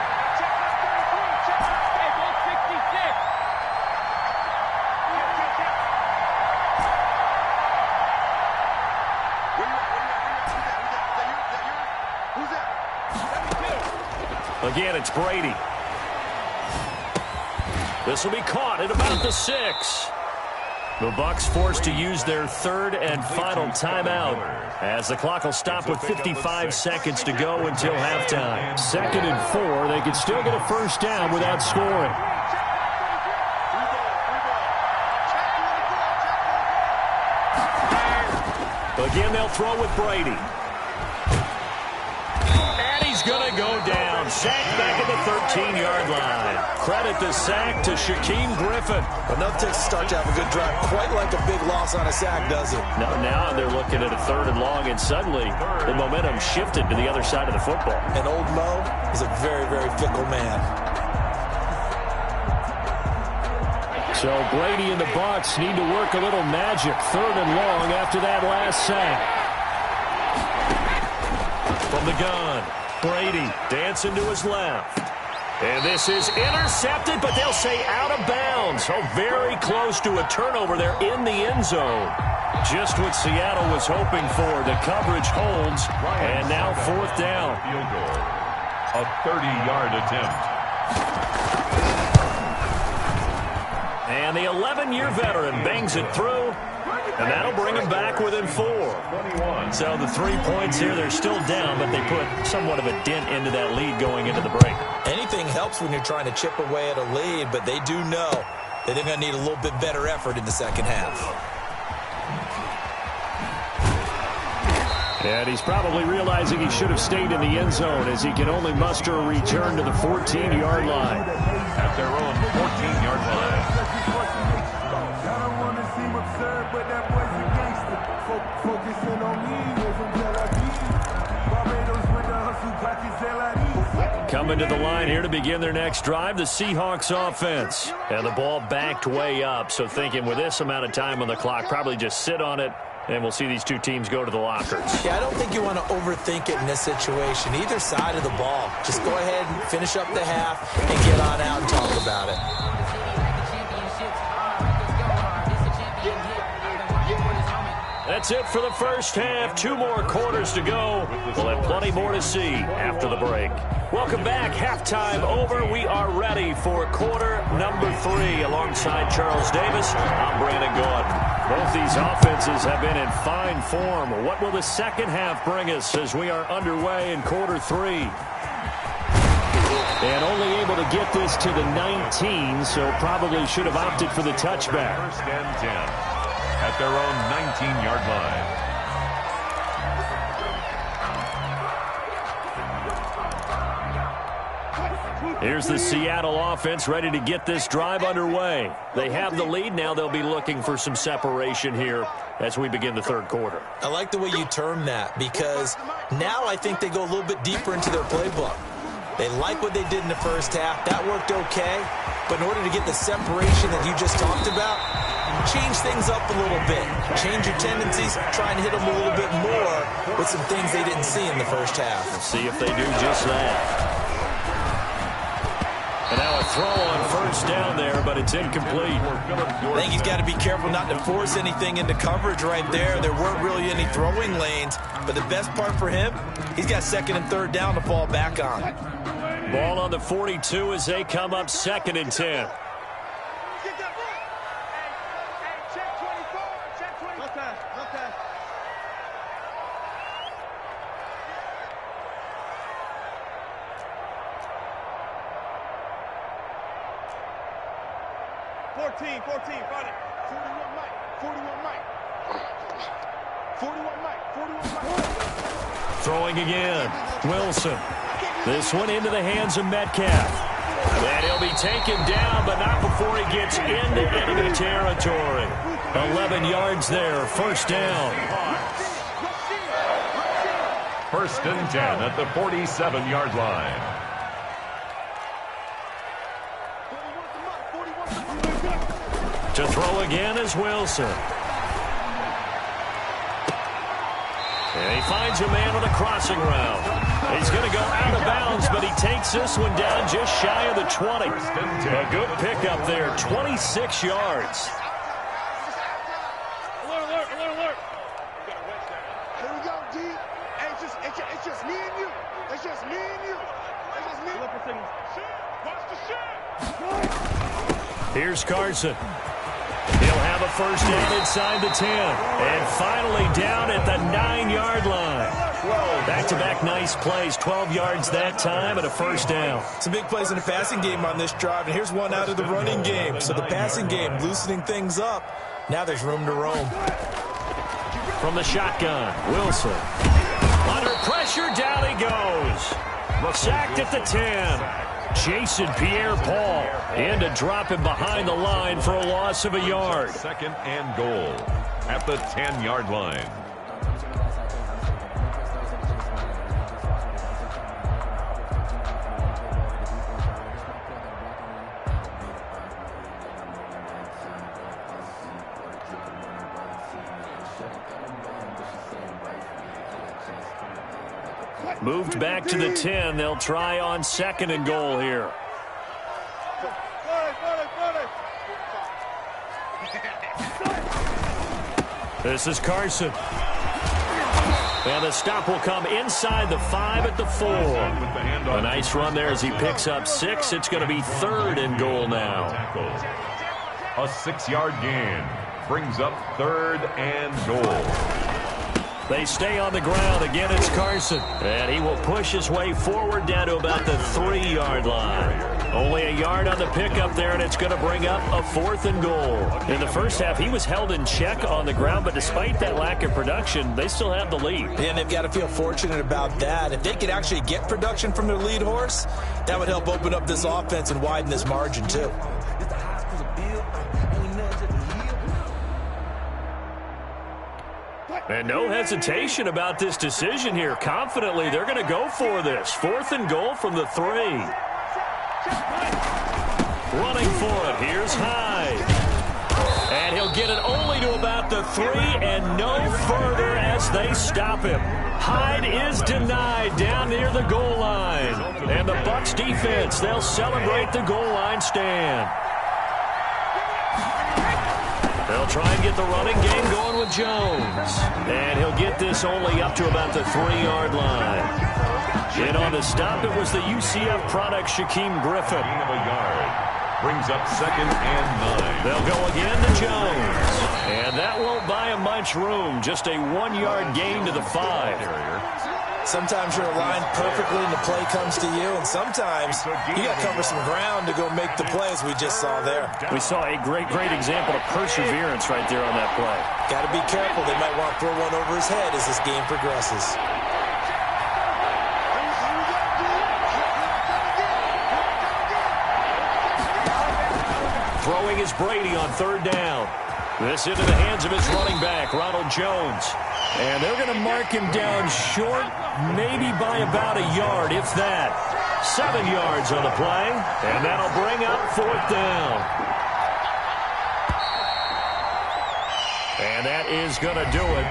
Again, it's Brady. This will be caught at about the 6. The Bucs forced to use their third and final timeout as the clock will stop with 55 seconds to go until halftime. 2nd and 4. They could still get a first down without scoring. Again, they'll throw with Brady. Going to go down. Sacked back at the 13-yard line. Credit the sack to Shaquem Griffin. Enough to start to have a good drive. Quite like a big loss on a sack, does it? Now they're looking at a 3rd and long, and suddenly the momentum shifted to the other side of the football. And old Mo is a very, very fickle man. So Brady and the Bucs need to work a little magic. 3rd and long after that last sack. From the gun. Brady dancing to his left. And this is intercepted, but they'll say out of bounds. Oh, very close to a turnover there in the end zone. Just what Seattle was hoping for. The coverage holds, and now 4th down. Field goal. A 30-yard attempt. And the 11-year veteran bangs it through, and that'll bring him back within 4. So the 3 points here, they're still down, but they put somewhat of a dent into that lead going into the break. Anything helps when you're trying to chip away at a lead, but they do know that they're going to need a little bit better effort in the second half. And he's probably realizing he should have stayed in the end zone as he can only muster a return to the 14-yard line. At their own 14-yard line. I don't want to seem absurd, but that boy's a gangster. Focusing on me, we're from Tel Aviv. Barbados with the hustle, pockets Tel Aviv. Coming to the line here to begin their next drive, the Seahawks offense. And the ball backed way up, so thinking with this amount of time on the clock, probably just sit on it, and we'll see these two teams go to the lockers. Yeah, I don't think you want to overthink it in this situation. Either side of the ball. Just go ahead and finish up the half and get on out and talk about it. That's it for the first half. 2 more quarters to go. We'll have plenty more to see after the break. Welcome back. Halftime over. We are ready for quarter number 3. Alongside Charles Davis, I'm Brandon Gordon. Both these offenses have been in fine form. What will the second half bring us as we are underway in quarter 3? And only able to get this to the 19, so probably should have opted for the touchback. First and 10 at their own 19-yard line. Here's the Seattle offense ready to get this drive underway. They have the lead. Now they'll be looking for some separation here as we begin the third quarter. I like the way you term that because now I think they go a little bit deeper into their playbook. They like what they did in the first half. That worked okay. But in order to get the separation that you just talked about, change things up a little bit. Change your tendencies. Try and hit them a little bit more with some things they didn't see in the first half. We'll see if they do just that. And now a throw on first down there, but it's incomplete. I think he's got to be careful not to force anything into coverage right there. There weren't really any throwing lanes, but the best part for him, he's got second and third down to fall back on. Ball on the 42 as they come up 2nd and 10. Throwing again. Wilson. This one into the hands of Metcalf. And he'll be taken down, but not before he gets into enemy territory. 11 yards there. First down. First and 10 at the 47-yard line. To throw again is Wilson. And he finds a man on the crossing route. He's going to go out of bounds, but he takes this one down just shy of the 20. A good pickup there, 26 yards. Alert, alert, alert. Here we go, D. Hey, it's just me and you. It's just me and you. It's just me. Watch the shit. Here's Carson. He'll have a first down inside the 10. And finally down at the 9-yard line. Back-to-back nice plays. 12 yards that time and a first down. Some big plays in the passing game on this drive, and here's one out of the running game. So the passing game loosening things up. Now there's room to roam. From the shotgun, Wilson. Under pressure, down he goes. Sacked at the 10. Jason Pierre-Paul in to drop him behind the line for a loss of a yard. Second and goal at the 10-yard line. Moved back to the 10. They'll try on 2nd and goal here. This is Carson. And the stop will come inside the 5 at the 4. A nice run there as he picks up 6. It's going to be 3rd and goal now. A 6-yard gain. Brings up 3rd and goal. They stay on the ground. Again, it's Carson. And he will push his way forward down to about the 3-yard line. Only a yard on the pickup there, and it's going to bring up a 4th and goal. In the first half, he was held in check on the ground, but despite that lack of production, they still have the lead. And they've got to feel fortunate about that. If they could actually get production from their lead horse, that would help open up this offense and widen this margin, too. And no hesitation about this decision here. Confidently, they're going to go for this. 4th and goal from the 3. Running for it. Here's Hyde. And he'll get it only to about the 3 and no further as they stop him. Hyde is denied down near the goal line. And the Bucs defense, they'll celebrate the goal line stand. They'll try and get the running game going with Jones. And he'll get this only up to about the 3-yard line. In on the stop, it was the UCF product, Shaquem Griffin. Gain of a yard. Brings up 2nd and 9. They'll go again to Jones. And that won't buy him much room. Just a 1-yard gain to the 5. Sometimes you're aligned perfectly and the play comes to you, and sometimes you got to cover some ground to go make the play, as we just saw there. We saw a great example of perseverance right there on that play. Got to be careful. They might want to throw one over his head as this game progresses. Throwing is Brady on 3rd down. This into the hands of his running back, Ronald Jones. And they're going to mark him down short, maybe by about a yard, if that. 7 yards on the play, and that'll bring up 4th down. And that is going to do it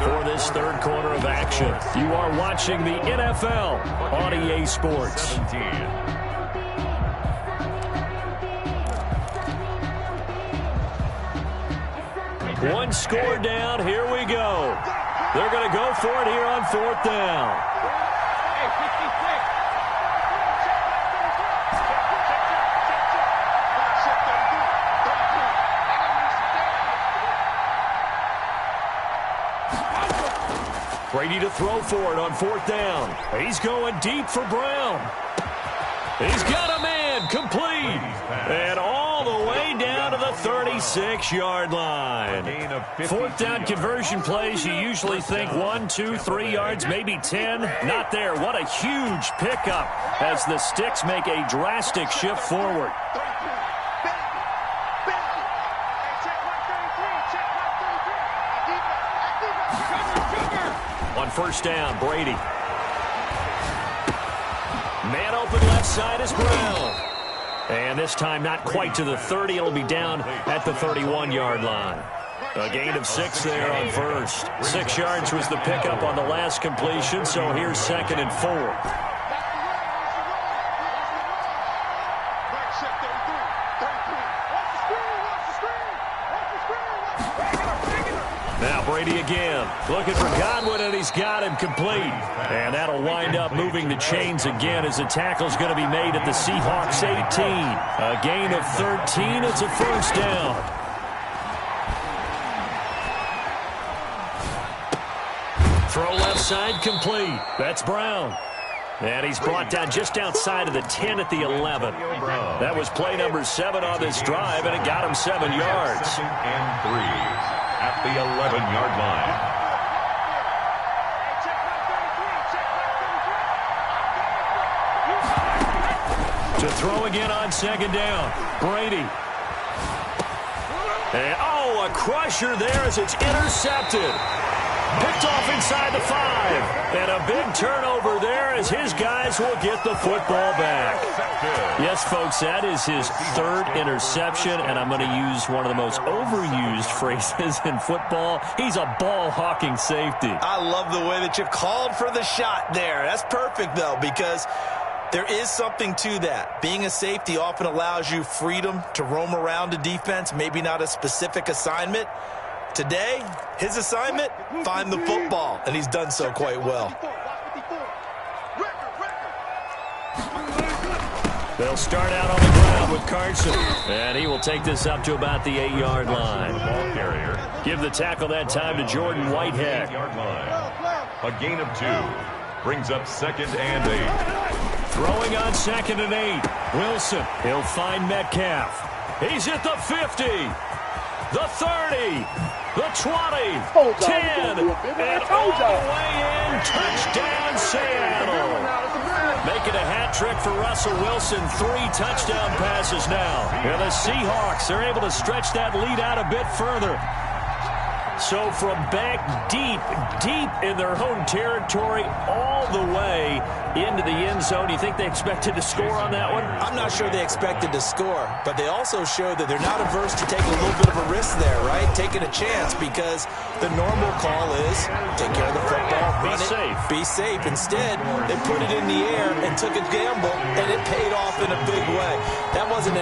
for this 3rd quarter of action. You are watching the NFL on EA Sports. 17. One score down. Here we go. They're going to go for it here on 4th down. Brady to throw for it on 4th down. He's going deep for Brown. He's got a man, complete. And all the way down to the 36-yard line. 4th down conversion plays, you usually think 1, 2, 3 yards, maybe 10. Not there. What a huge pickup as the Sticks make a drastic shift forward. On 1st down, Brady. Man open left side is Brown. And this time not quite to the 30. It'll be down at the 31-yard line. A gain of 6 there on 1st. 6 yards was the pickup on the last completion, so here's 2nd and 4. Now Brady again, looking for Godwin, and he's got him complete. And that'll wind up moving the chains again as the tackle's going to be made at the Seahawks 18. A gain of 13, it's a 1st down. Throw left side complete. That's Brown. And he's brought down just outside of the 10 at the 11. That was play number 7 on this drive, and it got him 7 yards. 2nd and 3. At the 11-yard line. To throw again on 2nd down. Brady. And, a crusher there as it's intercepted. Picked off inside the 5. And a big turnover there as his guys will get the football back. Yes, folks, that is his 3rd interception, and I'm going to use one of the most overused phrases in football. He's a ball-hawking safety. I love the way that you called for the shot there. That's perfect, though, because there is something to that. Being a safety often allows you freedom to roam around a defense, maybe not a specific assignment. Today, his assignment, find the football, and he's done so quite well. They'll start out on the ground with Carson. And he will take this up to about the 8-yard line. Ball carrier. Give the tackle that time to Jordan Whitehead. 8-yard line. A gain of 2. Brings up 2nd and 8. Throwing on 2nd and 8. Wilson. He'll find Metcalf. He's at the 50. The 30. The 20. 10. And all the way in. Touchdown, Seattle. Making a hat trick for Russell Wilson. 3 touchdown passes now. And the Seahawks are able to stretch that lead out a bit further. So from back deep in their own territory all the way into the end zone, you think they expected to score on that one? I'm not sure they expected to score, but they also showed that they're not averse to taking a little bit of a risk there, right? Taking a chance, because the normal call is take care of the football, run it, be safe. Instead, they put it in the air and took a gamble, and it paid off in a big way. That wasn't